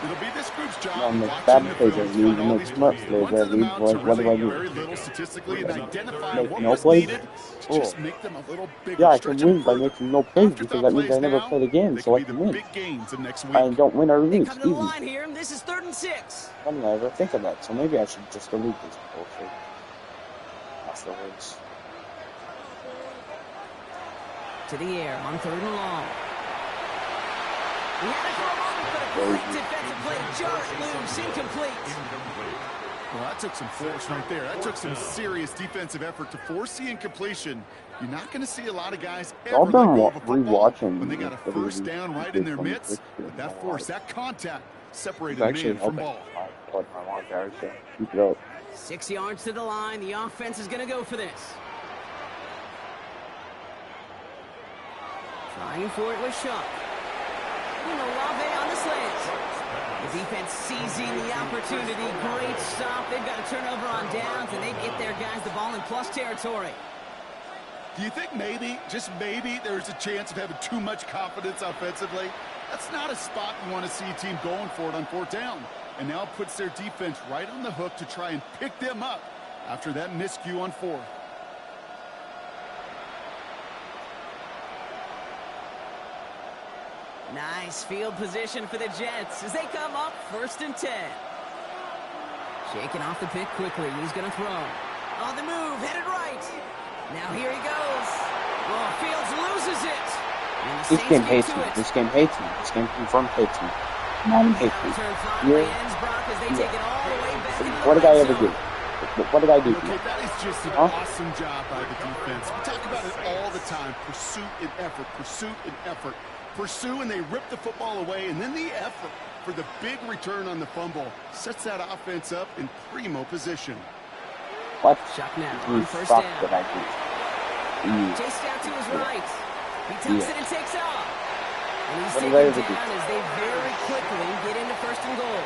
It'll be this group's job no, make watching bad the plays film like to lead, find all make these smart plays. plays Once that in the lead. mountains What do I very do? little statistically and identify Make what no was plays? needed to Cool. just make them a little bigger. Yeah, I stretch can them win by further. making no plays because Afterthought that means plays I never now, played again, they so I could can be the win. big gains of next week. I don't win or They lose, come to the easy. line here, and this is 3rd and 6. I don't ever think of that, so maybe I should just delete this bullshit afterwards. To the air on 3rd and long. He had it for a moment, but a great defensive play. Just loose, incomplete. Well, that took some force right there. That took some serious defensive effort to force the incompletion. You're not going to see a lot of guys ever I've let been go of a football rewatching when they got a the first movie down right in their from midst. But that force, that contact, separated It's actually man from helping. ball. I put my mark out, so keep it up. 6 yards to the line. The offense is going to go for this. Trying for it with Shuck. Olave on the slant. The defense seizing the opportunity. Great stop. They've got a turnover on downs, and they get their guys the ball in plus territory. Do you think maybe, just maybe, there's a chance of having too much confidence offensively? That's not a spot you want to see a team going for it on 4th down. And now it puts their defense right on the hook to try and pick them up after that miscue on 4th. Nice field position for the Jets as they come up 1st and 10. Shaking off the pick quickly. He's going to throw. On the move, headed right. Now here he goes. Oh, Fields loses it. And the This Saints game get hates to me. it. This game hates me. This game confirmed hates me. Madden hates me. Return finally Yeah. ends, Brock, as they take it all the way back into the What did I red ever zone. do? What did I do? Okay, that is just an awesome job by the defense. We talk about it all the time. Pursuit and effort, pursuit and effort. Pursue, and they rip the football away, and then the effort for the big return on the fumble sets that offense up in primo position. What? Shuck now You on 1st fuck down. that I do. Chased out to his right. He tucks it and takes off. And he's What taken did I ever down do? as they very quickly get into 1st and goal.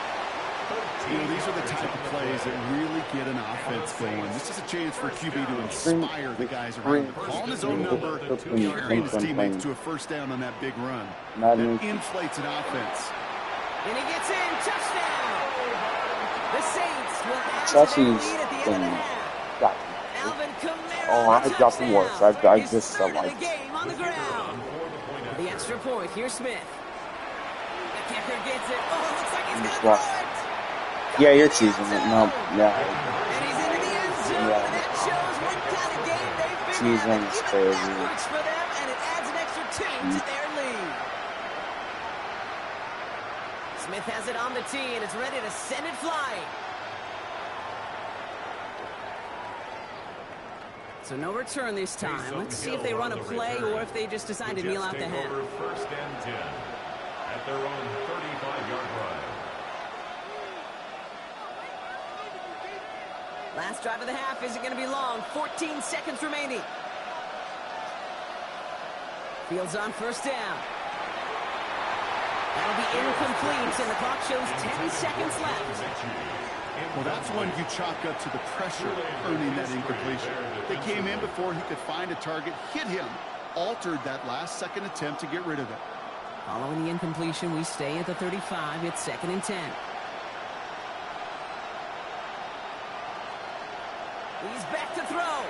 You know, these are the type of plays that really get an offense going. This is a chance for QB to inspire the guys around him. Calling his own number, carrying his teammates to a 1st down on that big run. That inflates an offense. And he gets in. Touchdown. The Saints will add to their Chelsea's lead at the end of the thing half. got Alvin Kamara. Oh, I the got the worst. touchdown. I He just felt started like the game on the ground. For the extra point, here's Smith. The kicker gets it. Oh, it looks like he's going to Well, throw it. yeah, you're cheesing it. No, yeah. And he's into the end zone, Yeah. and that shows what kind of game they've been Cheesing's having. Even crazy. that works for them, and it adds an extra 2 to their lead. Smith has it on the tee, and it's ready to send it flying. So no return this time. Let's see if they run a play or if they just decide to kneel out the half. 1st and 10 at their own 35-yard line. Last drive of the half isn't going to be long. 14 seconds remaining. Fields on 1st down. That'll be incomplete, and the clock shows 10 seconds left. Well, that's one you chalk up to the pressure earning that incompletion. They came in before he could find a target, hit him, altered that last-second attempt to get rid of it. Following the incompletion, we stay at the 35. It's 2nd and 10. He's back to throw.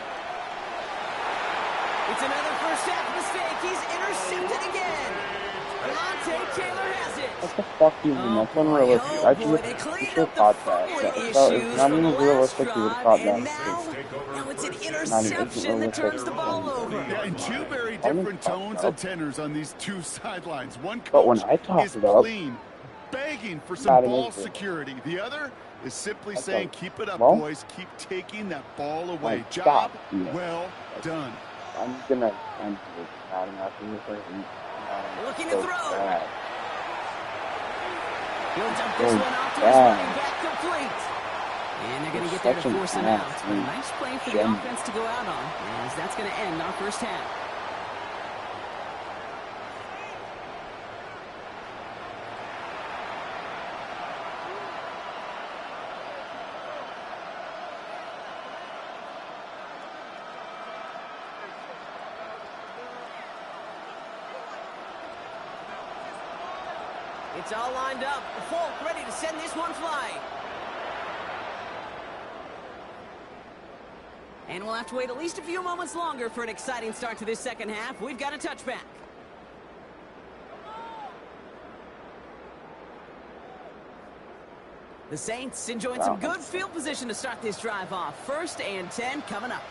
It's another first-half mistake. He's intercepted again. Alontae Taylor has it. What the fuck do you mean? That's unrealistic. I should caught that. It's not even realistic you would have caught that. Now it's an interception that turns the ball over. Yeah, and two very different tones and tenors on these two sidelines. One But when coach I talk is about clean, begging for some ball security. The other is simply saying, keep it up, boys. Keep taking that ball away. Job well done. I'm gonna end it. After this. Looking to throw. He'll dump this one off to his running back complete. And they're going to get there to force him out. But a nice play for the offense to go out on, as that's going to end our first half. It's all lined up. Folk ready to send this one flying. And we'll have to wait at least a few moments longer for an exciting start to this second half. We've got a touchback. The Saints enjoying some good field position to start this drive off. 1st and 10 coming up.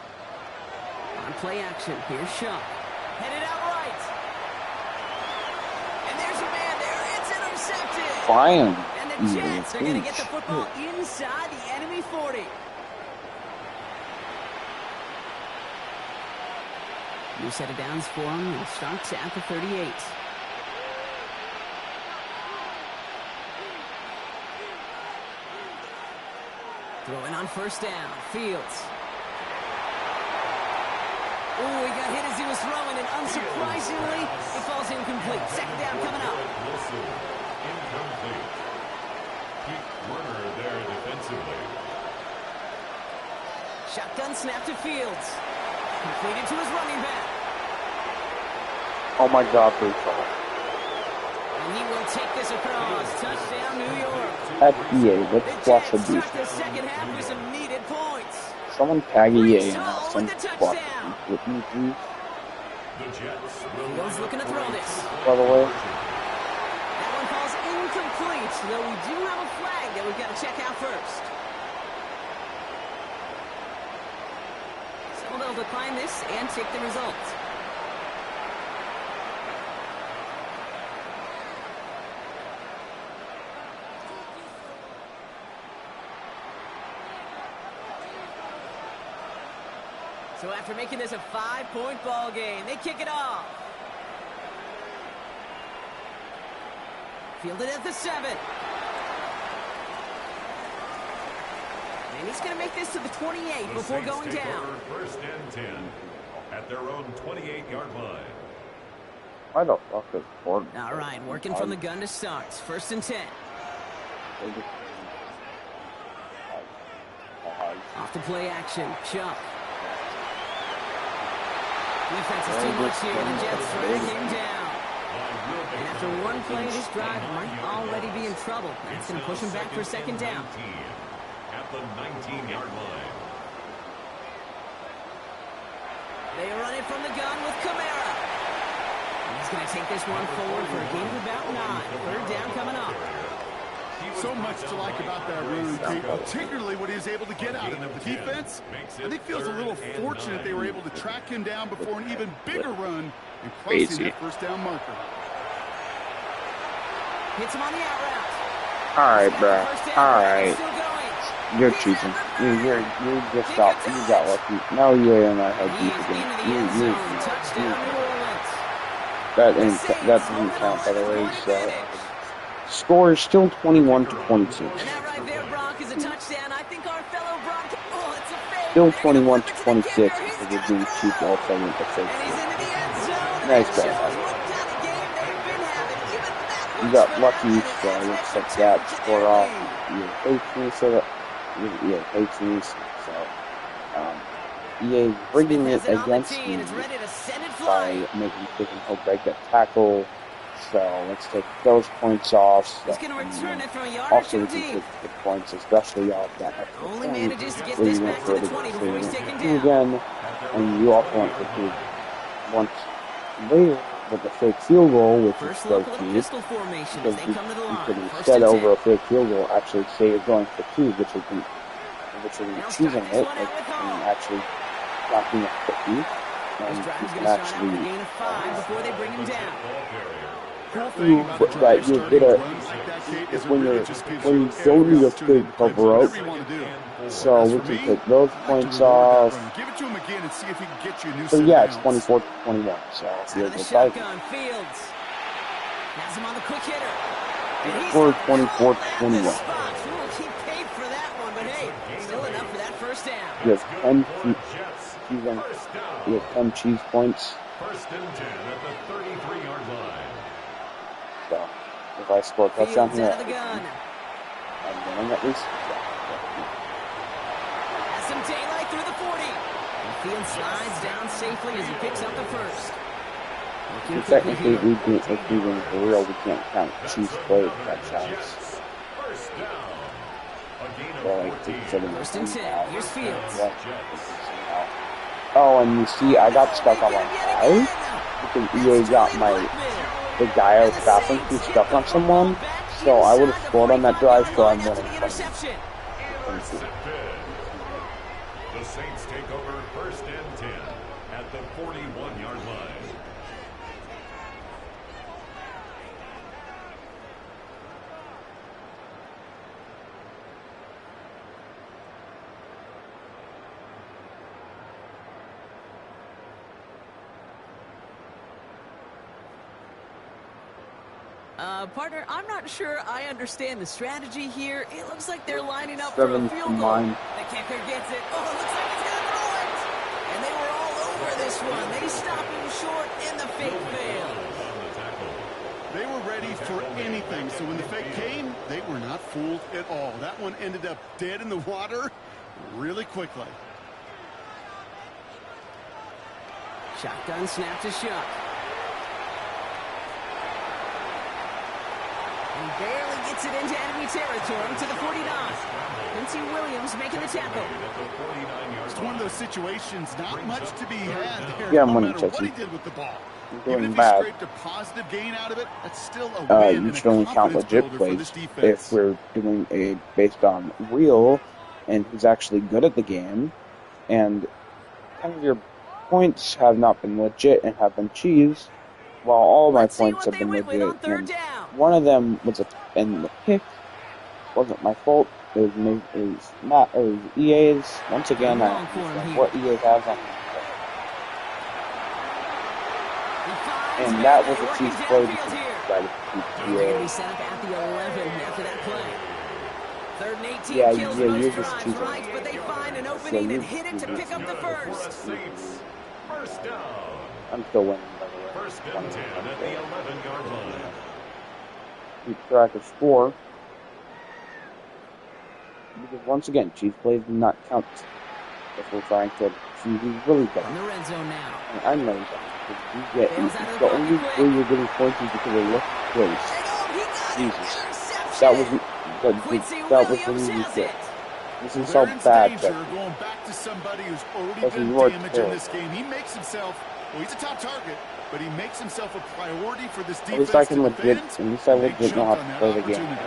On play action, here's Shaw. Headed out right. And there's a man there. It's intercepted. Fine. And the Jets are going to get the football inside the enemy 40. New set of downs for him, and starts at the 38. Throwing on 1st down, Fields. Oh, he got hit as he was throwing, and unsurprisingly, it falls incomplete. 2nd down coming up. Incomplete. Keep Werner there defensively. Shotgun snap to Fields. Completed to his running back. Oh my God, please. And he will take this across. Touchdown, New York. EA, let's watch a beat. The second half with some needed points. Someone tag EA and With the touchdown. with me, please. The Jets Fields looking to throw this. By the way, That one falls incomplete, though we do have a flag that we've got to check out first. So they'll decline this and take the result. So after making this a 5-point ball game, they kick it off. Fielded at the 7. And he's going to make this to the 28 before going down. 1st and 10 at their own 28-yard line. why the fuck is Ford? All right, working from the gun to start. 1st and 10. Off to play action. Chuck. Defense is too much here. The Jets try to get him down. And after one play, this drive might already be in trouble. That's going to push him back for 2nd down. At the 19-yard line. They run it from the gun with Kamara. And he's going to take this one forward for a gain of about 9. 3rd down coming up. So much to like about that run, particularly what he was able to get out of it. The defense, I think, feels a little fortunate they were able to track him down before an even bigger run and crossing that 1st down marker. Hits him on the out route. All right, bro. All right. You're cheating. You just got lucky. Now you're in our head deep again. That didn't count, by the way. So. Score is still 21-26. And that right there, Brock, is a touchdown. I think our fellow Brock. Oh, it's a still 21-26 because we're being cheap all segment to fake. Nice guy. You got lucky, so it looks like that score off. So that EA hates these, so EA is bringing it against me by making Chicken Hope break that tackle. So let's take those points off. So, also, we can take the points, especially off that extra point where you went for the again, and you also want to do once later with the fake field goal, which is so key, because you could instead over a fake field goal actually say you're going for two, which is choosing it, and actually not being a 50, and you can actually that you're good at when you don't need a fake cover up. So we can take those points off. So yeah, it's 24-21. So here's the fight. For 24-21. You have 10 cheese points. First and 10 at the 33-yard line. So if I score a touchdown here, I'm winning at least. Some daylight through the 40. The field slides down safely as he picks up the first. Technically, if we win for real, we can't count cheese play touchdowns. First down. First and 10. Here's Fields. Oh, and you see, I got stuck on my guy because EA got the guy I was passing to stuck on someone. So I would have scored on that drive, so I'm winning. The Saints take over first and 10 at the 41-yard line. Partner, I'm not sure I understand the strategy here. It looks like they're lining up for a field goal. The kicker gets it. Oh, it looks like he's going to throw it. And they were all over this one. They stopped him short in the fake fail. They were ready for anything, so when the fake came, they were not fooled at all. That one ended up dead in the water really quickly. Shotgun snap to Shuck. He barely gets it into enemy territory to the 49. Quincy Williams making the tackle. It's one of those situations, not much to be had there. Yeah, I'm no winning, matter what Chelsea. he did with the ball. Doing Even if bad. he scraped a positive gain out of it, that's still a win. You should only count legit plays if we're doing a based on real, and who's actually good at the game, and kind of your points have not been legit and have been cheese, while all my points have been legit. And one of them was and the pick wasn't my fault. It was EA's. Once again, what EA has on. And that was a cheese play by the EA. Set up at the 11 after that play. Third and 18 Yeah, kills you're most just drives, cheesing. right? But they find an opening and hit it to pick up the first. First down. I'm still winning, by the way. First and 10 at the 11-yard line. Keep track of score. Because once again, cheese plays do not count if we're trying to see who's really good. In the red zone now. And I know that. The only way you're getting points is because they look close. Jesus. That was really good. This is so bad. Going back to somebody who's already been damaged in this game. He makes himself, well, he's a top target, but he makes himself a priority for this defense. At least I can legit know how to play the game.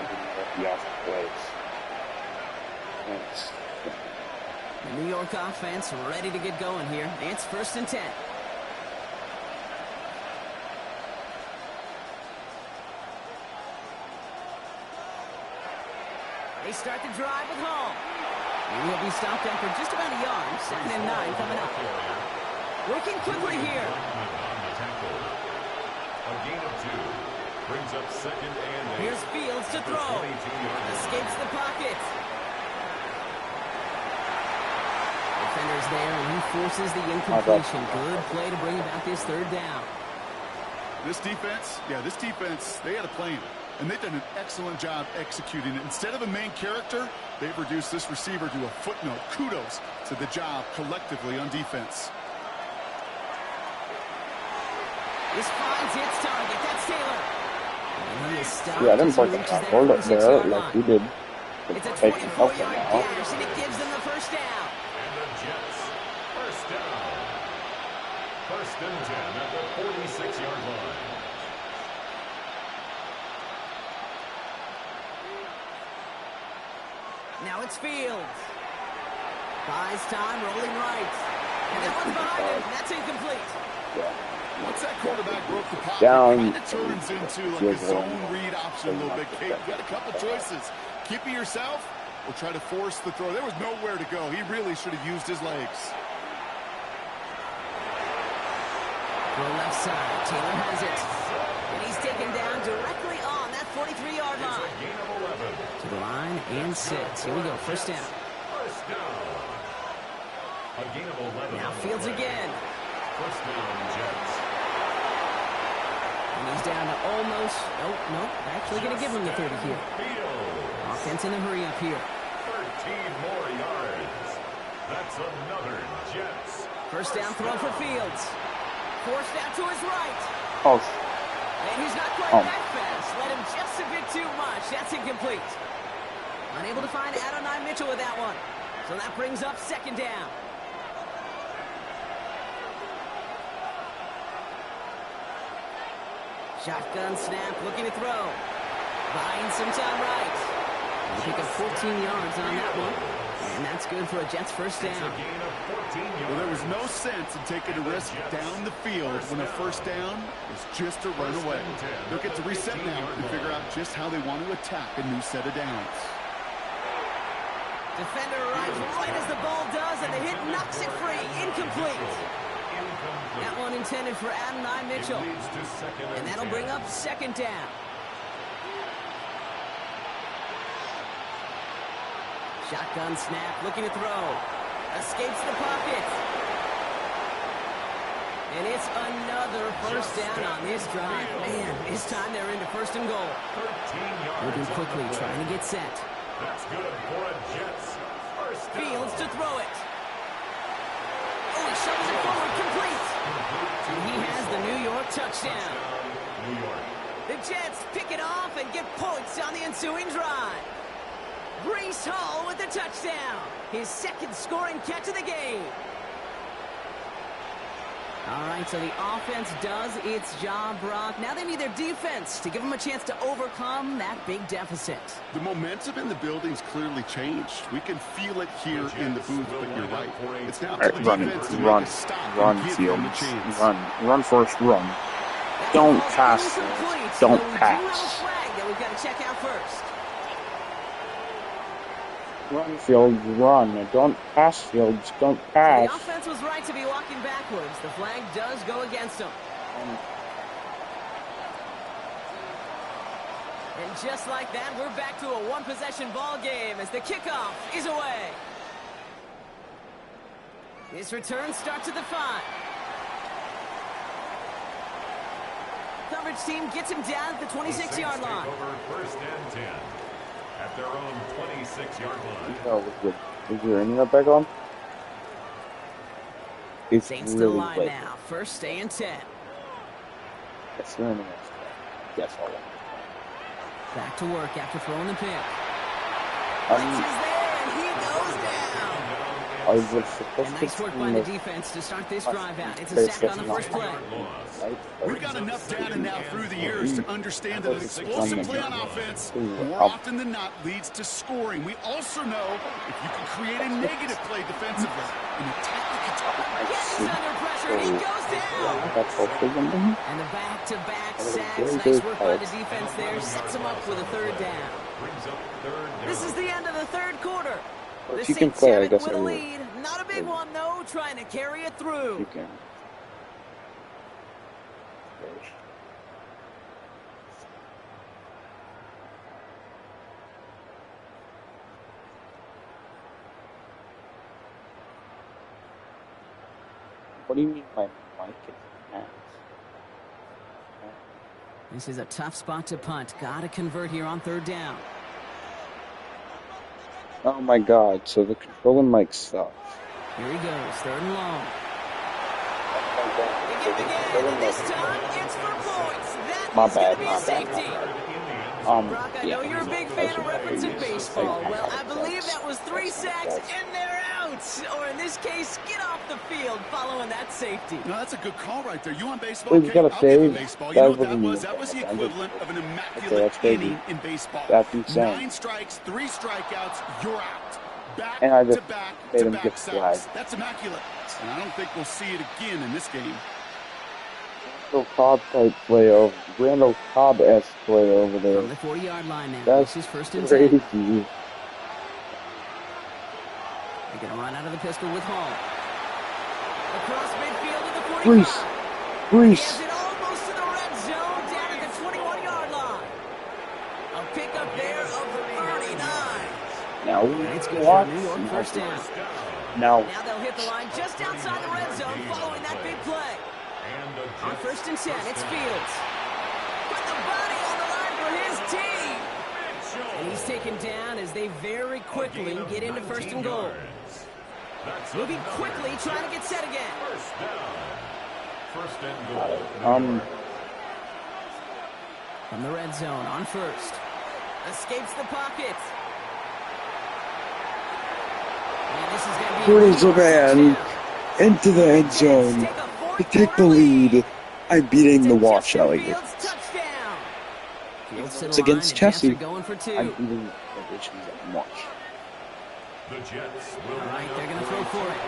The New York offense ready to get going here. It's first and 10. They start the drive with Hall. And he'll be stopped after just about a yard. 2nd and 9 coming up. Working quickly here. A gain of 2. Brings up 2nd and 8. Here's Fields to throw. Escapes the pocket. Defenders there, and he forces the incompletion. Good play to bring about this 3rd down. This defense, they had a plan. and they've done an excellent job executing it. Instead of a main character, they've reduced this receiver to a footnote. Kudos to the job collectively on defense. This finds its target. That's Taylor. And he is stopped. Yeah, I didn't break the tackle up there like you did. It's a 24-yard dash, and it gives them the first down. And the Jets, first down. First and 10 at the 46-yard line. Now it's Fields. Buys time, rolling right. And that one's behind him. That's incomplete. Once that quarterback broke the pocket, Down. it kind of turns into like a zone read option a little bit. Kate, you got a couple choices. Keep it yourself or try to force the throw. There was nowhere to go. He really should have used his legs. Go left side. Taylor has it. And he's taken down directly on that 43-yard line. It's a gain of 11. To the line and 6. Here we go. First down. First down. A gain of 11. Now Fields again. First down, Jets. And he's down to almost, nope, actually going to give him the 30 here. Fields. Offense in a hurry up here. 13 more yards. That's another Jets. First down throw for Fields. Forced out to his right. Oh, And he's not quite that fast. Let him just a bit too much. That's incomplete. Unable to find Adonai Mitchell with that one. So that brings up second down. Shotgun snap, looking to throw. Buying some time right. They pick up 14 yards on that one. And that's good for a Jets first It's a down. gain of 14 yards. Well, there was no sense in taking a risk down the field when a first down is just to run away. They'll get to reset now and figure out just how they want to attack a new set of downs. Defender arrives right as the ball does, and the hit knocks it free. Incomplete. That one intended for Adonai Mitchell. Leads to second And that'll 10. bring up second down. Shotgun snap, looking to throw. Escapes the pocket. And it's another first down on this drive. Man, this time they're into first and goal. 13 yards. Moving quickly, trying to get set. That's good for a Jets. First down. Fields to throw it. Oh, he shoves it forward, complete. And he has the New York touchdown. New York. The Jets pick it off and get points on the ensuing drive. Brees Hall with the touchdown. His second scoring catch of the game. All right, so the offense does its job, Brock. Now they need their defense to give them a chance to overcome that big deficit. The momentum in the building's clearly changed. We can feel it here in the booth, but you're right. It's now all up to right, the run, defense to run, make a stop run, and give Fields, them a chance. run first, run. Don't pass, Incomplete, don't so we pass. do have a flag that we've got to check out first. Run, Fields, run. Don't pass, Fields, don't pass. The offense was right to be walking backwards. The flag does go against them. And just like that, we're back to a one-possession ball game as the kickoff is away. This return starts at the 5. Coverage team gets him down at the 26-yard line. Over first and 10 at their own 26-yard line. Oh, is your internet back on? It's Saints to really the line late. now. First stay and 10. Yes, your internet's back. Yes, all right. Back to work after throwing the pick. Um, Blitz is there, and he goes down. I was supposed And to nice work by the defense to start this drive out. It's a sack on the first play. We've got enough data now through the years to understand that an explosive play on offense more often than not leads to scoring. We also know if you can create a negative play defensively and tightly control. Yes, he's under pressure, and he goes down. That's hopefully something. And the back-to-back sacks. Nice work by the defense there. Sets him up with a third down. Brings up third down. This is the end of the third quarter. The If you can Saints play, have I it guess with I a will. lead. Not a big one, though, trying to carry it through. You can. What do you mean by mic is hands? This is a tough spot to punt. Gotta convert here on 3rd down. Oh my god, so the controller mic sucks. Here he goes, 3rd and long. Again, and this time it's for points. That My is going to bad, be my a bad, safety. my Brock, I know you're a big fan of referencing baseball. Well, I believe that was 3 sacks and they're out. Or in this case, get off the field following that safety. No, that's a good call right there. You on baseball? We've got a I'll give you save. baseball. You That know what that wasn't was? me. That was the equivalent of an Okay, immaculate that's crazy. inning in baseball. That's insane. 9 strikes, 3 strikeouts, you're out. Back And I just to back made to him back get sacks. flagged. That's immaculate. And I don't think we'll see it again in this game. Randall Cobb type play over. Randall Cobb-esque play over there. From the 40-yard line now. That's This is 1st and 10. crazy. They're going to run out of the pistol with Hall. Across midfield to the 45. Brees. He Brees. has it almost to the red zone, down at the 21-yard line. A pickup there of 39. Now It's good for what? a New York 1st down. Now Now they'll hit the line just outside the red zone following that big play. On 1st and 10, it's Fields. Put the body on the line for his team. And he's taken down as they very quickly get into 1st and goal. Moving quickly, trying to get set again. First and goal. From the red zone on 1st. Escapes the pocket. And this is going to be Brings a man into the end zone to take the lead. I'm beating the washout. It's against Chelsea. Going for 2. I'm beating the Richards at March. The Jets will All right, they're going to throw for it.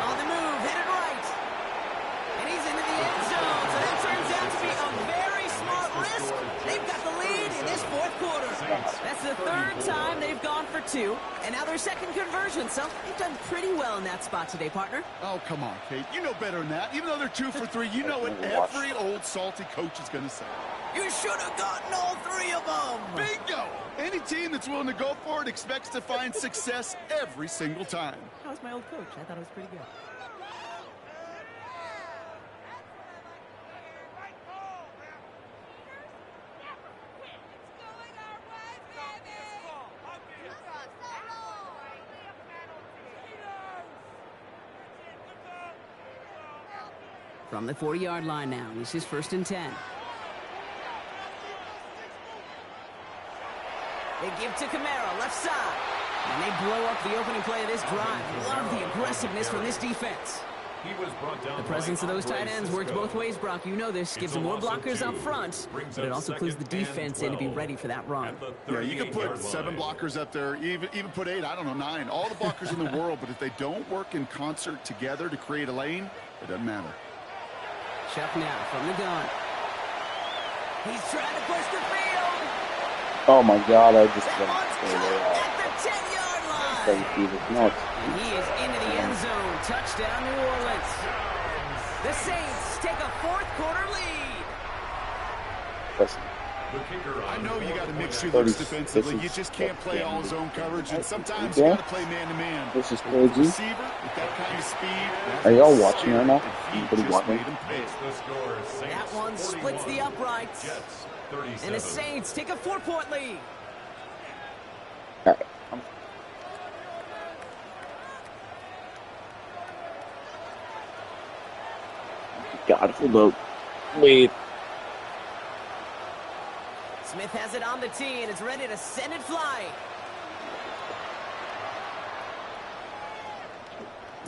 On the move, headed right. And he's into the end zone. So that turns out to be a very smart risk. They've got the lead in this 4th quarter. That's the 3rd time they've gone for 2. And now their 2nd conversion. So they've done pretty well in that spot today, partner. Oh, come on, Kate. You know better than that. Even though they're 2 for 3, you know what every old salty coach is going to say. You should have gotten all 3 of them. Bingo! Any team that's willing to go for it expects to find success every single time. That was my old coach. I thought it was pretty good. From the 40-yard line now, this is 1st and 10. They give to Camaro, left side. And they blow up the opening play of this drive. Love the aggressiveness from this defense. The presence of those tight ends works both ways, Brock. You know this. Gives them more blockers up front, but it also clues the defense in to be ready for that run. Yeah, you can put 7 blockers up there, even put 8, I don't know, 9. All the blockers in the world, but if they don't work in concert together to create a lane, it doesn't matter. Chuck now from the gun. He's trying to push the field. Oh my god, I just That went one's to caught at the 10-yard line. Thank you. No, And he is into the end zone. Touchdown, New Orleans. The Saints take a 4th quarter lead. listen, I know you got to mix your looks defensively. You just can't play all zone coverage, and sometimes you got to play man-to-man. this is With crazy. receiver, with that kind of speed. Are y'all watching right now? He Anybody just watching? made him pay. That one splits the uprights. And the Saints take a 4-point lead. Alright. God, hold up. Wait. Smith has it on the tee and is ready to send it flying.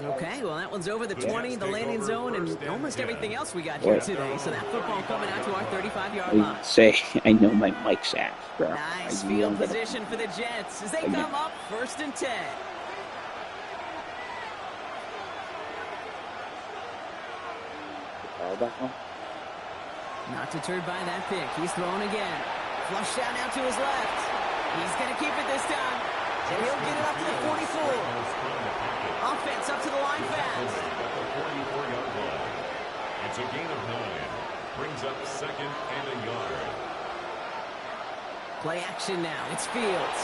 Okay, well, that one's over the 20, the landing zone, and almost everything else we got here today. So that football coming out to our 35-yard line. Say, I know my mic's ass, bro. Nice field position for the Jets as they come up 1st and 10. Not deterred by that pick. He's throwing again. Flushed out now to his left. He's going to keep it this time. And he'll get it up to the 44. Offense up to the line fast. It's a gain of 9. Brings up 2nd and a yard. Play action now. It's Fields.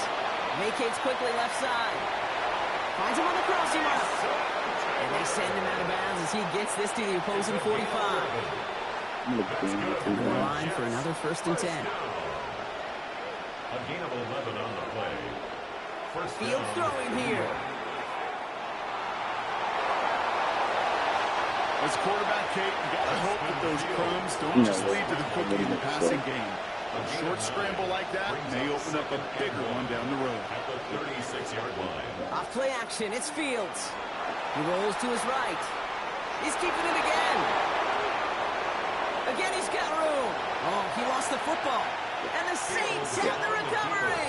Vacates quickly left side. Finds him on the crossing route. And they send him out of bounds as he gets this to the opposing 45. Line for another 1st and 10. A gain of 11 on the play. Field throwing here. As quarterback, Kate, you got to hope that those crumbs don't just lead to the cookie in the passing game. A short scramble like that may open up a bigger one down the road. At the 36-yard line. Off play action, it's Fields. He rolls to his right. He's keeping it again. Again, he's got room. Oh, he lost the football. And the Saints have the recovery.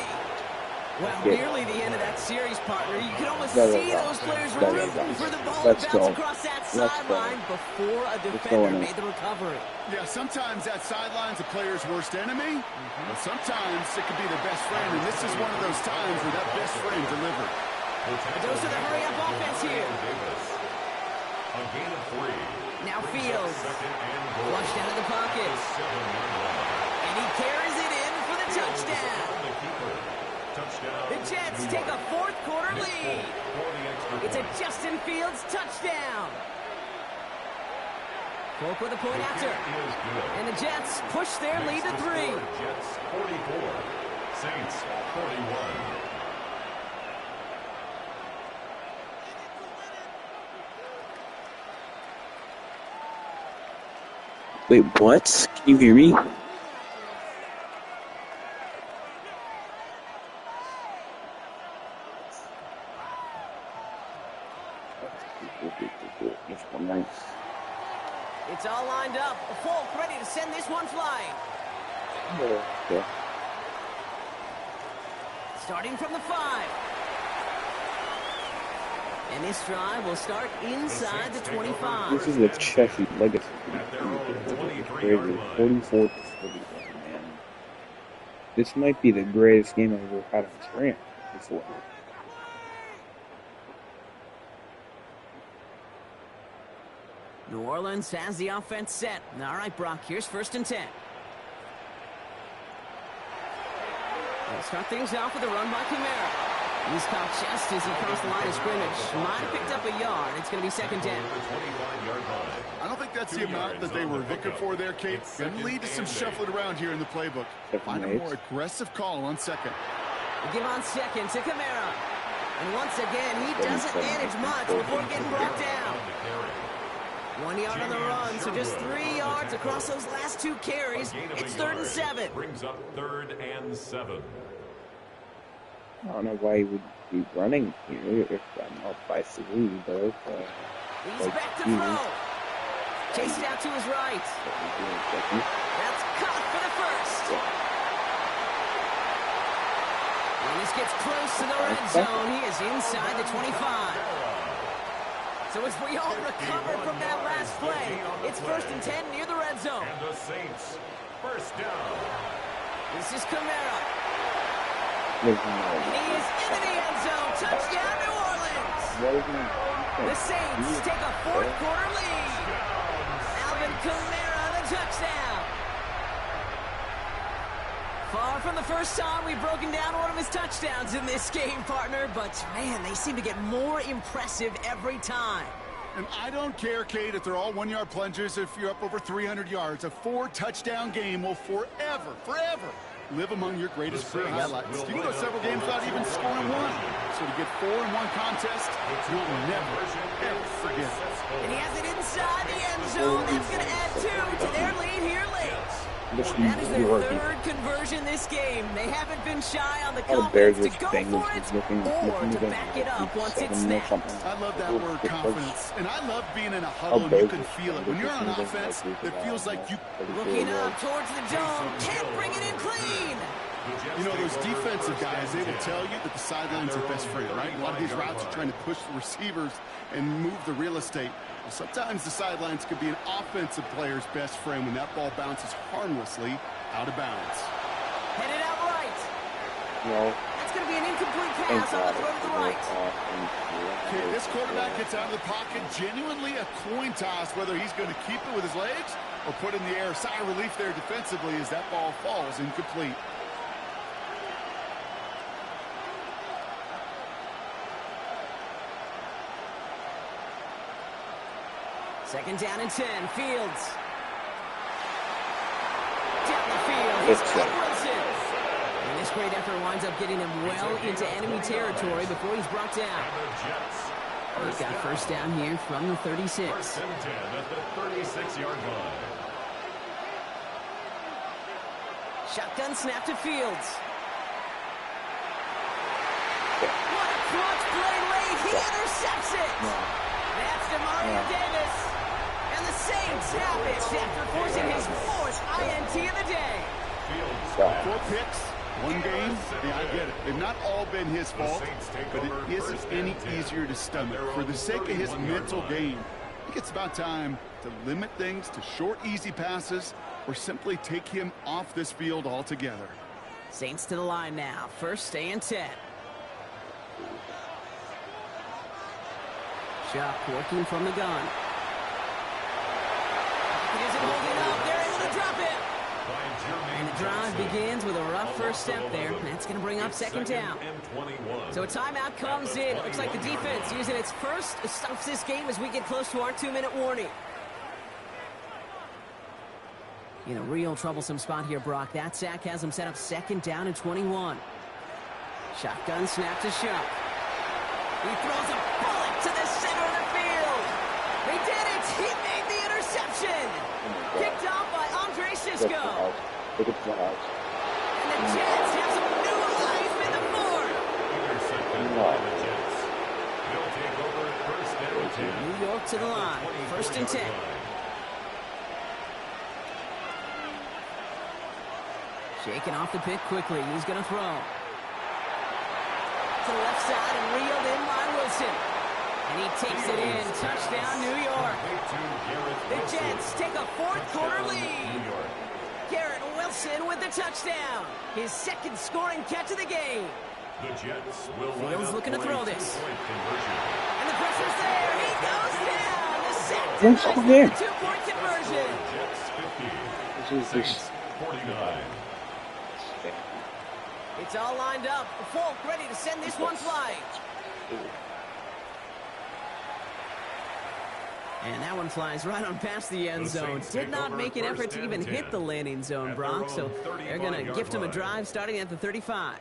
Well, nearly the end of that series, partner. You can almost see those players rooting for the ball to bounce across that sideline before a defender made the recovery. Yeah, sometimes that sideline's a player's worst enemy, but sometimes it could be their best friend, and this is one of those times where that best friend delivered. Those are the hurry-up offense here. A gain of 3. Now Fields. Flushed out of the pocket. And he carries it in for the touchdown. The Jets take a 4th quarter lead. It's a Justin Fields touchdown. Polk with a point after. And the Jets push their lead to 3. Jets 44. Saints 41. Wait, what? Can you hear me? It's all lined up. Polk ready to send this one flying. Okay. Starting from the 5. And this drive will start inside the 25. This is a Cheshire legacy. 44 to 41, man. This might be the greatest game I've ever had on stream before. New Orleans has the offense set. All right, Brock, here's 1st and 10. They'll start things off with a run by Kamara. He's caught just as he crossed the line of scrimmage. Might have picked up a yard. It's going to be 2nd down. I don't think that's the amount that they were looking for there, Kate. Going to lead to some shuffling around here in the playbook. Find a more aggressive call on 2nd. They give on 2nd to Kamara. And once again, he doesn't manage much before getting brought down. 1 yard on the run, so just 3 yards across those last 2 carries. It's 3rd and 7. Brings up 3rd and 7. I don't know why he would be running here if I'm up by 3, but okay. He's back to throw. Chased out to his right. That's caught for the 1st. When this gets close to the red zone, he is inside the 25. So as we all recover from that last play, it's 1st and 10 near the red zone. And the Saints, 1st down. This is Kamara. He is into the end zone. Touchdown, New Orleans. The Saints take a 4th quarter lead. Alvin Kamara, the touchdown. Far from the first time we've broken down one of his touchdowns in this game, partner, but man, they seem to get more impressive every time. And I don't care, Kate, if they're all 1-yard plungers, if you're up over 300 yards. A 4-touchdown game will forever live among your greatest career highlights. You can go several games without even scoring one. So to get 4 in one contest, you'll never, ever forget it. And he has it inside the end zone. That's going to add 2 to their lead here late. That is their 3rd conversion this game. They haven't been shy on the confidence to go for it or to back it up once it's snapped. I love that word, confidence. And I love being in a huddle and you can feel it. When you're on offense, it feels like you... Looking up towards the dome, can't bring it in clean. You know, those defensive guys, they will tell you that the sideline's their best friend, right? A lot of these routes are trying to push the receivers and move the real estate. Well, sometimes the sidelines could be an offensive player's best friend when that ball bounces harmlessly out of bounds. Headed out right. No. That's going to be an incomplete pass on the throw to the right. Okay, this quarterback gets out of the pocket, genuinely a coin toss, whether he's going to keep it with his legs or put it in the air. Sigh of relief there defensively as that ball falls incomplete. Second down and 10, Fields. his Wilson. And this great effort winds up getting him well into enemy territory before he's brought down. He's got first down here from the 36. First and 10 at the 36-yard line. Shotgun snap to Fields. What a clutch play late. He intercepts it. That's DeMario Davis. And the Saints have it after forcing his fourth INT of the day. 4 picks, 1 game. Yeah, I get it. They've not all been his fault, but it isn't any easier to stomach. For the sake of his mental game, I think it's about time to limit things to short, easy passes or simply take him off this field altogether. Saints to the line now. First and 10. Shuck working from the gun. He isn't holding up. They're able to drop it. And the drive begins with a rough first step there. That's going to bring up second down. So a timeout comes in. Looks like the defense using its first stops this game as we get close to our 2-minute warning. In a real troublesome spot here, Brock. That sack has him set up second down and 21. Shotgun snap to Shuck. He throws a bullet to the center of the field. They did it. He made the interception. Picked off by Andre Sisco. Look at the house. And the Jets have some new life in the fourth. Intercepted by the Jets. They'll take over at first and 10. New York to the line. First and 10. Shaking off the pick quickly. He's going to throw. To the left side and reeled in by Wilson. And he takes it in. Touchdown, New York. The Jets take a fourth-quarter lead. Garrett Wilson with the touchdown. His second scoring catch of the game. The Jets will Fields looking to throw this. And the pressure's there. He goes down. The sack Thanks for the game. the two-point conversion. Jets 50. This is Saints 49. It's all lined up. Folk ready to send this one flying. And that one flies right on past the end zone. Did not make an effort to even hit the landing zone, Brock. So they're going to gift him a drive starting at the 35.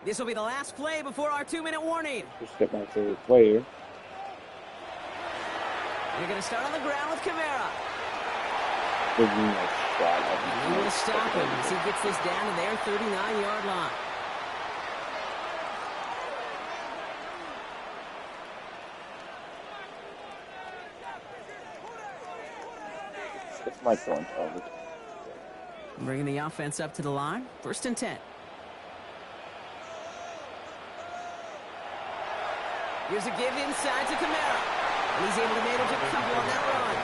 This will be the last play before our 2-minute warning. Just get my favorite player. They're going to start on the ground with Kamara. Give me a shot. He will stop him as he gets this down to their 39-yard line. It's my point, Albert. Bringing the offense up to the line. First and 10. Here's a give inside to Kamara. And he's able to manage a couple on that run.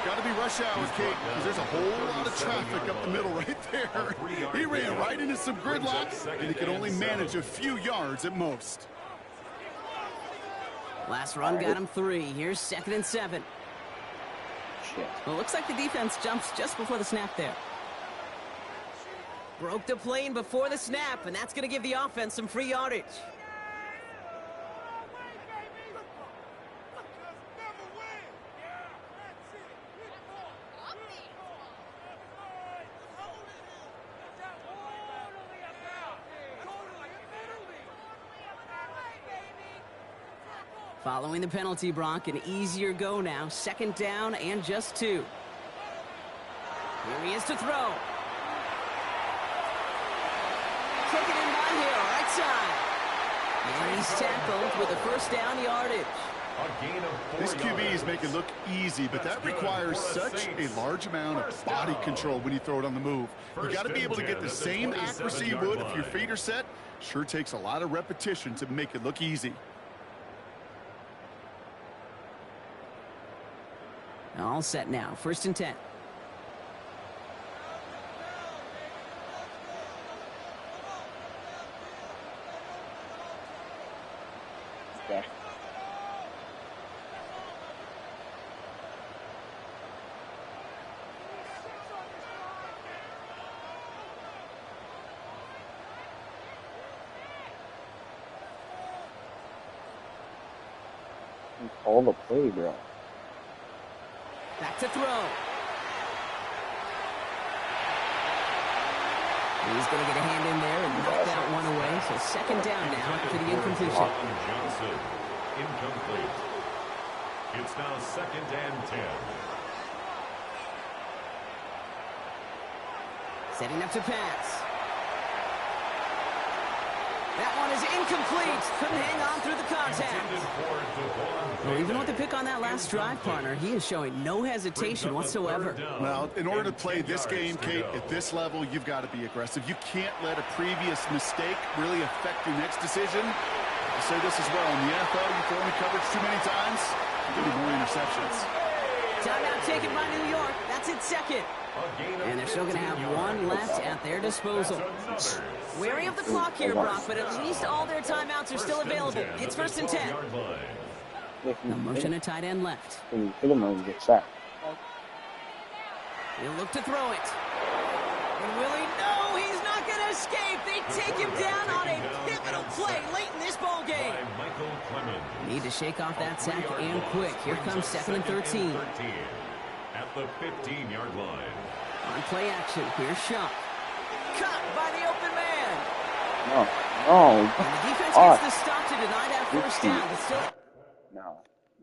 Got to be rush hour, Kate, because there's a whole lot of traffic up the middle right there. He ran right into some gridlock, and he could only manage a few yards at most. Last run got him 3. Here's second and 7. Shit. Well, it looks like the defense jumps just before the snap there. Broke the plane before the snap, and that's going to give the offense some free yardage. Following the penalty, Brock, an easier go now. Second down and just 2. Here he is to throw. Taken in by Hill, right side. And he's tackled with a first down yardage. This QBs make it look easy, but that requires such a large amount of body control when you throw it on the move. You got to be able to get the same accuracy you would if your feet are set. Sure takes a lot of repetition to make it look easy. All set now. First and 10. Okay. Call the play, bro. Back to throw. He's going to get a hand in there and knock that one away. So second down now after the incompletion. Johnson, incomplete. It's now 2nd and 10. Setting up to pass. That one is incomplete. Couldn't hang on through the contact. Well, even with the pick on that last drive, partner, he is showing no hesitation whatsoever. Well, in order to play this game, Kate, at this level, you've got to be aggressive. You can't let a previous mistake really affect your next decision. I say this as well. In the NFL, you throw into coverage too many times, you're going to be more interceptions. Timeout taken by New York. That's its second. And they're still going to have one left at their disposal. Wary of the clock here, Brock, but at least all their timeouts are still available. It's 1st and 10. The motion a tight end left. He'll get sacked. He'll look to throw it. And will he? No, he's not going to escape. They take him down on a pivotal play late in this ball game. Need to shake off that sack and quick. Here comes 2nd and 13. At the 15-yard line. On play action, here's Shock. Caught by the open man. No. And the defense gets the stop to deny that first down. But still...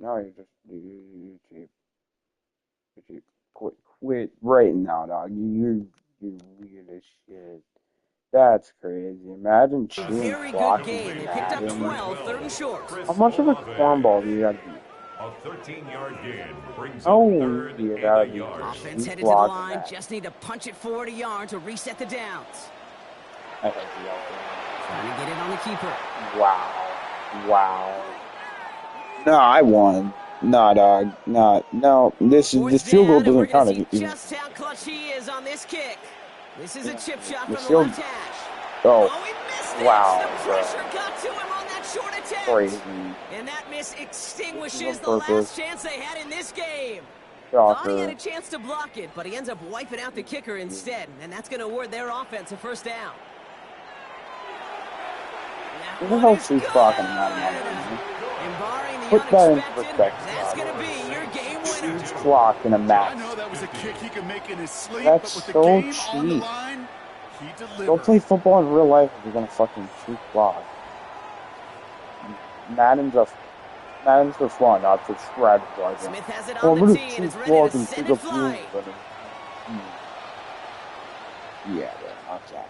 No, you cheap. Quit right now, dog. You're weird as shit. That's crazy. Imagine cheating. Very good game. They picked up 12, 3rd and short. How much of a cornball do you got to be? A 13-yard gain brings Oh, up 3rd you and gotta a be yard. Offense headed to the line. Just need to punch it forward a yard to reset the downs. I think you know. Trying to get it on the keeper. Wow. No, I won. Nah, dog. No. This field goal doesn't count. Just how clutch he is on this kick. This is a chip shot from the field... left hash. Oh, he missed it. wow. The pressure got to him on that short attempt. Crazy. And that miss extinguishes the last chance they had in this game. Shocker. Thought he had a chance to block it, but he ends up wiping out the kicker instead. And that's going to award their offense a first down. Who the hell's he blocking him? Put that into perspective. That's going to be your game winner. He's blocking a match. I know that was a kick he could make in his sleep, That's but with so the game cheap. on the line, he delivered. Go play football in real life if you're gonna fucking cheap block. Madden's for fun, not for strategy. Smith has it on the tee and is ready to send it flying. Yeah, not that.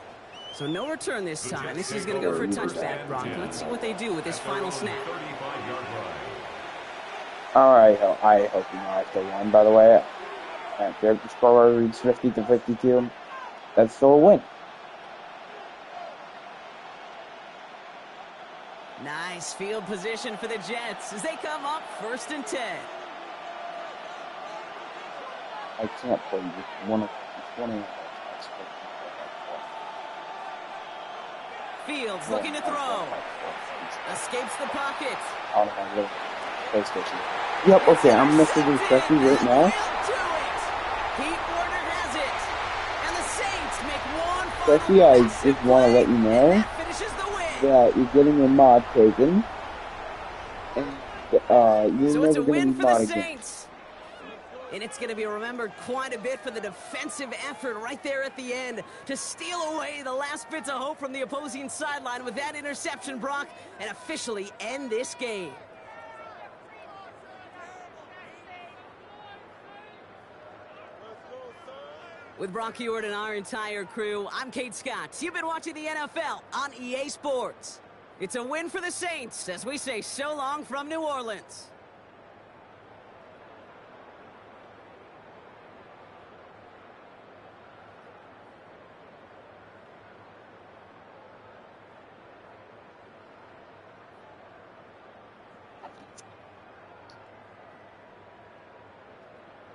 So no return this time. This is going to go for a touchback, Brock. Let's see what they do with this final snap. Alright, I hope you know I still won, by the way. If the score reads 50-52, that's still a win. Nice field position for the Jets as they come up 1st and 10. I can't play one of 20. Fields looking to throw. Escapes the pocket. Out of my little PlayStation. Yep, okay, I'm messaging Stephanie right now. Pete Warner has it. And the Saints make one Stephanie, I just want to let you know that you're getting your mod taken. And you're so it's never a going to win be for the mod again. Saints. And it's going to be remembered quite a bit for the defensive effort right there at the end to steal away the last bits of hope from the opposing sideline with that interception, Brock, and officially end this game. With Brock Heward and our entire crew, I'm Kate Scott. You've been watching the NFL on EA Sports. It's a win for the Saints as we say so long from New Orleans.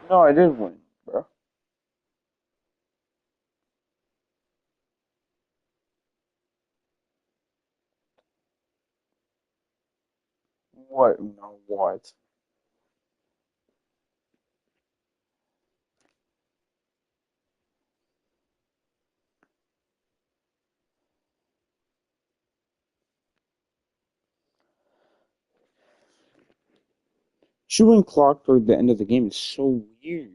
No, I didn't win, bro. What? No, what? Chewing clock toward the end of the game is so weird.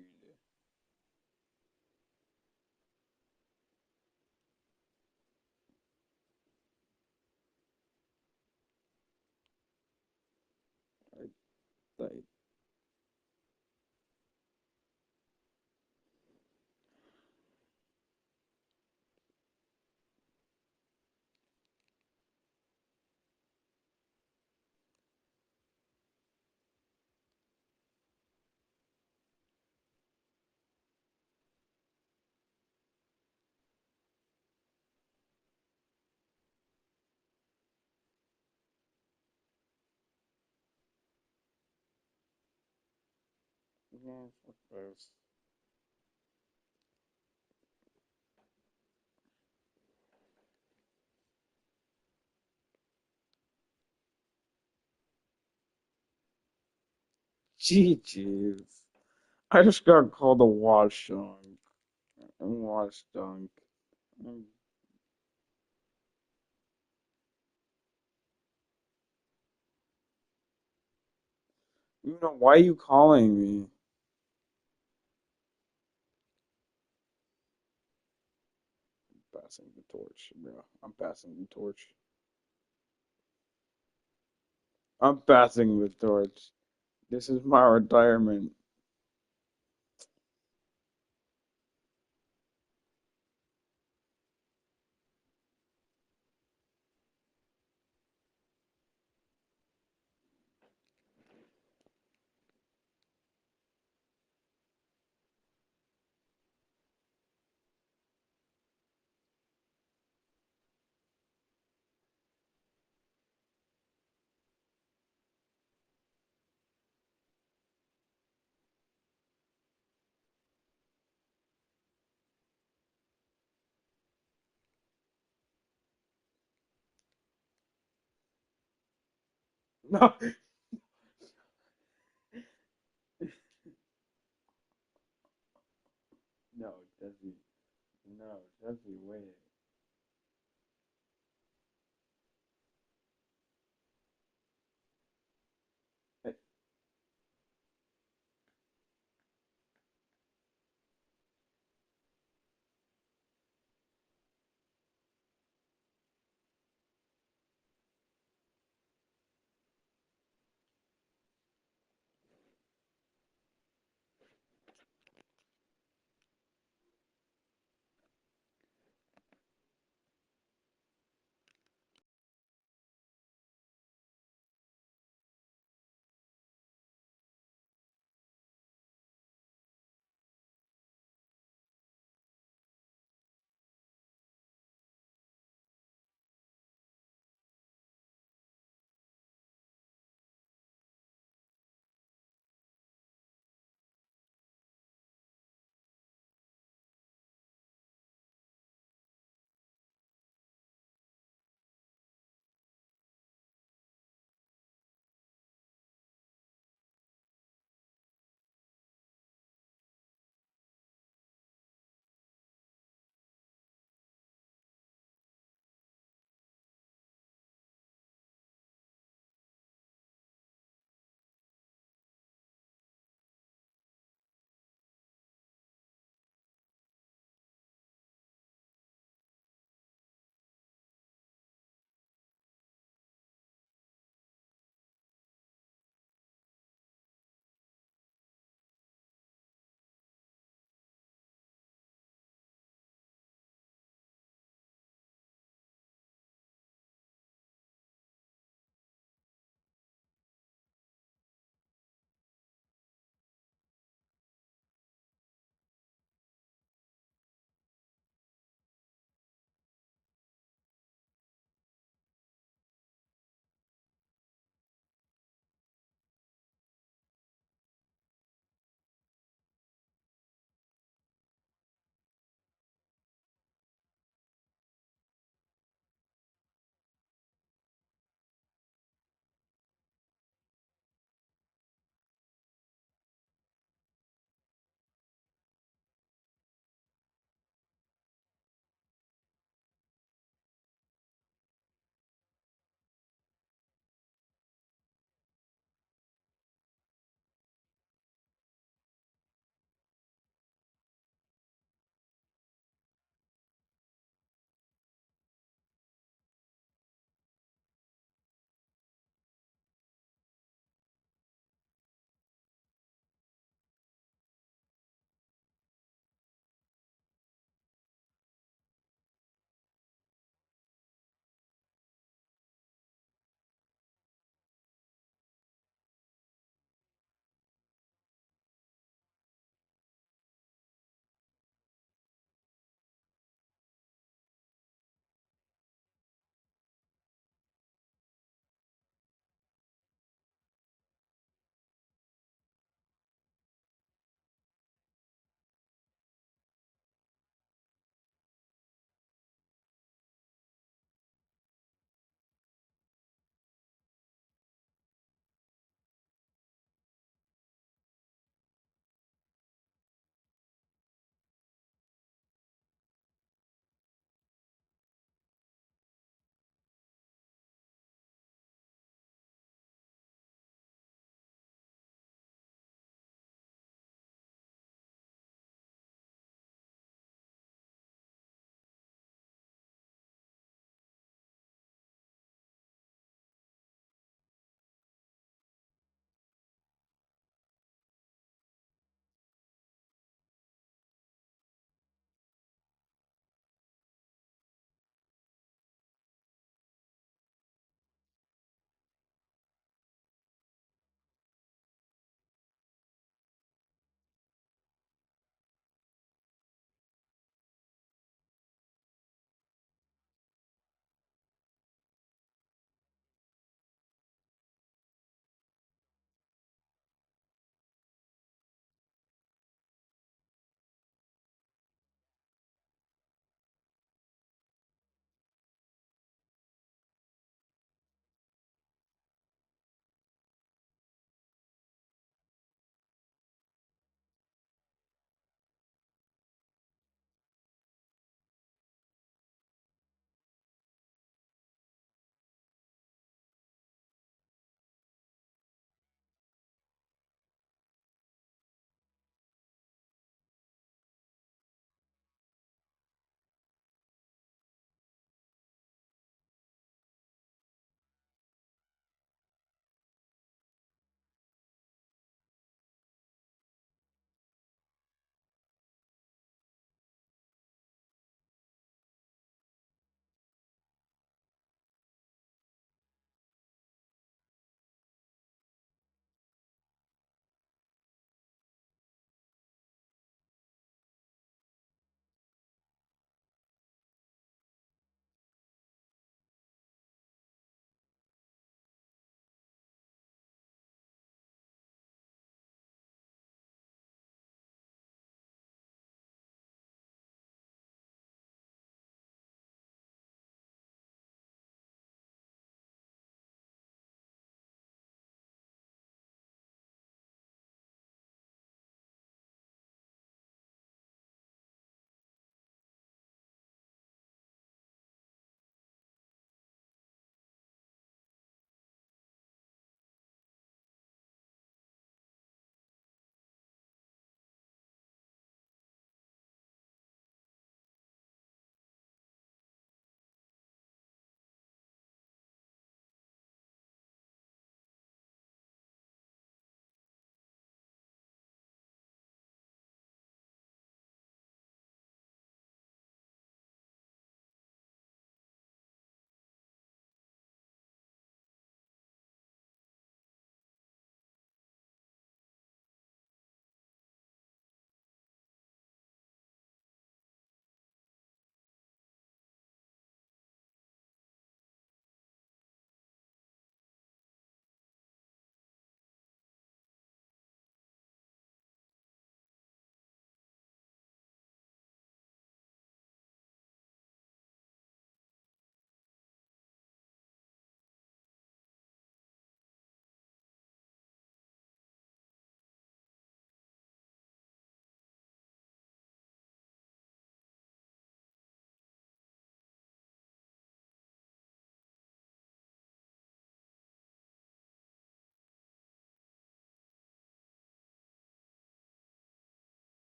Like, yeah, fuck those. GG's. I just got called a wash dunk. A wash dunk. You know, why are you calling me? Passing the torch, bro. I'm passing the torch. I'm passing the torch. This is my retirement. No, no, Desi. No, Desi, wait. Hey,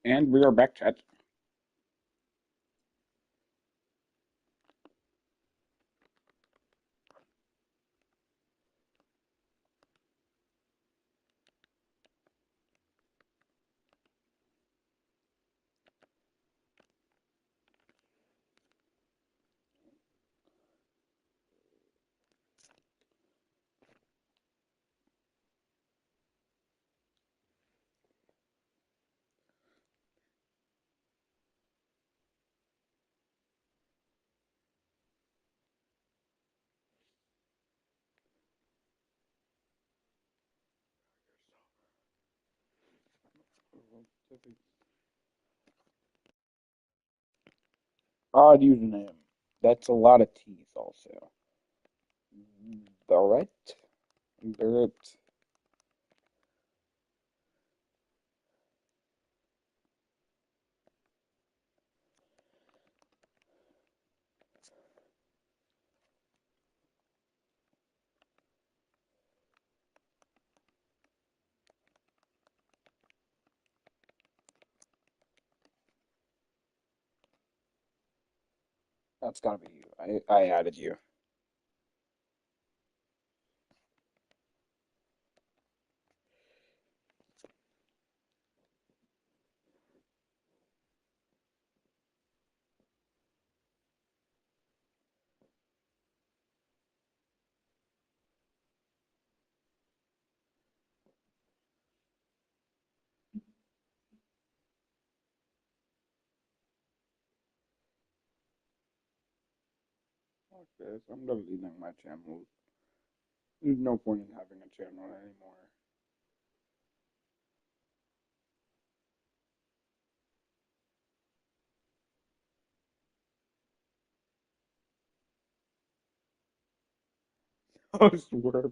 And we are back, chat. Odd username. That's a lot of T's also. Barrett? Barrett. That's gotta be you. I added you. Okay, so I'm deleting my channel. There's no point in having a channel anymore. Oh, swerve.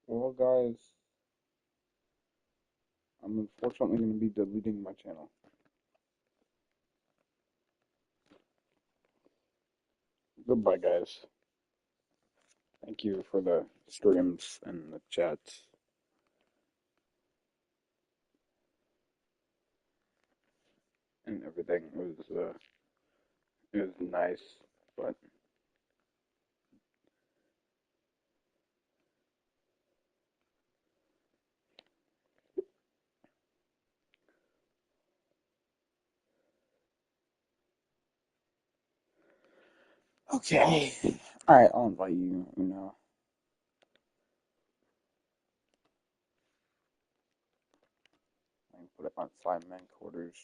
Well, guys, I'm unfortunately going to be deleting my channel. Goodbye, guys. Thank you for the streams and the chats and everything. It was nice, but okay. All right, I'll invite you. I can put it on 5-man quarters.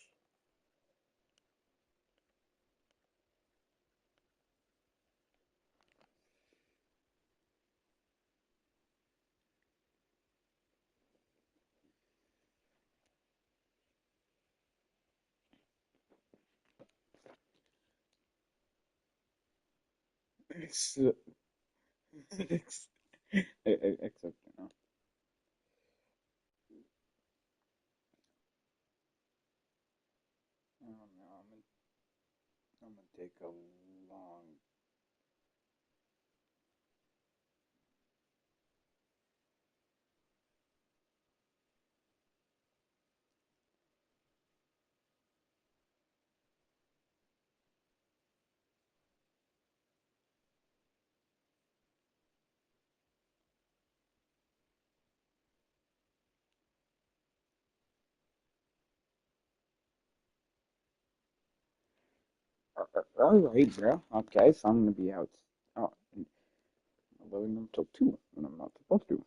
Except, except, I don't know. I'm gonna take a long. All right, bro. Okay, so I'm gonna be out. In the living room till 2 when I'm not supposed to.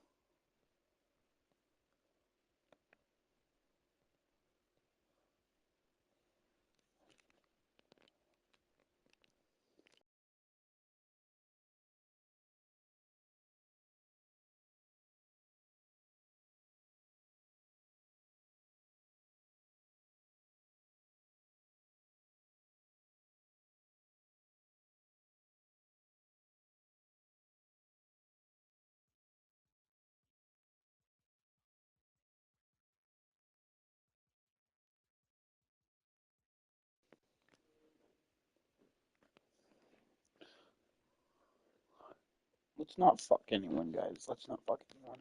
Let's not fuck anyone, guys. Let's not fuck anyone.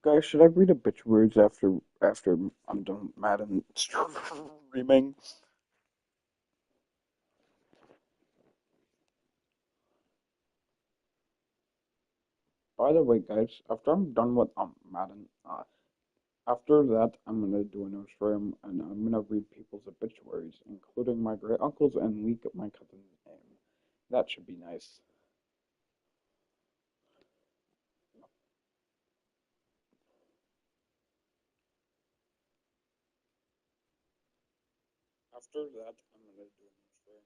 Guys, should I read obituaries after I'm done with Madden streaming? By the way, guys, after I'm done with Madden, after that I'm gonna do a no stream and I'm gonna read people's obituaries, including my great uncles and leak my cousin's name. That should be nice. After that, I'm gonna do a no stream.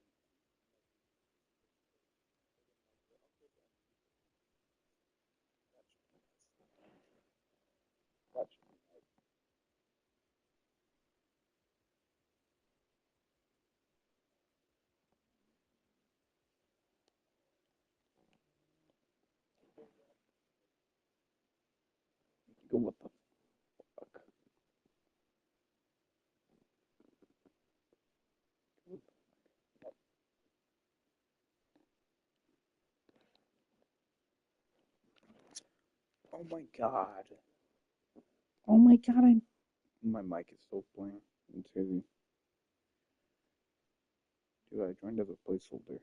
That should be nice. Go what the fuck? Oh my god. Oh my god, my mic is still playing. It's crazy. Dude, I joined as a placeholder.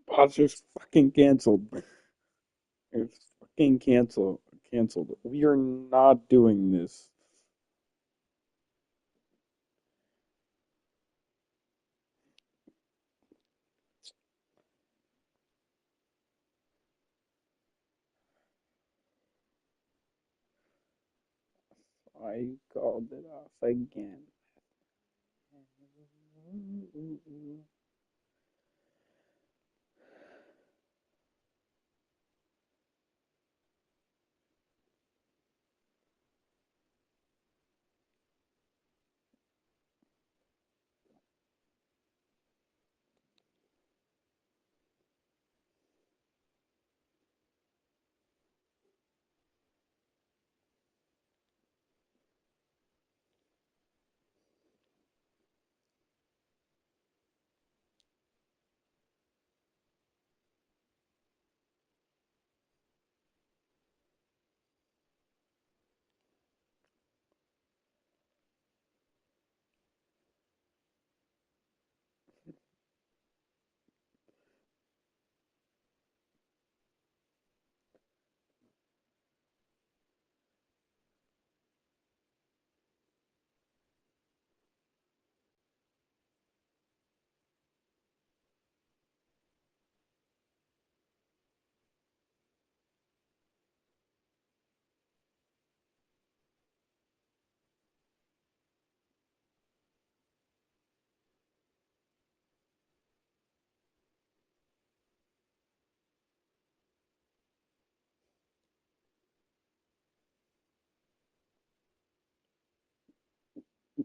Pause is fucking canceled. It's fucking canceled. We are not doing this. I called it off again.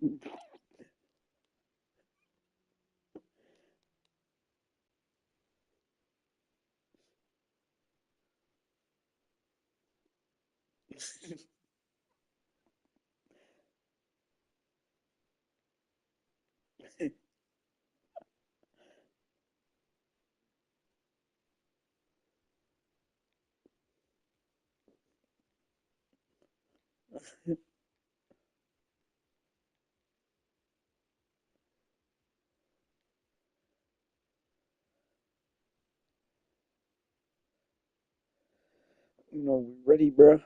You know, we ready, bro.